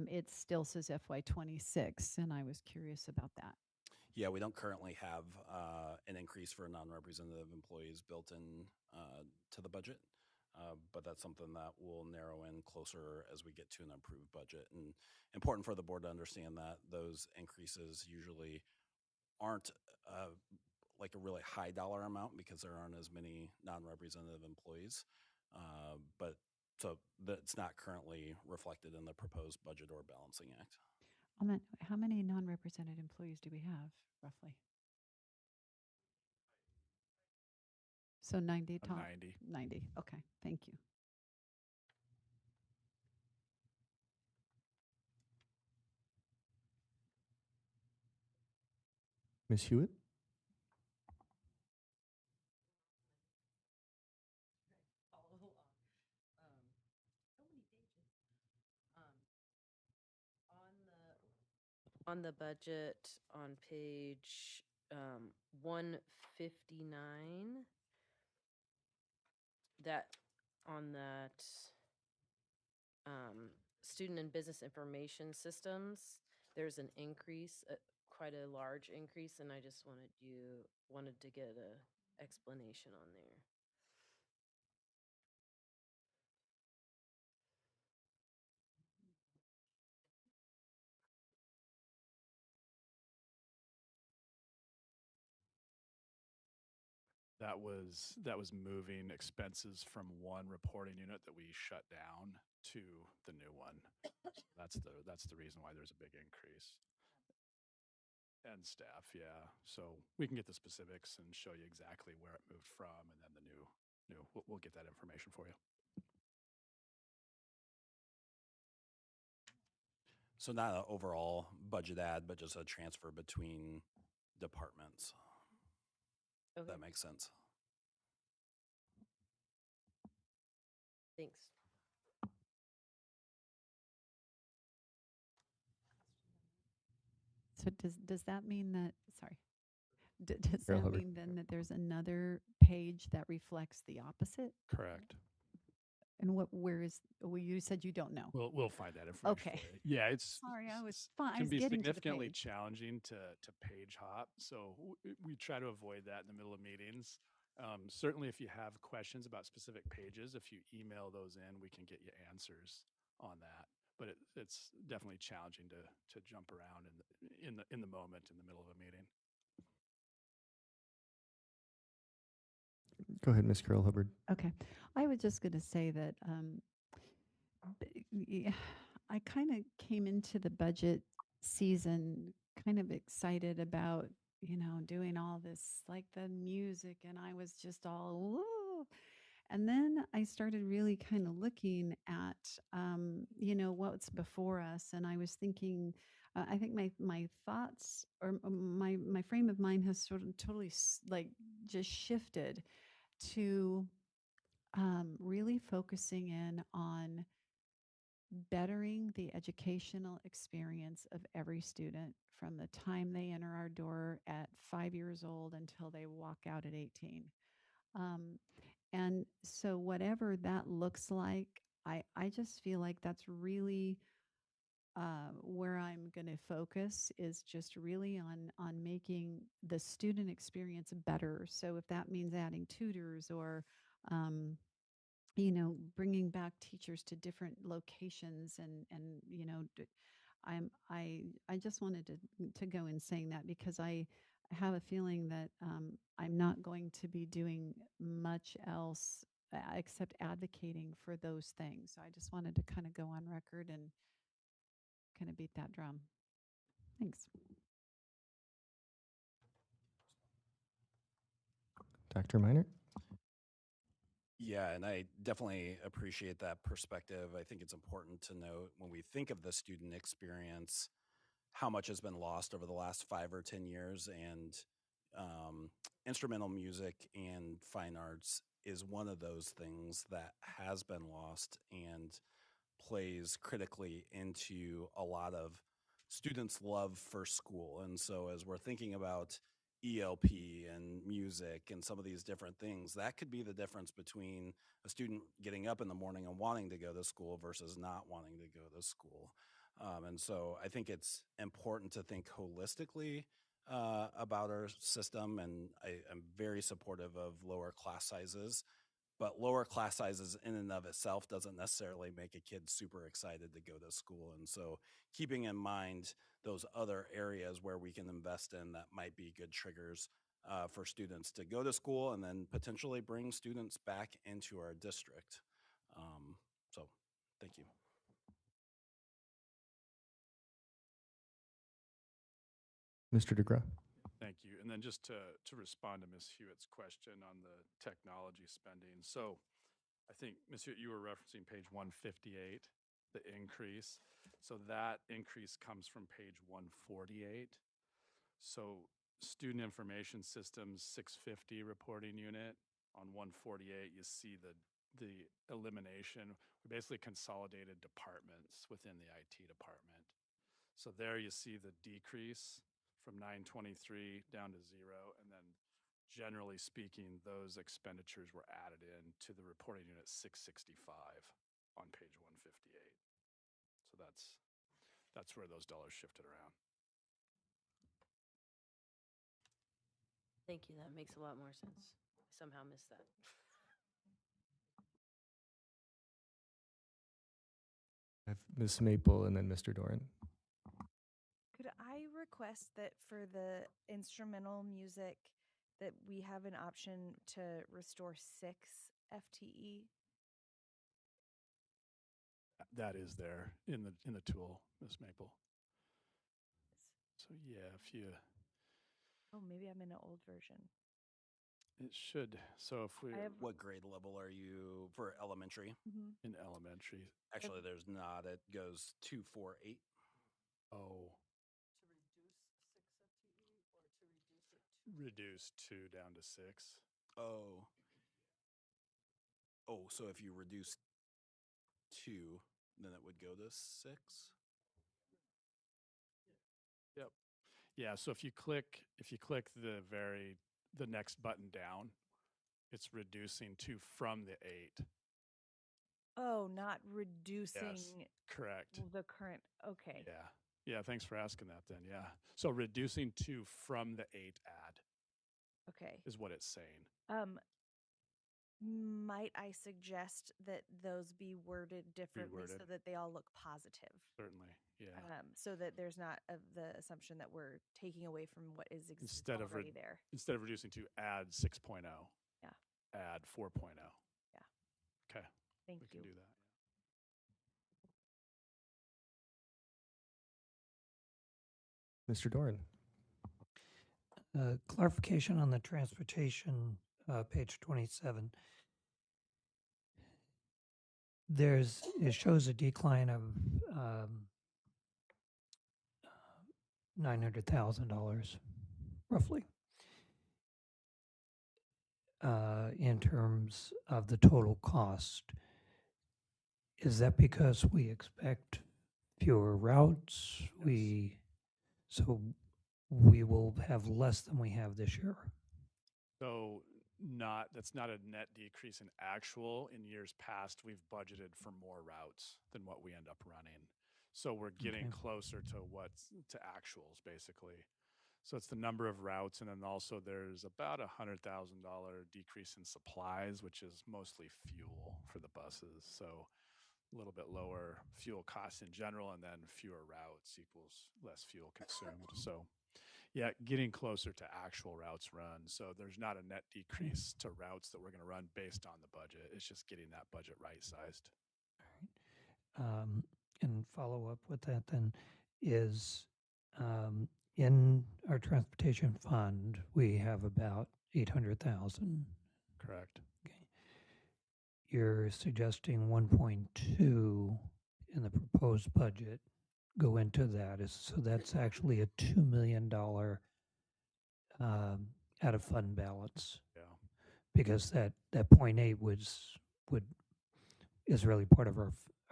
It still says FY26, and I was curious about that. Yeah, we don't currently have an increase for non-representative employees built in to the budget. But that's something that we'll narrow in closer as we get to an approved budget. And important for the board to understand that those increases usually aren't like a really high dollar amount because there aren't as many non-representative employees. But so that's not currently reflected in the proposed budget or balancing act. On that, how many non-represented employees do we have roughly? So 90 top? 90. 90. Okay, thank you. Ms. Hewitt? On the budget on page 159, that on that student and business information systems, there's an increase, quite a large increase, and I just wanted to get a explanation on there. That was moving expenses from one reporting unit that we shut down to the new one. That's the reason why there's a big increase. And staff, yeah. So we can get the specifics and show you exactly where it moved from, and then the new we'll get that information for you. So not an overall budget add, but just a transfer between departments. Okay. That makes sense. Thanks. So does that mean that, sorry, does Carol that Hubbard. mean then that there's another page that reflects the opposite? Correct. And where is, well, you said you don't know. We'll find that information. Okay. For you. Yeah, it's Sorry, I was fine. I can was be getting to the significantly page. challenging to page hop. So we try to avoid that in the middle of meetings. Certainly, if you have questions about specific pages, if you email those in, we can get you answers on that. But it's definitely challenging to jump around in the moment in the middle of a meeting. Go ahead, Ms. Carol Hubbard. Okay. I was just going to say that I kind of came into the budget season kind of excited about, doing all this, like the music, and I was just all, whoa. And then I started really kind of looking at, what's before us. And I was thinking, I think my thoughts or my frame of mind has sort of totally just shifted to really focusing in on bettering the educational experience of every student from the time they enter our door at 5 years old until they walk out at 18. And so whatever that looks like, I just feel like that's really where I'm going to focus, is just really on making the student experience better. So if that means adding tutors or bringing back teachers to different locations, and I just wanted to go in saying that because I have a feeling that I'm not going to be doing much else except advocating for those things. So I just wanted to kind of go on record and kind of beat that drum. Thanks. Dr. Minor? Yeah, and I definitely appreciate that perspective. I think it's important to note when we think of the student experience, how much has been lost over the last 5 or 10 years. And instrumental music and fine arts is one of those things that has been lost and plays critically into a lot of students' love for school. And so as we're thinking about ELP and music and some of these different things, that could be the difference between a student getting up in the morning and wanting to go to school versus not wanting to go to school. And so I think it's important to think holistically about our system, and I'm very supportive of lower class sizes. but lower class sizes in and of itself doesn't necessarily make a kid super excited to go to school. And so keeping in mind those other areas where we can invest in that might be good triggers for students to go to school and then potentially bring students back into our district. So thank you. Mr. DeGraw. Thank you. And then just to respond to Ms. Hewitt's question on the technology spending. So I think, Ms. Hewitt, you were referencing page 158, the increase. So that increase comes from page 148. So Student Information Systems 650 reporting unit on 148, you see the elimination. We basically consolidated departments within the IT department. So there you see the decrease from 923 down to 0. And then generally speaking, those expenditures were added in to the reporting unit 665 on page 158. So that's where those dollars shifted around. Thank you. That makes a lot more sense. I somehow missed that. I have Ms. Maple and then Mr. Doran. Could I request that for the instrumental music that we have an option to restore 6 FTE? That is there in the tool, Ms. Maple. So yeah, if you. Oh, maybe I'm in an old version. It should. So if we. What grade level are you for elementary? In elementary. Actually, there's not. It goes 2, 4, 8. Oh. Reduce 2 down to 6. Oh. Oh, so if you reduce 2, then it would go to 6? Yep. Yeah, so if you click the next button down, it's reducing 2 from the 8. Oh, not reducing Yes, correct. the current. Okay. Yeah. Yeah, thanks for asking that then. Yeah. So reducing 2 from the 8 add Okay. is what it's saying. Might I suggest that those be worded differently so Reworded. that they all look positive? Certainly. Yeah. So that there's not the assumption that we're taking away from what is Instead of already there. instead of reducing 2, add 6.0. Yeah. Add 4.0. Yeah. Okay. Thank we you. can do that. Mr. Doran. Clarification on the transportation, page 27. It shows a decline of $900,000, roughly, in terms of the total cost. Is that because we expect fewer routes? So we will have less than we have this year. So that's not a net decrease in actual. In years past, we've budgeted for more routes than what we end up running. So we're getting Okay. closer to actuals basically. So it's the number of routes, and then also there's about $100,000 decrease in supplies, which is mostly fuel for the buses. So a little bit lower fuel costs in general, and then fewer routes equals less fuel consumed. So yeah, getting closer to actual routes run. So there's not a net decrease to routes that we're going to run based on the budget. It's just getting that budget right-sized. And follow up with that then is in our transportation fund, we have about 800,000. Correct. Okay. You're suggesting 1.2 in the proposed budget go into that. So that's actually a $2 million out of fund balance. Yeah. Because that 0.8 is really part of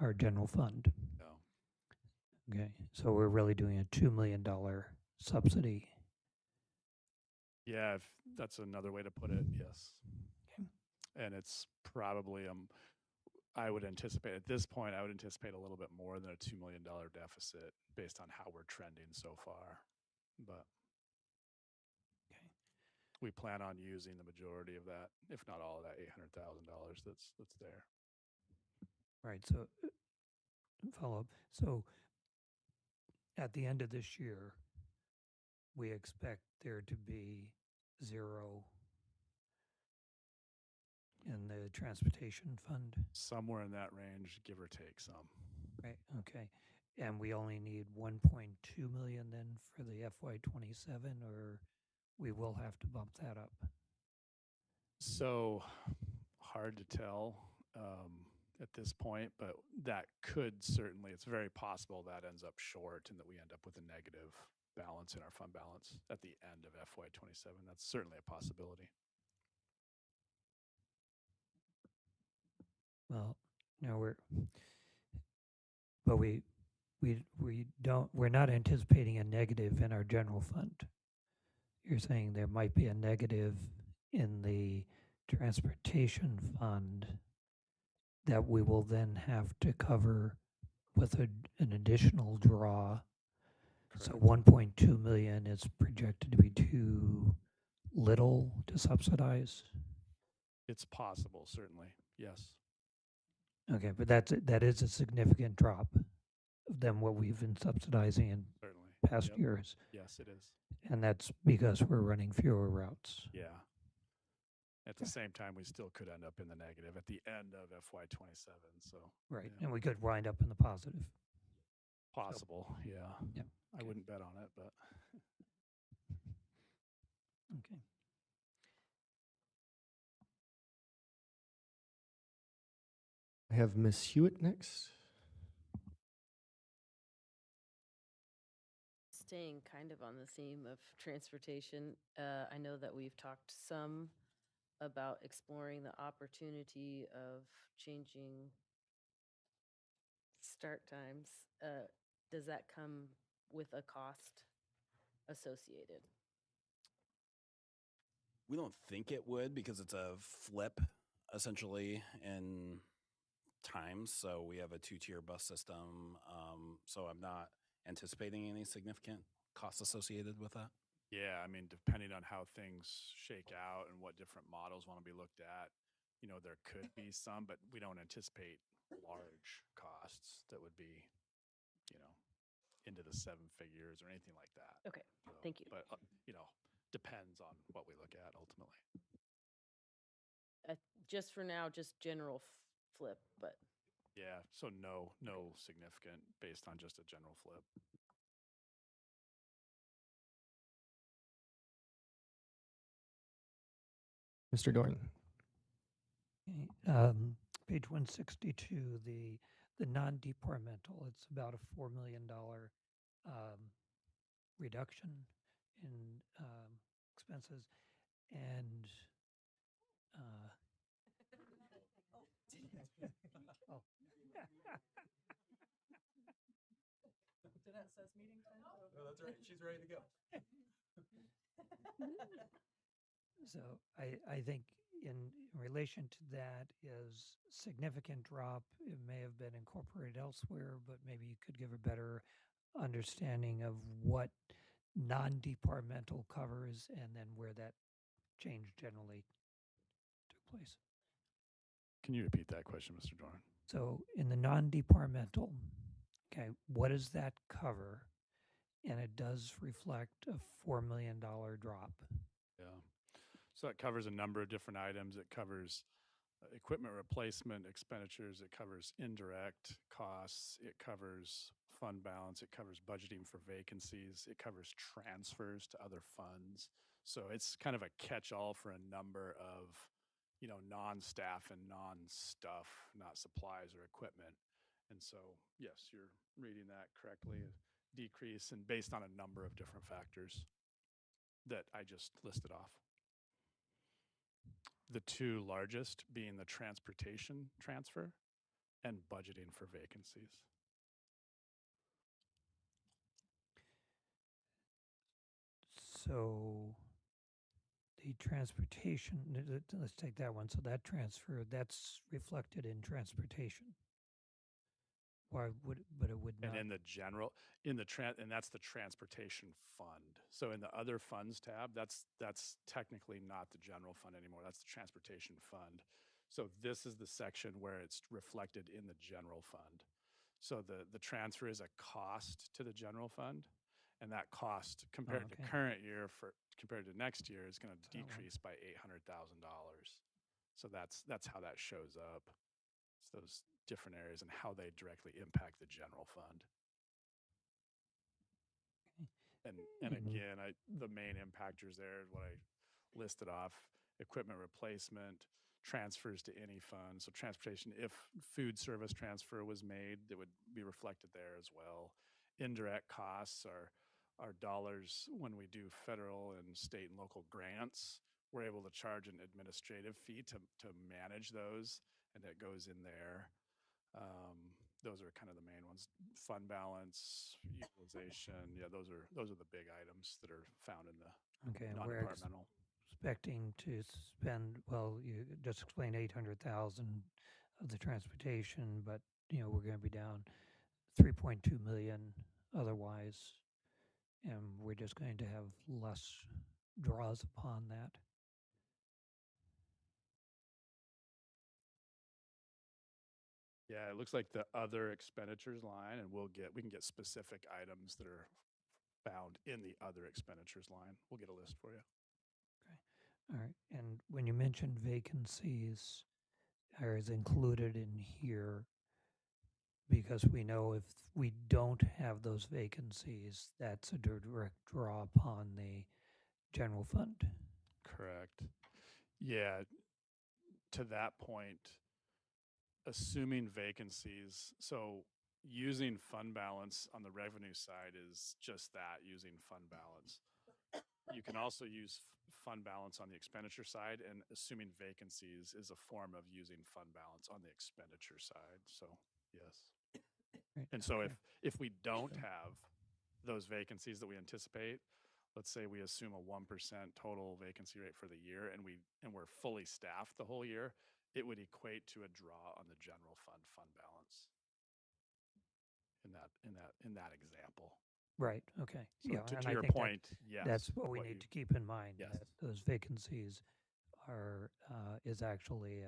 our general fund. Yeah. Okay, so we're really doing a $2 million subsidy. Yeah, if that's another way to put it, yes. Okay. And it's probably I would anticipate at this point, I would anticipate a little bit more than a $2 million deficit based on how we're trending so far. But we plan on using the majority of that, if not all of that $800,000 that's there. Right. So, follow up. So, at the end of this year, we expect there to be 0 in the transportation fund. Somewhere in that range, give or take some. Right. Okay. And we only need 1.2 million then for the FY27, or we will have to bump that up. So hard to tell at this point, but that could certainly, it's very possible that ends up short and that we end up with a negative balance in our fund balance at the end of FY27. That's certainly a possibility. Well, no, we're not anticipating a negative in our general fund. You're saying there might be a negative in the transportation fund that we will then have to cover with an additional draw. So 1.2 million is projected to be too little to subsidize. It's possible, certainly. Yes. Okay, but that is a significant drop than what we've been subsidizing in Certainly. past Yep. years. Yes, it is. And that's because we're running fewer routes. Yeah. At the same time, we still could end up in the negative at the end of FY27. So Right. yeah. And we could wind up in the positive. Possible. Yeah. Yeah. I wouldn't bet on it, but Okay. I have Miss Hewitt next. Staying kind of on the theme of transportation, I know that we've talked some about exploring the opportunity of changing start times. Does that come with a cost associated? We don't think it would because it's a flip essentially in times. So we have a 2-tier bus system. So I'm not anticipating any significant costs associated with that. yeah, I mean, depending on how things shake out and what different models want to be looked at, there could be some, but we don't anticipate large costs that would be, into the 7 figures or anything like that. Okay, thank you. But, depends on what we look at ultimately. Just for now, just general flip, but Yeah, so no significant based on just a general flip. Mr. Dorn. Page 162, the non-departmental, it's about a $4 million reduction in expenses, and oh. Jeanette says meeting time. Oh, that's right. She's ready to go. So I think in relation to that is significant drop. It may have been incorporated elsewhere, but maybe you could give a better understanding of what non-departmental covers and then where that change generally took place. Can you repeat that question, Mr. Dorn? So in the non-departmental, okay, what does that cover? And it does reflect a $4 million drop. Yeah. So that covers a number of different items. It covers equipment replacement expenditures. It covers indirect costs. It covers fund balance. It covers budgeting for vacancies. It covers transfers to other funds. So it's kind of a catch-all for a number of, non-staff and non-stuff, not supplies or equipment. And so, yes, you're reading that correctly. A decrease and based on a number of different factors that I just listed off. The 2 largest being the transportation transfer and budgeting for vacancies. So the transportation, let's take that one. So that transfer, that's reflected in transportation. Why would, but it would And not? in the general, and that's the transportation fund. So in the other funds tab, that's technically not the general fund anymore. That's the transportation fund. So this is the section where it's reflected in the general fund. So the transfer is a cost to the general fund, and that cost compared to okay. current year compared to next year is going to That one. decrease by $800,000. So that's how that shows up. It's those different areas and how they directly impact the general fund. And again, the main impactors there, what I listed off: equipment replacement, transfers to any fund. So transportation, if food service transfer was made, that would be reflected there as well. Indirect costs are dollars when we do federal and state and local grants. We're able to charge an administrative fee to manage those, and that goes in there. Those are kind of the main ones. Fund balance, utilization. Yeah, those are the big items that are found in the Okay, and we're non-departmental. expecting to spend, well, you just explained 800,000 of the transportation, but, you know, we're going to be down 3.2 million otherwise, and we're just going to have less draws upon that. Yeah, it looks like the other expenditures line, and we can get specific items that are found in the other expenditures line. We'll get a list for you. All right, and when you mentioned vacancies, are is included in here because we know if we don't have those vacancies, that's a direct draw upon the general fund. Correct. Yeah, to that point, assuming vacancies, so using fund balance on the revenue side is just that, using fund balance. You can also use fund balance on the expenditure side, and assuming vacancies is a form of using fund balance on the expenditure side. So, yes. Right, And so okay. if we don't have those vacancies that we anticipate, let's say we assume a 1% total vacancy rate for the year, and we're fully staffed the whole year, it would equate to a draw on the general fund balance in that example. Right. Okay. So Yeah. to And I your think point, yes, that's what we what need you- to keep in mind. Yes. That those vacancies are is actually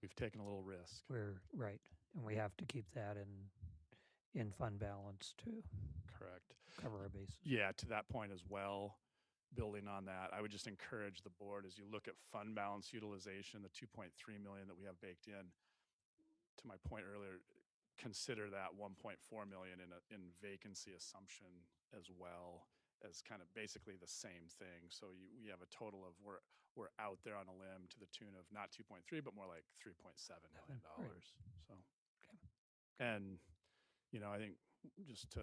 We've taken a little risk. we're right, and we have to keep that in fund balance to Correct. cover our bases. Yeah, to that point as well, building on that, I would just encourage the board, as you look at fund balance utilization, the 2.3 million that we have baked in, to my point earlier, consider that 1.4 million in vacancy assumption as well, as kind of basically the same thing. So we have a total of we're out there on a limb to the tune of not 2.3, but more like $3.7 million. So, and you know, I think just to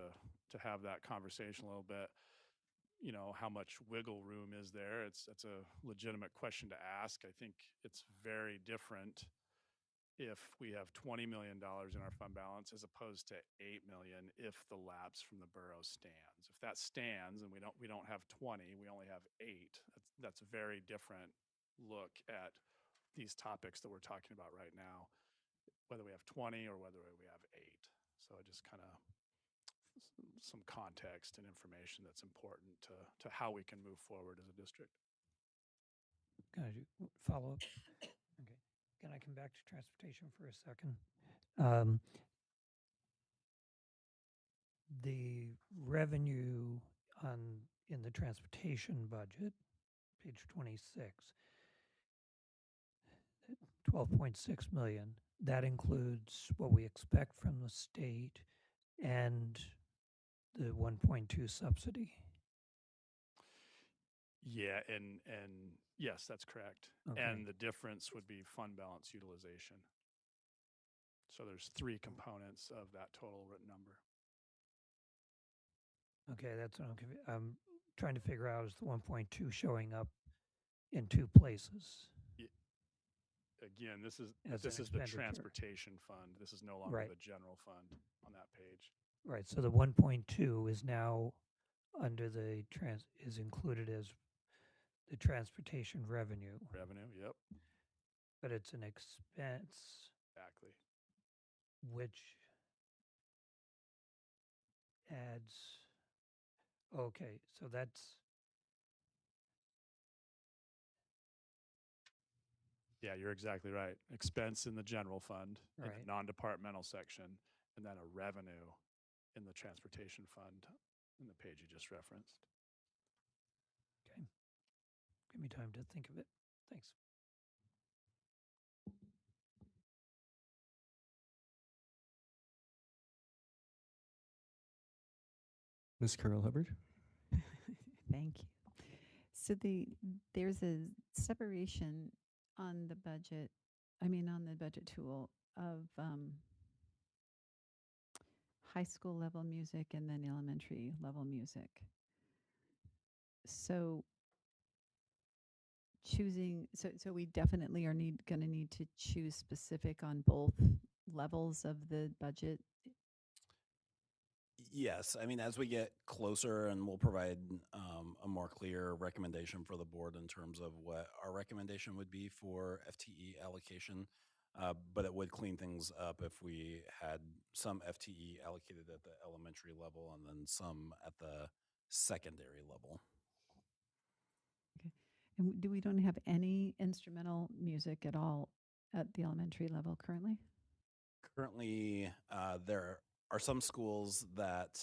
have that conversation a little bit, you know, how much wiggle room is there? It's a legitimate question to ask. I think it's very different if we have $20 million in our fund balance as opposed to 8 million if the lapse from the borough stands. If that stands and we don't have 20, we only have 8, that's a very different look at these topics that we're talking about right now, whether we have 20 or whether we have 8. So just kind of some context and information that's important to how we can move forward as a district. Can I follow up? Okay. Can I come back to transportation for a second? The revenue in the transportation budget, page 26, 12.6 million. That includes what we expect from the state and the 1.2 subsidy. Yeah, and yes, that's correct. Okay. And the difference would be fund balance utilization. So there's 3 components of that total written number. Okay, that's what I'm trying to figure out, is the 1.2 showing up in 2 places? Again, this is As an the expenditure. transportation fund. This is no longer Right. the general fund on that page. Right, so the 1.2 is now under the is included as the transportation revenue, Revenue, yep, but it's an expense. exactly. which adds, okay, so that's, Yeah, you're exactly right. Expense in the general fund, in Right. the non-departmental section, and then a revenue in the transportation fund in the page you just referenced. okay. Give me time to think of it. Thanks. Ms. Carol Hubbard? Thank you. So there's a separation on the budget, on the budget tool of high school level music and then elementary level music. So so we definitely are going to need to choose specific on both levels of the budget. Yes, I mean, as we get closer, and we'll provide a more clear recommendation for the board in terms of what our recommendation would be for FTE allocation. But it would clean things up if we had some FTE allocated at the elementary level and then some at the secondary level. Okay. And we don't have any instrumental music at all at the elementary level currently? Currently, there are some schools that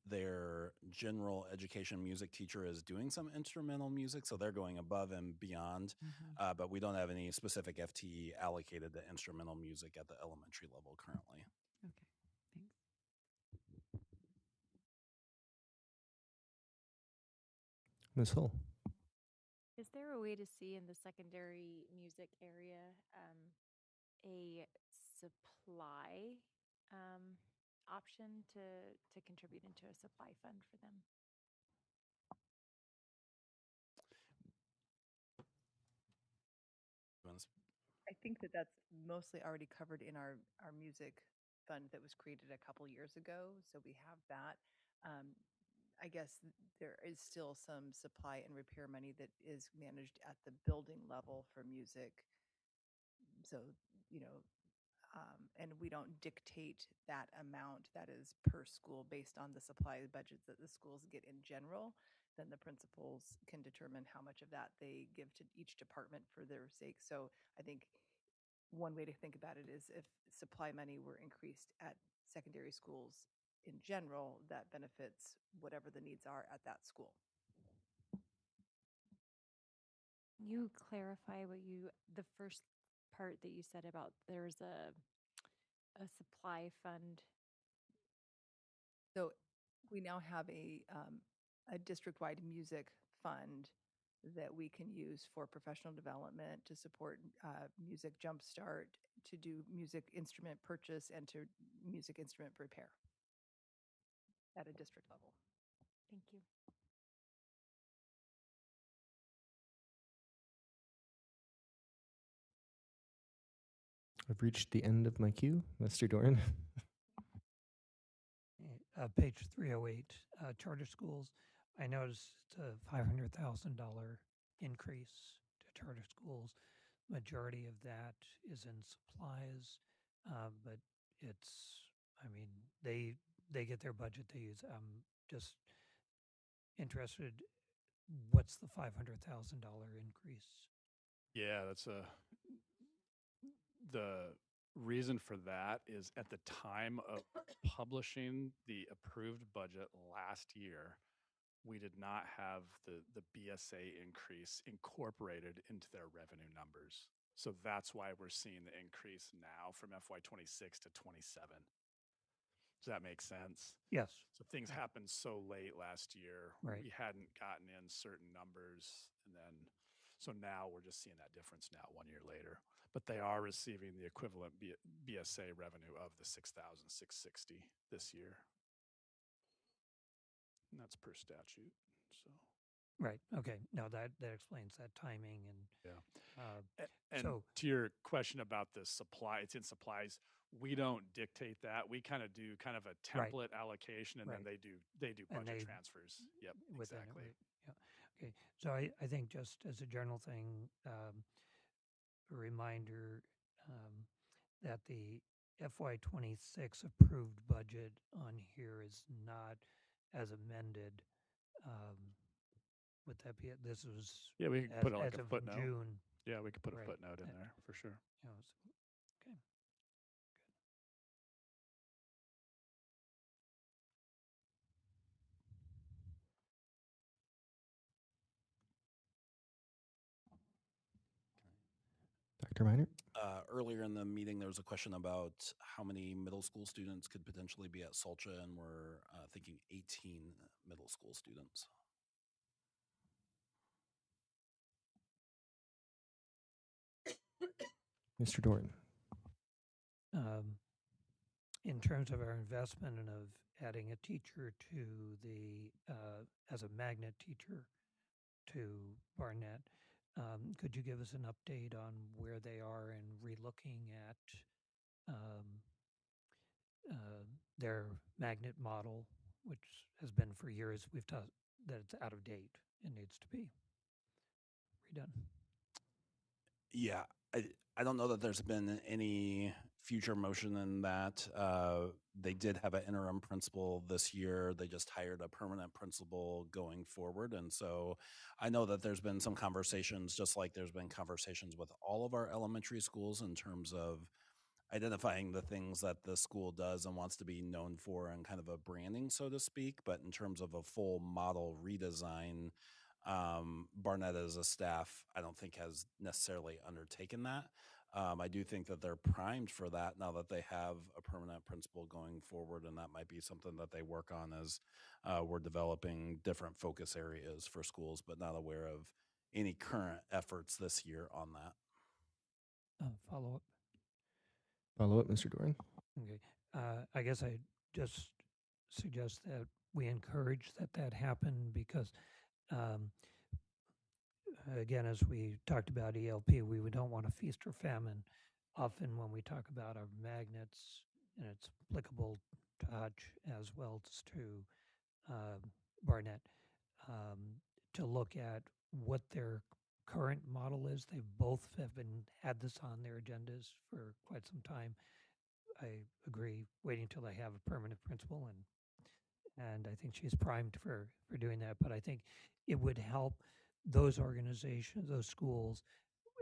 their general education music teacher is doing some instrumental music, so they're going above and beyond. But we don't have any specific FTE allocated to instrumental music at the elementary level currently. Okay, thanks. Ms. Hull? Is there a way to see in the secondary music area a supply option to contribute into a supply fund for them? I think that that's mostly already covered in our music fund that was created a couple years ago. So we have that. I guess there is still some supply and repair money that is managed at the building level for music. So, and we don't dictate that amount that is per school based on the supply budgets that the schools get in general. Then the principals can determine how much of that they give to each department for their sake. So I think one way to think about it is if supply money were increased at secondary schools in general, that benefits whatever the needs are at that school. Can you clarify the first part that you said about there's a supply fund? So we now have a district-wide music fund that we can use for professional development, to support music jumpstart, to do music instrument purchase, and to music instrument repair at a district level. Thank you. I've reached the end of my queue. Mr. Doran? Page 308, charter schools. I noticed a $500,000 increase to charter schools. Majority of that is in supplies, but they get their budget they use. I'm just interested, what's the $500,000 increase? Yeah, the reason for that is at the time of publishing the approved budget last year, we did not have the BSA increase incorporated into their revenue numbers. So that's why we're seeing the increase now from FY26 to 27. Does that make sense? Yes. So things happened so late last year. Right. We hadn't gotten in certain numbers. So now we're just seeing that difference now 1 year later. But they are receiving the equivalent BSA revenue of the 6,660 this year. And that's per statute. So. Right. Okay. No, that explains that timing and yeah. And so to your question about the supply, it's in supplies. We don't dictate that. We kind of do kind of a template allocation, and then they do budget transfers. Yep. Exactly. Yeah. Okay. So I think just as a general thing, a reminder that the FY26 approved budget on here is not as amended. Would that be it? This was Yeah, we could as, put like as a of footnote. June. Yeah, we could put a Right. footnote in there for sure. You know, okay. Dr. Miner? Earlier in the meeting, there was a question about how many middle school students could potentially be at Solcha, and we're thinking 18 middle school students. Mr. Dorn? In terms of our investment and of adding a teacher to the, as a magnet teacher to Barnett, could you give us an update on where they are in relooking at their magnet model, which has been for years, we've taught that it's out of date and needs to be redone? Yeah, I don't know that there's been any future motion in that. They did have an interim principal this year. They just hired a permanent principal going forward. And so I know that there's been some conversations, just like there's been conversations with all of our elementary schools in terms of identifying the things that the school does and wants to be known for and kind of a branding, so to speak. But in terms of a full model redesign, Barnett as a staff, I don't think has necessarily undertaken that. I do think that they're primed for that now that they have a permanent principal going forward, and that might be something that they work on as we're developing different focus areas for schools, but not aware of any current efforts this year on that. Follow up. Follow up, Mr. Doran? Okay. I guess I just suggest that we encourage that happen because, again, as we talked about ELP, we don't want to feast or famine. Often when we talk about our magnets, and it's applicable to Hutch as well as to Barnett, to look at what their current model is. They both have had this on their agendas for quite some time. I agree, waiting till they have a permanent principal, and I think she's primed for doing that. But I think it would help those organizations, those schools,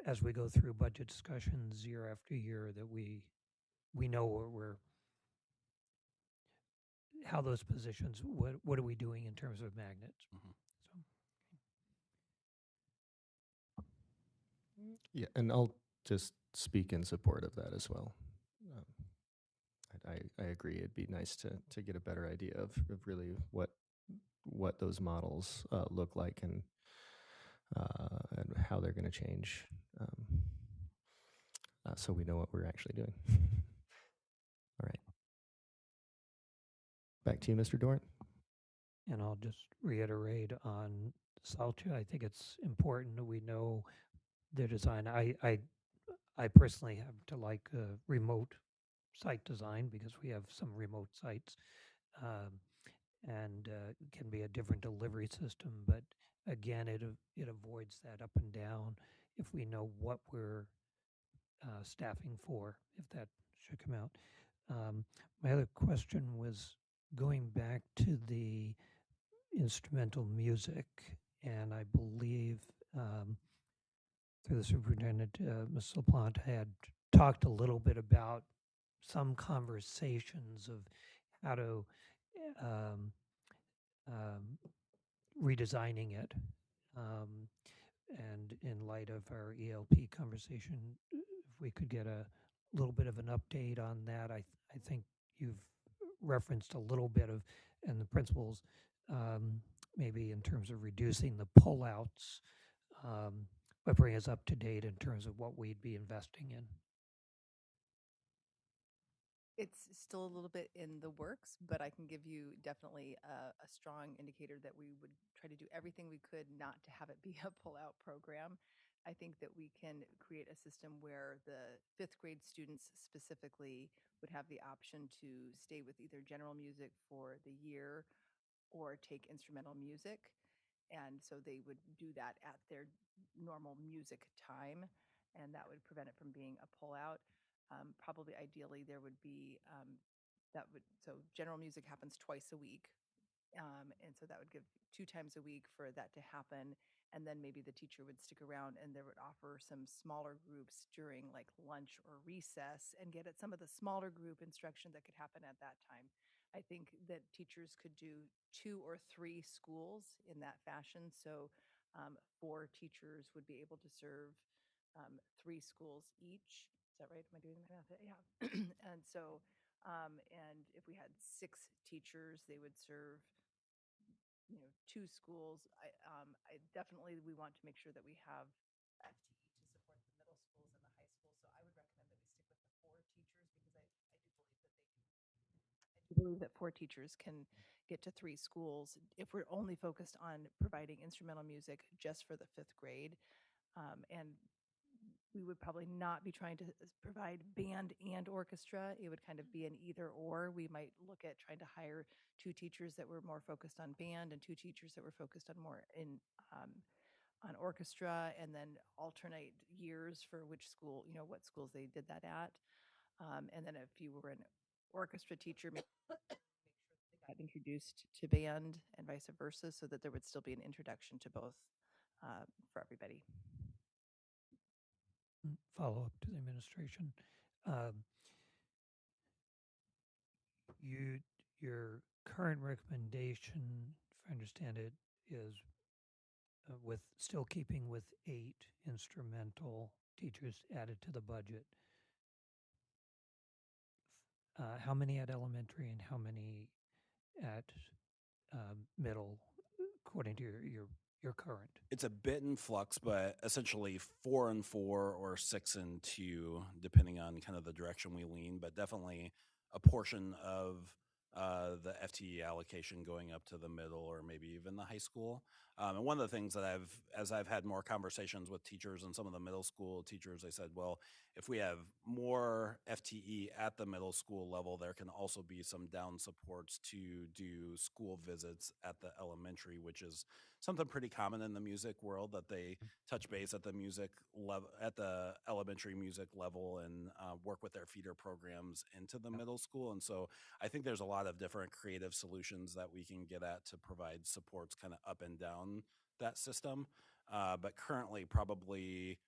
as we go through budget discussions year after year, that we know where we're, how those positions, what are we doing in terms of magnets? Yeah, and I'll just speak in support of that as well. I agree. It'd be nice to get a better idea of really what those models look like and how they're going to change, so we know what we're actually doing. All right. Back to you, Mr. Dorn. And I'll just reiterate on Salcha, I think it's important that we know their design. I personally have to like remote site design because we have some remote sites, and it can be a different delivery system. But again, it avoids that up and down if we know what we're staffing for, if that should come out. My other question was going back to the instrumental music, and I believe through the superintendent, Ms. LaPlante had talked a little bit about some conversations of how to redesigning it. And in light of our ELP conversation, if we could get a little bit of an update on that. I think you've referenced a little bit of, and the principles, maybe in terms of reducing the pullouts, but bring us up to date in terms of what we'd be investing in. It's still a little bit in the works, but I can give you definitely a strong indicator that we would try to do everything we could not to have it be a pull-out program. I think that we can create a system where the 5th grade students specifically would have the option to stay with either general music for the year or take instrumental music. And so they would do that at their normal music time, and that would prevent it from being a pullout. Probably ideally there would be, so general music happens twice a week. And so that would give 2 times a week for that to happen. And then maybe the teacher would stick around and they would offer some smaller groups during like lunch or recess and get at some of the smaller group instruction that could happen at that time. I think that teachers could do 2 or 3 schools in that fashion. So 4 teachers would be able to serve 3 schools each. Is that right? Am I doing the math? Yeah. And so, and if we had 6 teachers, they would serve 2 schools. I definitely, we want to make sure that we have FTE to support the middle schools and the high school. So I would recommend that we stick with the 4 teachers because I do believe that 4 teachers can get to 3 schools if we're only focused on providing instrumental music just for the 5th grade. And we would probably not be trying to provide band and orchestra. It would kind of be an either or. We might look at trying to hire 2 teachers that were more focused on band and 2 teachers that were focused on more on orchestra, and then alternate years for which school, what schools they did that at. And then if you were an orchestra teacher, make sure that they got introduced to band and vice versa, so that there would still be an introduction to both for everybody. Follow up to the administration. Your current recommendation, if I understand it, is with still keeping with 8 instrumental teachers added to the budget. How many at elementary and how many at middle, according to your current? It's a bit in flux, but essentially 4 and 4 or 6 and 2, depending on kind of the direction we lean, but definitely a portion of the FTE allocation going up to the middle or maybe even the high school. And one of the things that as I've had more conversations with teachers and some of the middle school teachers, they said, well, if we have more FTE at the middle school level, there can also be some down supports to do school visits at the elementary, which is something pretty common in the music world, that they touch base at the music level, at the elementary music level, and work with their feeder programs into the middle school. And so I think there's a lot of different creative solutions that we can get at to provide supports kind of up and down that system. But currently probably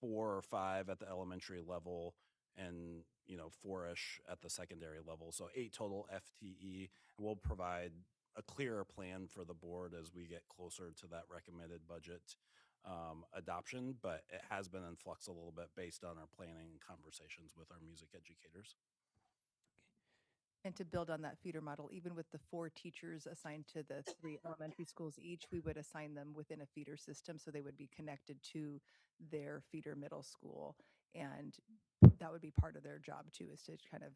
4 or 5 at the elementary level and 4-ish at the secondary level. So 8 total FTE. We'll provide a clearer plan for the board as we get closer to that recommended budget adoption, but it has been in flux a little bit based on our planning and conversations with our music educators. And to build on that feeder model, even with the 4 teachers assigned to the 3 elementary schools each, we would assign them within a feeder system, so they would be connected to their feeder middle school. And that would be part of their job too, is to kind of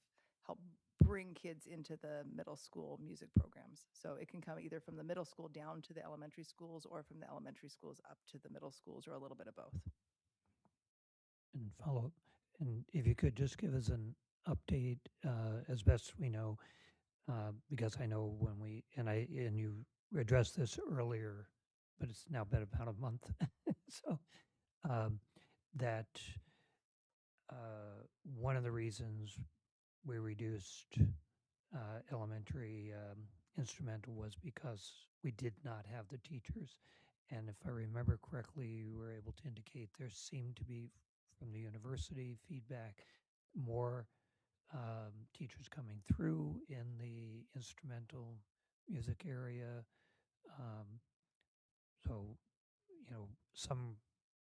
help bring kids into the middle school music programs. So it can come either from the middle school down to the elementary schools, or from the elementary schools up to the middle schools, or a little bit of both. And follow up, and if you could just give us an update as best we know, because I know when and you addressed this earlier, but it's now been about a month. So that one of the reasons we reduced elementary instrumental was because we did not have the teachers. And if I remember correctly, you were able to indicate there seemed to be, from the university feedback, more teachers coming through in the instrumental music area. So, some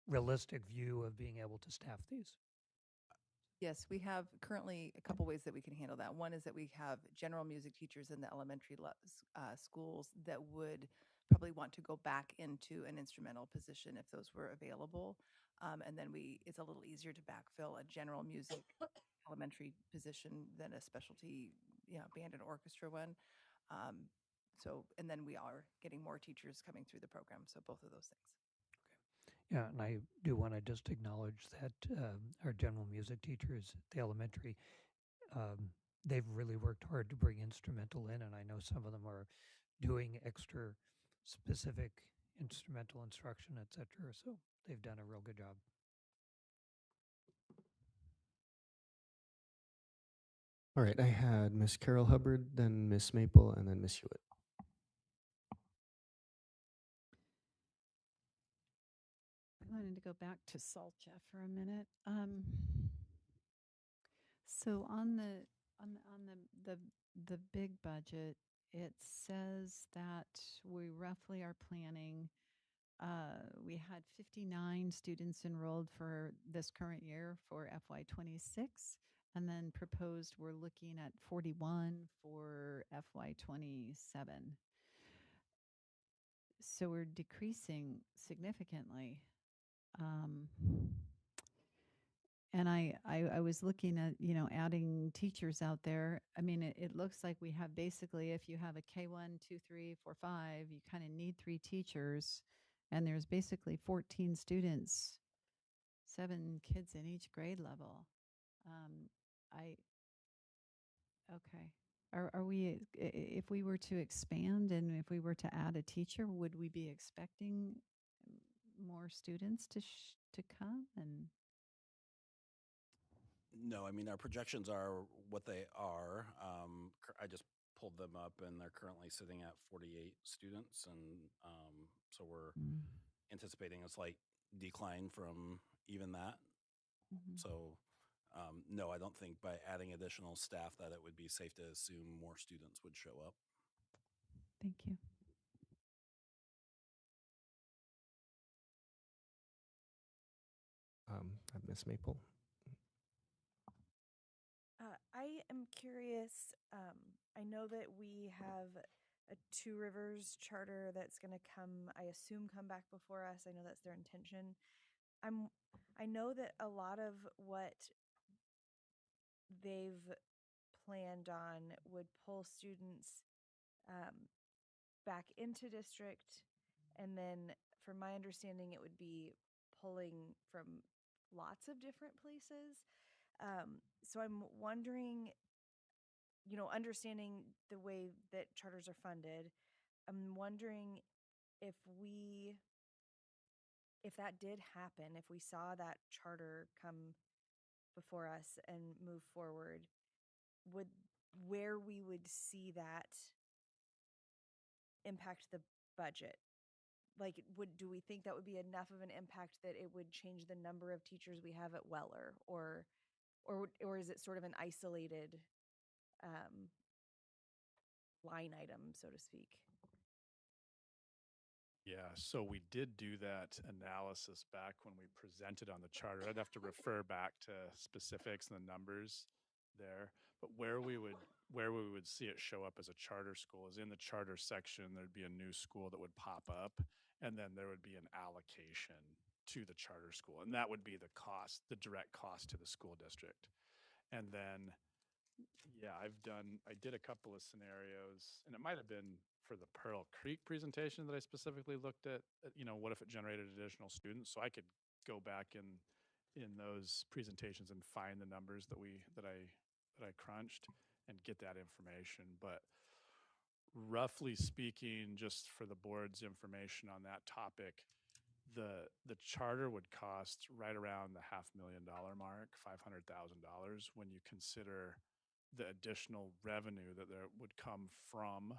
realistic view of being able to staff these. Yes, we have currently a couple ways that we can handle that. One is that we have general music teachers in the elementary schools that would probably want to go back into an instrumental position if those were available. And then it's a little easier to backfill a general music elementary position than a specialty, band and orchestra one. And then we are getting more teachers coming through the program. So both of those things. Yeah, and I do want to just acknowledge that our general music teachers at the elementary, they've really worked hard to bring instrumental in, and I know some of them are doing extra specific instrumental instruction, etc. So they've done a real good job. All right, I had Miss Carol Hubbard, then Miss Maple, and then Miss Hewitt. I wanted to go back to Salcha for a minute. So on the big budget, it says that we roughly are planning. We had 59 students enrolled for this current year for FY26, and then proposed we're looking at 41 for FY27. So we're decreasing significantly. Um, and I was looking at, adding teachers out there. I mean, it looks like we have basically, if you have a K1, 2, 3, 4, 5, you kind of need 3 teachers. And there's basically 14 students, 7 kids in each grade level. I, okay. Are we, if we were to expand and if we were to add a teacher, would we be expecting more students to come? And No, I mean, our projections are what they are. I just pulled them up, and they're currently sitting at 48 students, and so we're anticipating a slight decline from even that. So, no, I don't think by adding additional staff that it would be safe to assume more students would show up. Thank you. Miss Maple. I am curious. I know that we have a Two Rivers charter that's going to come, I assume, come back before us. I know that's their intention. I know that a lot of what they've planned on would pull students back into district, and then, from my understanding, it would be pulling from lots of different places. So I'm wondering, understanding the way that charters are funded, I'm wondering if that did happen, if we saw that charter come before us and move forward, where we would see that impact the budget. Like, do we think that would be enough of an impact that it would change the number of teachers we have at Weller, or is it sort of an isolated line item, so to speak? Yeah, so we did do that analysis back when we presented on the charter. I'd have to refer back to specifics and the numbers there. But where we would see it show up as a charter school is in the charter section. There'd be a new school that would pop up, and then there would be an allocation to the charter school, and that would be the cost, the direct cost to the school district. And then, yeah, I did a couple of scenarios, and it might have been for the Pearl Creek presentation that I specifically looked at, what if it generated additional students? So I could go back in those presentations and find the numbers that I crunched and get that information. But roughly speaking, just for the board's information on that topic, the charter would cost right around the $500,000 mark, $500,000, when you consider the additional revenue that there would come from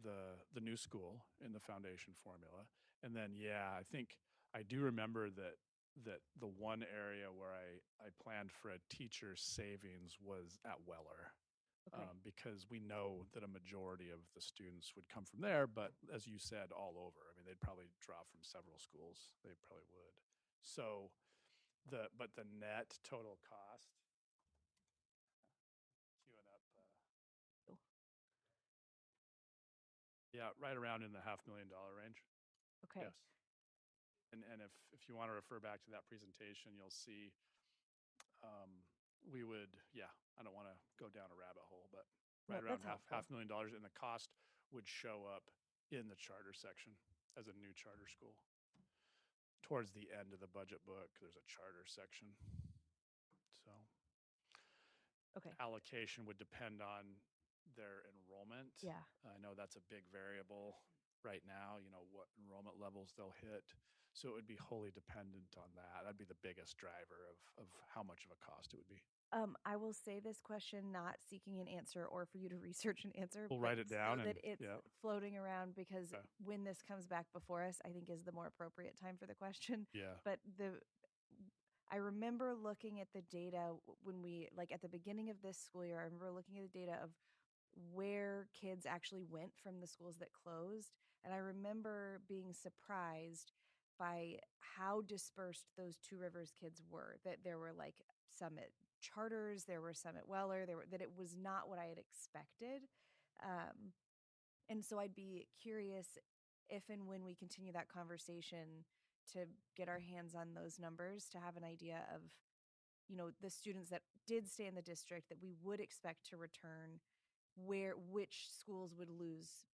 the new school in the foundation formula. And then, yeah, I think I do remember that the one area where I planned for a teacher savings was at Weller. Okay. Because we know that a majority of the students would come from there, but as you said, all over. I mean, they'd probably draw from several schools. They probably would. So the net total cost, queuing up, yeah, right around in the $500,000 range. Okay. Yes. And if you want to refer back to that presentation, you'll see we would, yeah, I don't want to go down a rabbit hole, but right around $500,000, and the cost would show up in the charter section as a new charter school. Towards the end of the budget book, there's a charter section. So okay, allocation would depend on their enrollment. Yeah. I know that's a big variable right now, what enrollment levels they'll hit. So it would be wholly dependent on that. That'd be the biggest driver of how much of a cost it would be. I will say this question not seeking an answer or for you to research an answer. We'll but write it down so that and- it's yeah. floating around, because Okay. when this comes back before us, I think is the more appropriate time for the question. Yeah. But I remember looking at the data when we, like at the beginning of this school year, I remember looking at the data of where kids actually went from the schools that closed. And I remember being surprised by how dispersed those Two Rivers kids were, that there were like some at charters, there were some at Weller, that it was not what I had expected. And so I'd be curious if and when we continue that conversation to get our hands on those numbers, to have an idea of, the students that did stay in the district that we would expect to return, which schools would lose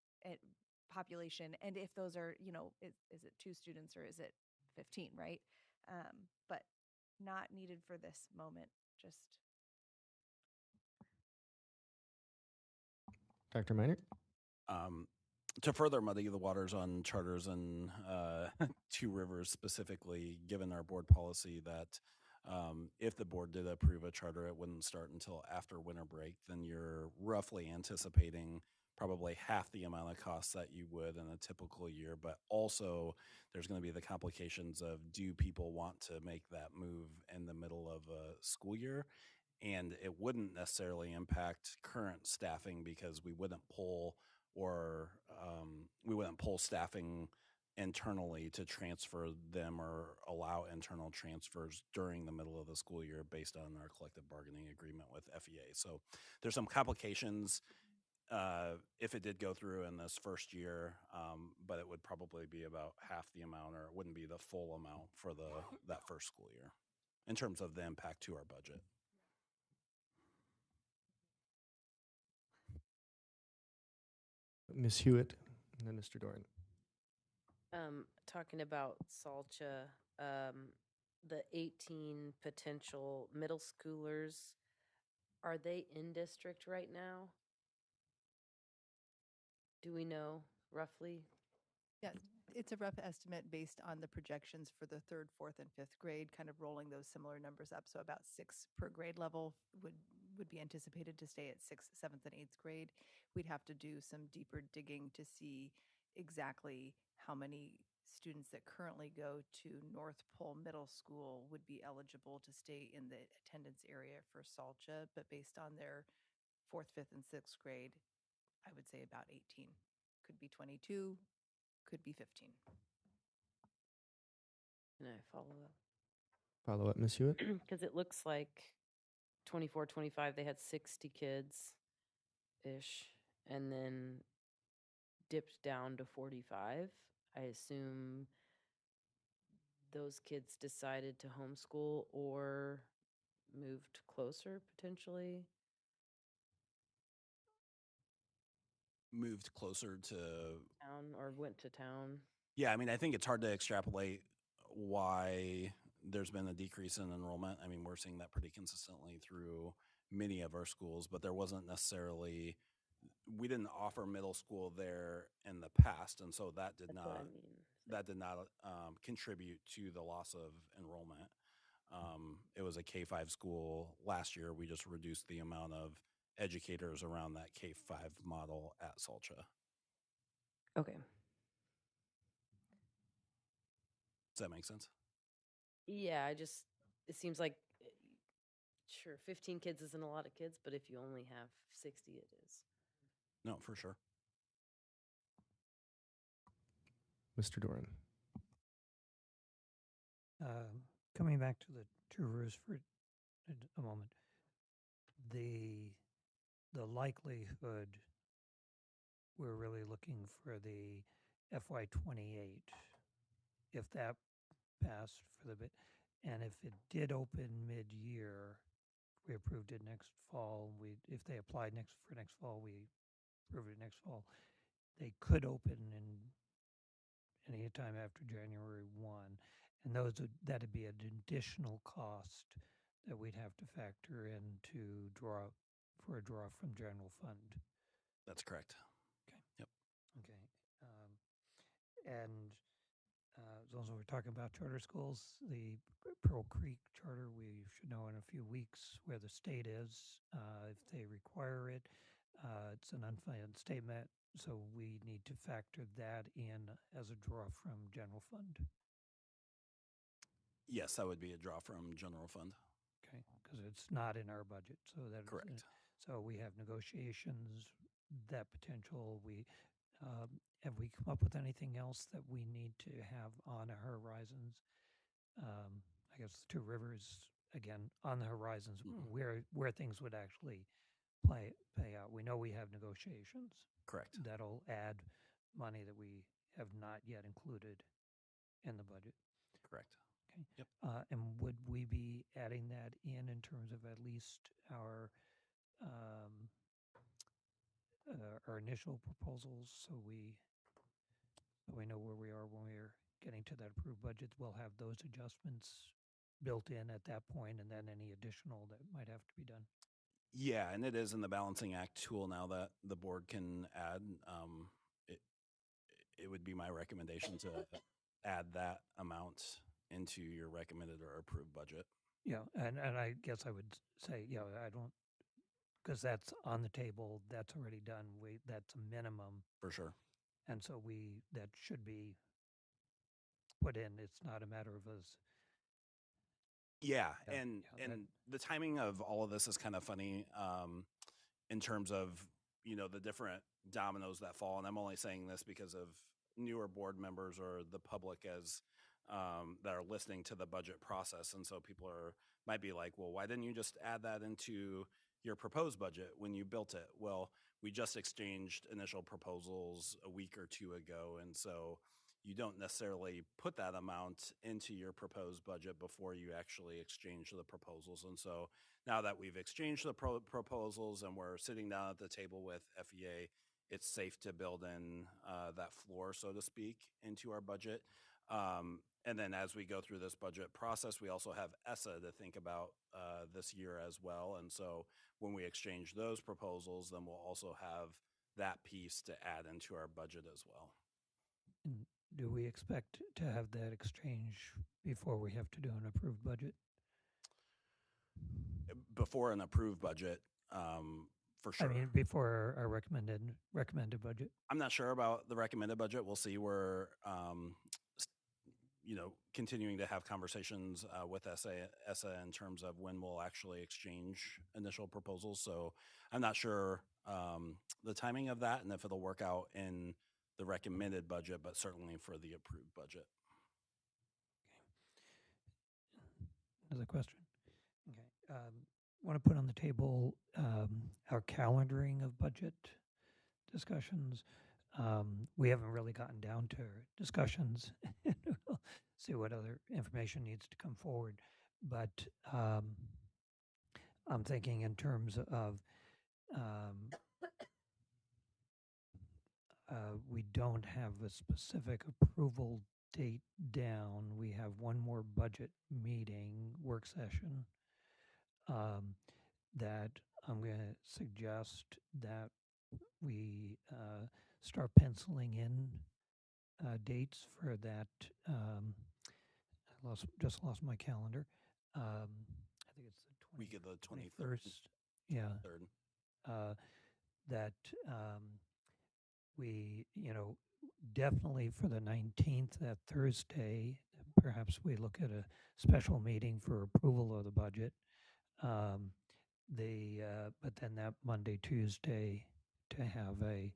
population, and if those are, is it 2 students or is it 15, right? But not needed for this moment. Just Dr. Miner? To further muddy the waters on charters and Two Rivers specifically, given our board policy that if the board did approve a charter, it wouldn't start until after winter break, then you're roughly anticipating probably half the amount of costs that you would in a typical year. But also there's going to be the complications of, do people want to make that move in the middle of a school year? And it wouldn't necessarily impact current staffing, because we wouldn't pull staffing internally to transfer them or allow internal transfers during the middle of the school year based on our collective bargaining agreement with FEA. So there's some complications if it did go through in this first year, but it would probably be about half the amount, or it wouldn't be the full amount for that first school year in terms of the impact to our budget. Ms. Hewitt, and then Mr. Doran. Talking about SALCHA, the 18 potential middle schoolers, are they in district right now? Do we know roughly? Yeah, it's a rough estimate based on the projections for the 3rd, 4th, and 5th grade, kind of rolling those similar numbers up. So about 6 per grade level would be anticipated to stay at 6th, 7th, and 8th grade. We'd have to do some deeper digging to see exactly how many students that currently go to North Pole Middle School would be eligible to stay in the attendance area for SALCHA. But based on their 4th, 5th, and 6th grade, I would say about 18. Could be 22, could be 15. Can I follow up? Follow up, Ms. Hewitt? Because it looks like 24, 25, they had 60 kids-ish, and then dipped down to 45. I assume those kids decided to homeschool or moved closer, potentially. Moved closer to Town, or went to town. Yeah, I mean, I think it's hard to extrapolate why there's been a decrease in enrollment. I mean, we're seeing that pretty consistently through many of our schools, but there wasn't necessarily, we didn't offer middle school there in the past, and so that did That's not what I mean. that did not contribute to the loss of enrollment. It was a K-5 school. Last year, we just reduced the amount of educators around that K-5 model at SALCHA. Okay. Does that make sense? Yeah, it seems like, sure, 15 kids isn't a lot of kids, but if you only have 60, it is. No, for sure. Mr. Doran. Coming back to the Two Rivers for a moment, the likelihood we're really looking for the FY28, if that passed for the bit, and if it did open mid-year, we approved it next fall. If they applied for next fall, we approved it next fall. They could open in any time after January 1. And that'd be an additional cost that we'd have to factor in to draw from general fund. That's correct. Okay. Yep. Okay. And those we're talking about charter schools, the Pearl Creek charter, we should know in a few weeks where the state is, if they require it. It's an unfunded statement, so we need to factor that in as a draw from general fund. Yes, that would be a draw from general fund. Okay, because it's not in our budget, so that is Correct. so we have negotiations, that potential. Have we come up with anything else that we need to have on our horizons? I guess the Two Rivers again on the horizons, where things would actually pay out. We know we have negotiations. Correct. That'll add money that we have not yet included in the budget. Correct. Okay. Yep. And would we be adding that in terms of at least our initial proposals, so we know where we are when we're getting to that approved budget? We'll have those adjustments built in at that point, and then any additional that might have to be done. Yeah, and it is in the balancing act tool now that the board can add. It would be my recommendation to add that amount into your recommended or approved budget. Yeah, and I guess I would say, I don't, because that's on the table, that's already done. That's a minimum. For sure. And so that should be put in. It's not a matter of us. Yeah, and the timing of all of this is kind of funny in terms of, the different dominoes that fall. And I'm only saying this because of newer board members or the public as that are listening to the budget process. And so people might be like, well, why didn't you just add that into your proposed budget when you built it? Well, we just exchanged initial proposals a week or two ago. And so you don't necessarily put that amount into your proposed budget before you actually exchange the proposals. And so now that we've exchanged the proposals and we're sitting down at the table with FEA, it's safe to build in that floor, so to speak, into our budget. And then as we go through this budget process, we also have ESSA to think about this year as well. And so when we exchange those proposals, then we'll also have that piece to add into our budget as well. And do we expect to have that exchange before we have to do an approved budget? Before an approved budget, for sure. I mean, before our recommended budget. I'm not sure about the recommended budget. We'll see. We're continuing to have conversations with ESSA in terms of when we'll actually exchange initial proposals. So I'm not sure the timing of that and if it'll work out in the recommended budget, but certainly for the approved budget. Okay. Another question. Okay. Want to put on the table our calendaring of budget discussions. We haven't really gotten down to discussions. We'll see what other information needs to come forward. But I'm thinking in terms of we don't have a specific approval date down. We have one more budget meeting, work session, that I'm going to suggest that we start penciling in dates for that. I just lost my calendar. I think it's the week of the 21st. Yeah. 23rd. That we, definitely for the 19th, that Thursday, perhaps we look at a special meeting for approval of the budget. But then that Monday, Tuesday, to have a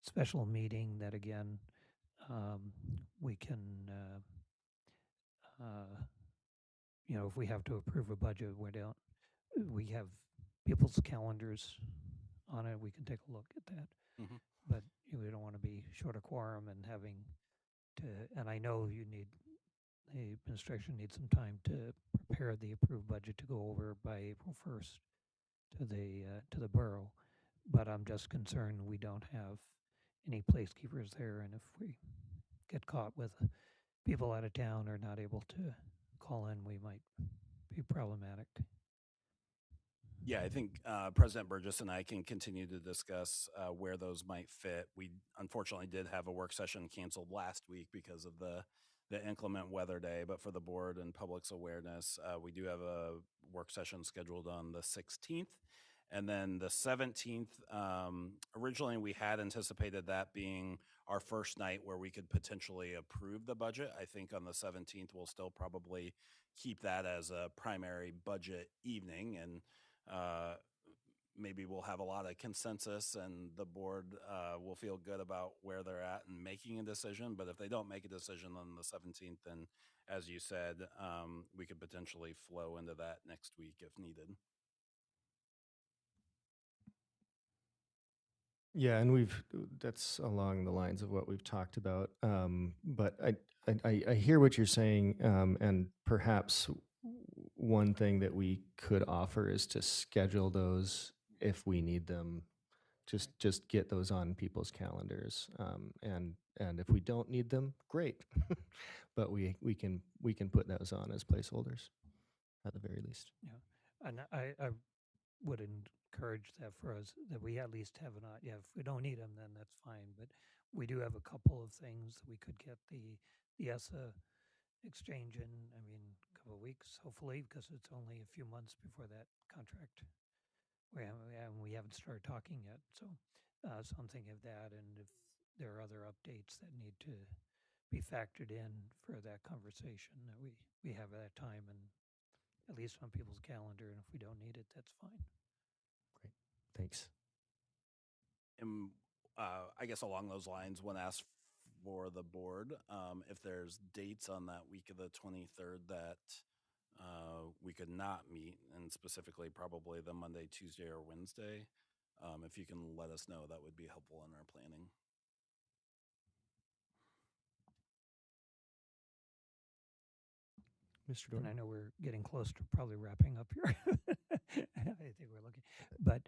special meeting that again, we can, if we have to approve a budget, we have people's calendars on it. We can take a look at that. Mm-hmm. But we don't want to be short of quorum and having to, and I know the administration needs some time to prepare the approved budget to go over by April 1st to the borough. But I'm just concerned we don't have any placekeepers there, and if we get caught with people out of town or not able to call in, we might be problematic. Yeah, I think President Burgess and I can continue to discuss where those might fit. We unfortunately did have a work session canceled last week because of the the inclement weather day, but for the board and public's awareness, we do have a work session scheduled on the 16th. And then the 17th, originally we had anticipated that being our first night where we could potentially approve the budget. I think on the 17th, we'll still probably keep that as a primary budget evening, and maybe we'll have a lot of consensus and the board will feel good about where they're at and making a decision. But if they don't make a decision on the 17th, then as you said, we could potentially flow into that next week if needed. Yeah, and that's along the lines of what we've talked about. But I hear what you're saying, and perhaps one thing that we could offer is to schedule those if we need them. Just get those on people's calendars, and if we don't need them, great. But we can put those on as placeholders, at the very least. Yeah, and I would encourage that for us, that we at least have yeah, if we don't need them, then that's fine. But we do have a couple of things that we could get the ESSA exchange in, I mean, a couple of weeks, hopefully, because it's only a few months before that contract. We haven't started talking yet. So I'm thinking of that. And if there are other updates that need to be factored in for that conversation, that we have that time and at least on people's calendar. And if we don't need it, that's fine. Great. Thanks. And I guess along those lines, when asked for the board, if there's dates on that week of the 23rd that we could not meet, and specifically probably the Monday, Tuesday, or Wednesday, if you can let us know, that would be helpful in our planning. Mr. Dorn? And I know we're getting close to probably wrapping up here. I think we're looking, but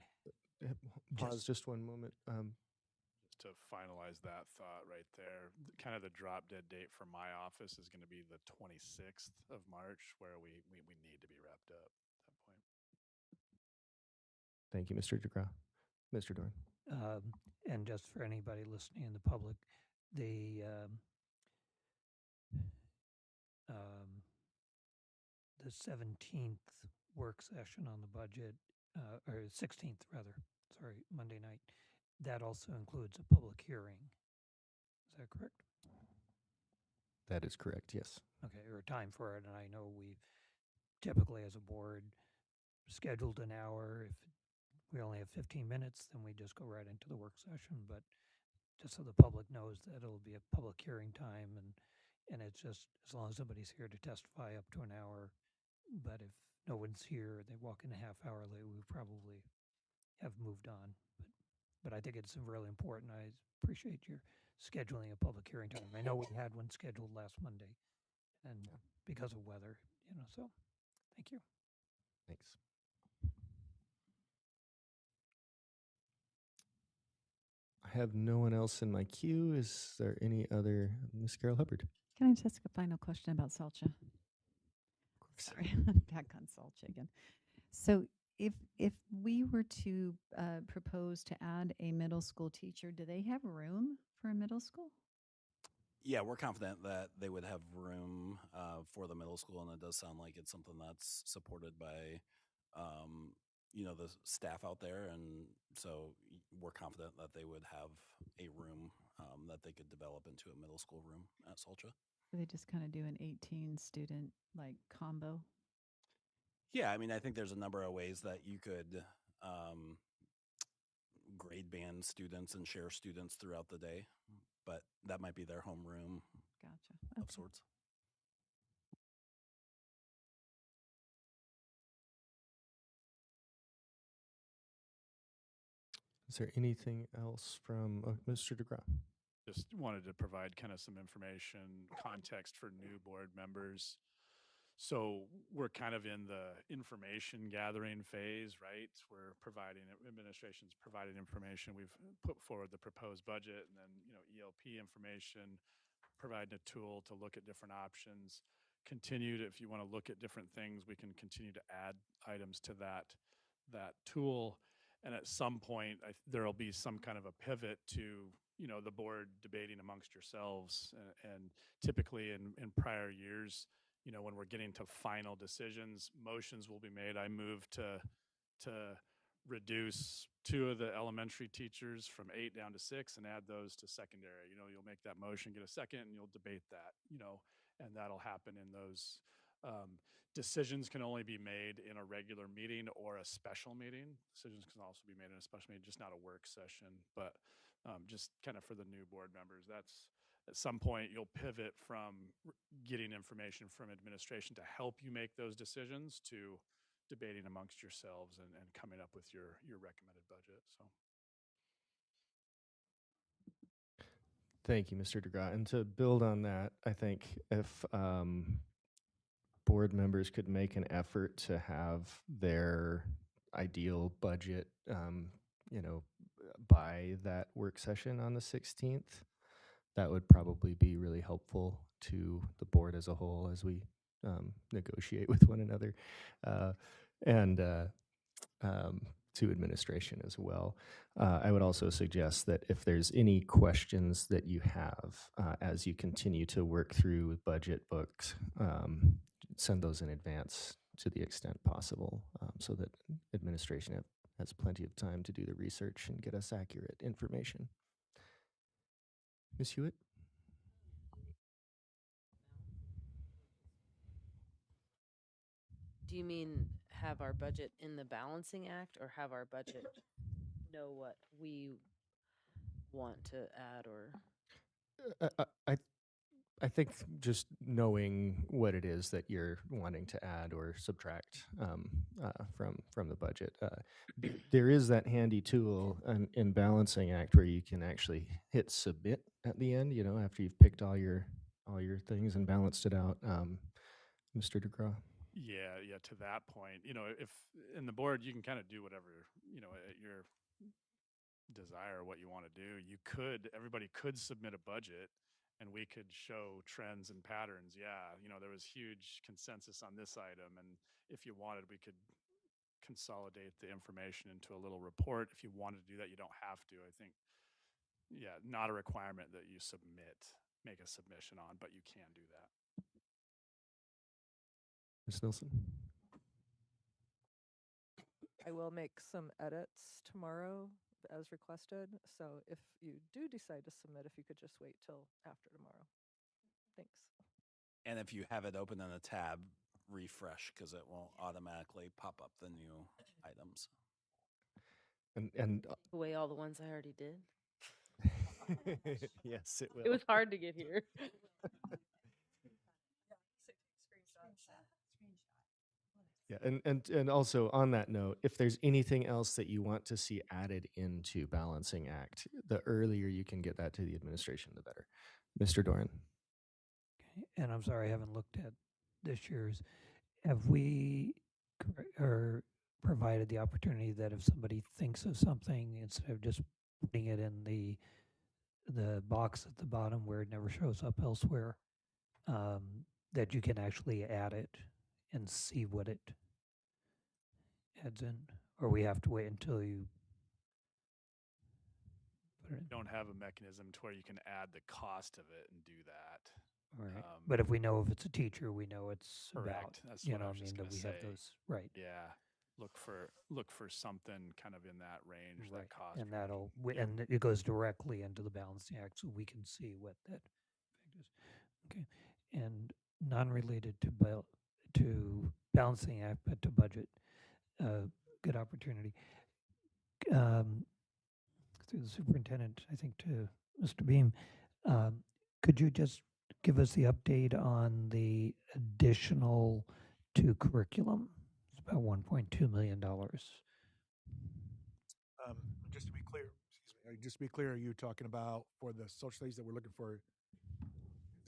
pause just one moment. Just to finalize that thought right there, kind of the drop dead date for my office is going to be the 26th of March, where we need to be wrapped up at that point. Thank you, Mr. DeGraw. Mr. Dorn. And just for anybody listening in the public, the 17th work session on the budget, or 16th rather, sorry, Monday night, that also includes a public hearing. Is that correct? That is correct, yes. Okay, or time for it. And I know we've typically as a board scheduled an hour. If we only have 15 minutes, then we just go right into the work session. But just so the public knows that it'll be a public hearing time, and it's just as long as somebody's here to testify up to an hour. But if no one's here, they walk in a half hour late, we probably have moved on. But I think it's really important. I appreciate your scheduling a public hearing time. I know we had one scheduled last Monday, and because of weather, so thank you. Thanks. I have no one else in my queue. Is there any other? Ms. Carol Hubbard. Can I just ask a final question about SALCHA? Sorry, I'm back on SALCHA again. So if we were to propose to add a middle school teacher, do they have room for a middle school? Yeah, we're confident that they would have room for the middle school, and it does sound like it's something that's supported by, the staff out there, and so we're confident that they would have a room that they could develop into a middle school room at SALCHA. Do they just kind of do an 18 student like combo? Yeah, I mean, I think there's a number of ways that you could grade band students and share students throughout the day, but that might be their homeroom. Gotcha. Of sorts. Is there anything else from Mr. DeGraw? Just wanted to provide kind of some information, context for new board members. So we're kind of in the information gathering phase, right? We're administration's providing information. We've put forward the proposed budget, and then, ELP information, providing a tool to look at different options. If you want to look at different things, we can continue to add items to that tool. And at some point, there'll be some kind of a pivot to the board debating amongst yourselves. And typically in prior years, when we're getting to final decisions, motions will be made. I move to reduce 2 of the elementary teachers from 8 down to 6 and add those to secondary. You'll make that motion, get a second, and you'll debate that, and that'll happen in those. Decisions can only be made in a regular meeting or a special meeting. Decisions can also be made in a special meeting, just not a work session. But just kind of for the new board members, that's at some point you'll pivot from getting information from administration to help you make those decisions to debating amongst yourselves and coming up with your recommended budget. So Thank you, Mr. DeGraw. And to build on that, I think if board members could make an effort to have their ideal budget, by that work session on the 16th, that would probably be really helpful to the board as a whole as we negotiate with one another, and to administration as well. I would also suggest that if there's any questions that you have as you continue to work through budget books, send those in advance to the extent possible, so that administration has plenty of time to do the research and get us accurate information. Ms. Hewitt? Do you mean have our budget in the balancing act, or have our budget know what we want to add? Or I think just knowing what it is that you're wanting to add or subtract from the budget. There is that handy tool in Balancing Act where you can actually hit submit at the end, after you've picked all your things and balanced it out. Mr. DeGraw? Yeah, to that point, if in the board, you can kind of do whatever, at your desire, what you want to do. Everybody could submit a budget and we could show trends and patterns. Yeah, there was huge consensus on this item. And if you wanted, we could consolidate the information into a little report. If you wanted to do that, you don't have to. I think, not a requirement that you make a submission on, but you can do that. Ms. Nilsson? I will make some edits tomorrow as requested. So if you do decide to submit, if you could just wait till after tomorrow. Thanks. And if you have it open in a tab, refresh, because it won't automatically pop up the new items. And away all the ones I already did. Yes, it will. It was hard to get here. Yeah, and also on that note, if there's anything else that you want to see added into Balancing Act, the earlier you can get that to the administration, the better. Mr. Doran? Okay. And I'm sorry, I haven't looked at this year's. Have we provided the opportunity that if somebody thinks of something, instead of just putting it in the box at the bottom where it never shows up elsewhere, that you can actually add it and see what it adds in? Or we have to wait until you put it in? Don't have a mechanism to where you can add the cost of it and do that. Right. But if we know if it's a teacher, we know it's Correct. about, That's what I was just that gonna we have say. those, right. Yeah. Look for something kind of in that range, Right. that cost. And range. and it goes directly into the Balancing Act, so we can see what that effect is. Okay. And non-related to Balancing Act, but to budget, good opportunity. Through the superintendent, I think to Mr. Beam, could you just give us the update on the additional to curriculum? It's about $1.2 million. Just to be clear, are you talking about for the social studies that we're looking for?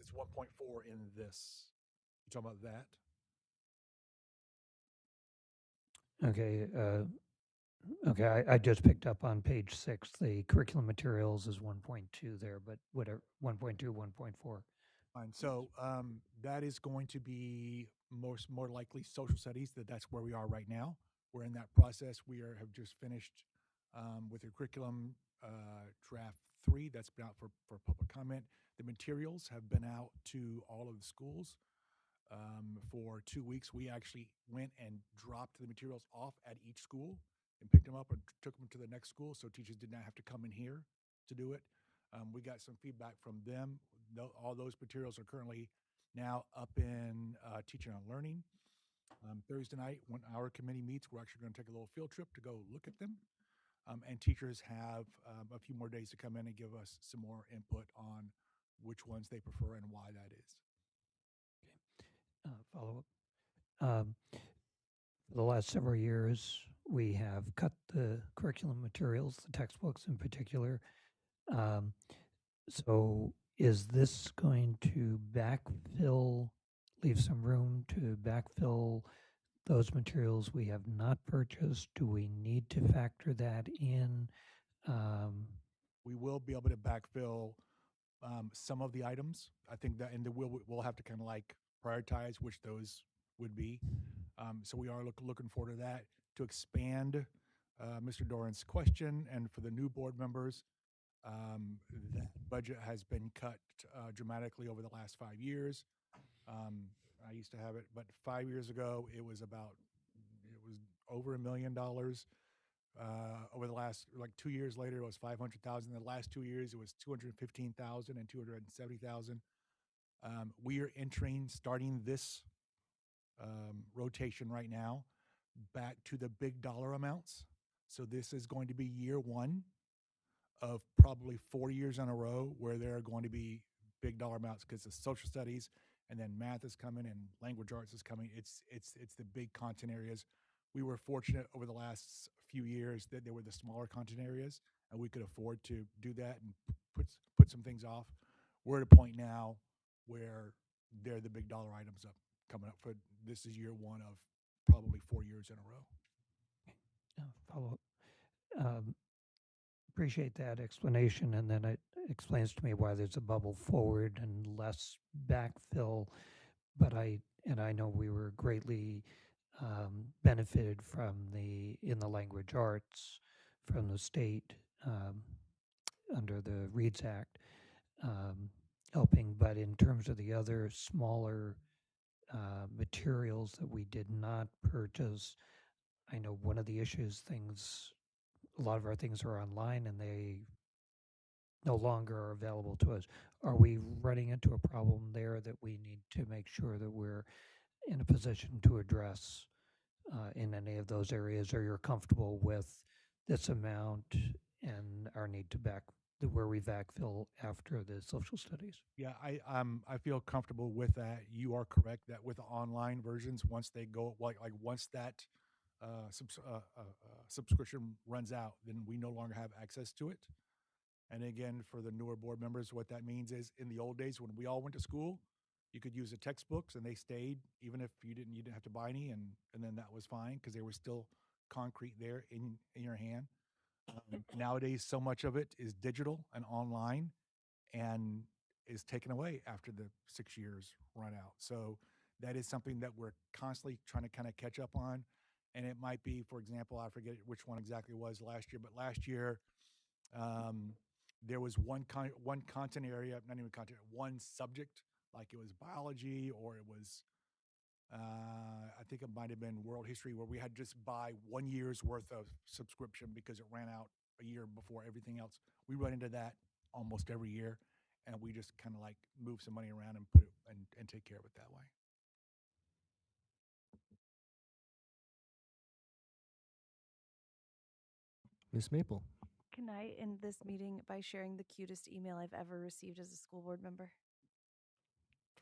It's 1.4 in this. You talking about that? Okay. Okay. I just picked up on page 6. The curriculum materials is 1.2 there, but whatever, 1.2, 1.4. Fine. So that is going to be more likely social studies. That's where we are right now. We're in that process. We have just finished with your curriculum draft 3 that's been out for public comment. The materials have been out to all of the schools for 2 weeks. We actually went and dropped the materials off at each school and picked them up and took them to the next school, so teachers did not have to come in here to do it. We got some feedback from them. All those materials are currently now up in Teaching and Learning. Thursday night, when our committee meets, we're actually going to take a little field trip to go look at them. And teachers have a few more days to come in and give us some more input on which ones they prefer and why that is. Follow up. For the last several years, we have cut the curriculum materials, the textbooks in particular. So is this going to backfill, leave some room to backfill those materials we have not purchased? Do we need to factor that in? We will be able to backfill some of the items. I think that, and we'll have to kind of like prioritize which those would be. So we are looking forward to that. To expand Mr. Doran's question, and for the new board members, that budget has been cut dramatically over the last 5 years. I used to have it, but 5 years ago it was over $1 million. Over the last, like 2 years later, it was 500,000. The last 2 years, it was 215,000 and 270,000. We are starting this rotation right now, back to the big dollar amounts. So this is going to be year one of probably 4 years in a row where there are going to be big dollar amounts, because the social studies and then math is coming and language arts is coming. It's the big content areas. We were fortunate over the last few years that there were the smaller content areas, and we could afford to do that and put some things off. We're at a point now where they're the big dollar items up coming up. For this is year one of probably 4 years in a row. Follow up. Appreciate that explanation, and then it explains to me why there's a bubble forward and less backfill. But I know we were greatly benefited from in the language arts from the state under the READS Act helping. But in terms of the other smaller materials that we did not purchase, I know one of the issues, a lot of our things are online and they no longer are available to us. Are we running into a problem there that we need to make sure that we're in a position to address in any of those areas? Or you're comfortable with this amount and our need to where we backfill after the social studies? Yeah, I feel comfortable with that. You are correct that with the online versions, once they go once that subscription runs out, then we no longer have access to it. And again, for the newer board members, what that means is, in the old days when we all went to school, you could use the textbooks and they stayed, even if you didn't have to buy any, and then that was fine because they were still concrete there in your hand. Nowadays, so much of it is digital and online and is taken away after the 6 years run out. So that is something that we're constantly trying to kind of catch up on. And it might be, for example, I forget which one exactly it was last year, but last year there was one content area, not even content, one subject, like it was biology, or it was, I think it might have been world history, where we had to just buy 1 year's worth of subscription because it ran out a year before everything else. We run into that almost every year, and we just kind of like move some money around and put it and take care of it that way. Ms. Maple. Can I end this meeting by sharing the cutest email I've ever received as a school board member?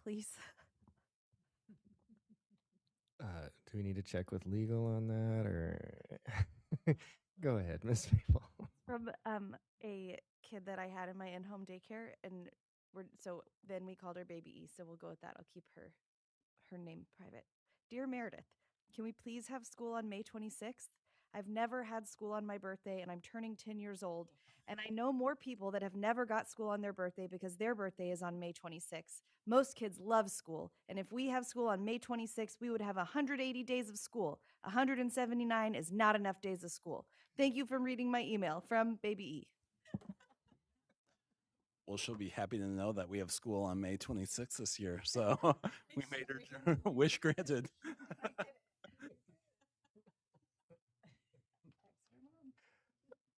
Please. Do we need to check with legal on that, or go ahead, Ms. Maple? From a kid that I had in my in-home daycare, and then we called her Baby E, so we'll go with that. I'll keep her name private. Dear Meredith, can we please have school on May 26th? I've never had school on my birthday, and I'm turning 10 years old. And I know more people that have never got school on their birthday because their birthday is on May 26th. Most kids love school. And if we have school on May 26th, we would have 180 days of school. 179 is not enough days of school. Thank you for reading my email. From Baby E. Well, she'll be happy to know that we have school on May 26th this year. So we made her wish granted.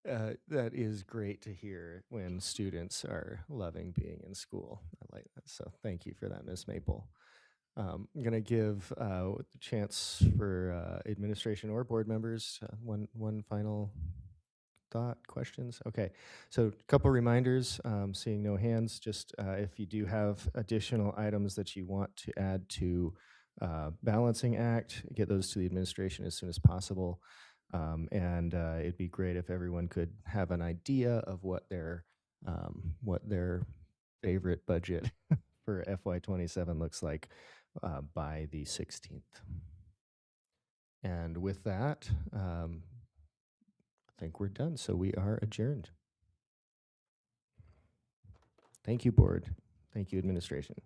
That is great to hear when students are loving being in school. I like that. So thank you for that, Ms. Maple. I'm going to give the chance for administration or board members one final thought, questions. Okay, so a couple reminders, seeing no hands, just if you do have additional items that you want to add to balancing act, get those to the administration as soon as possible. And it'd be great if everyone could have an idea of what their favorite budget for FY27 looks like by the 16th. And with that, I think we're done. So we are adjourned. Thank you, board. Thank you, administration.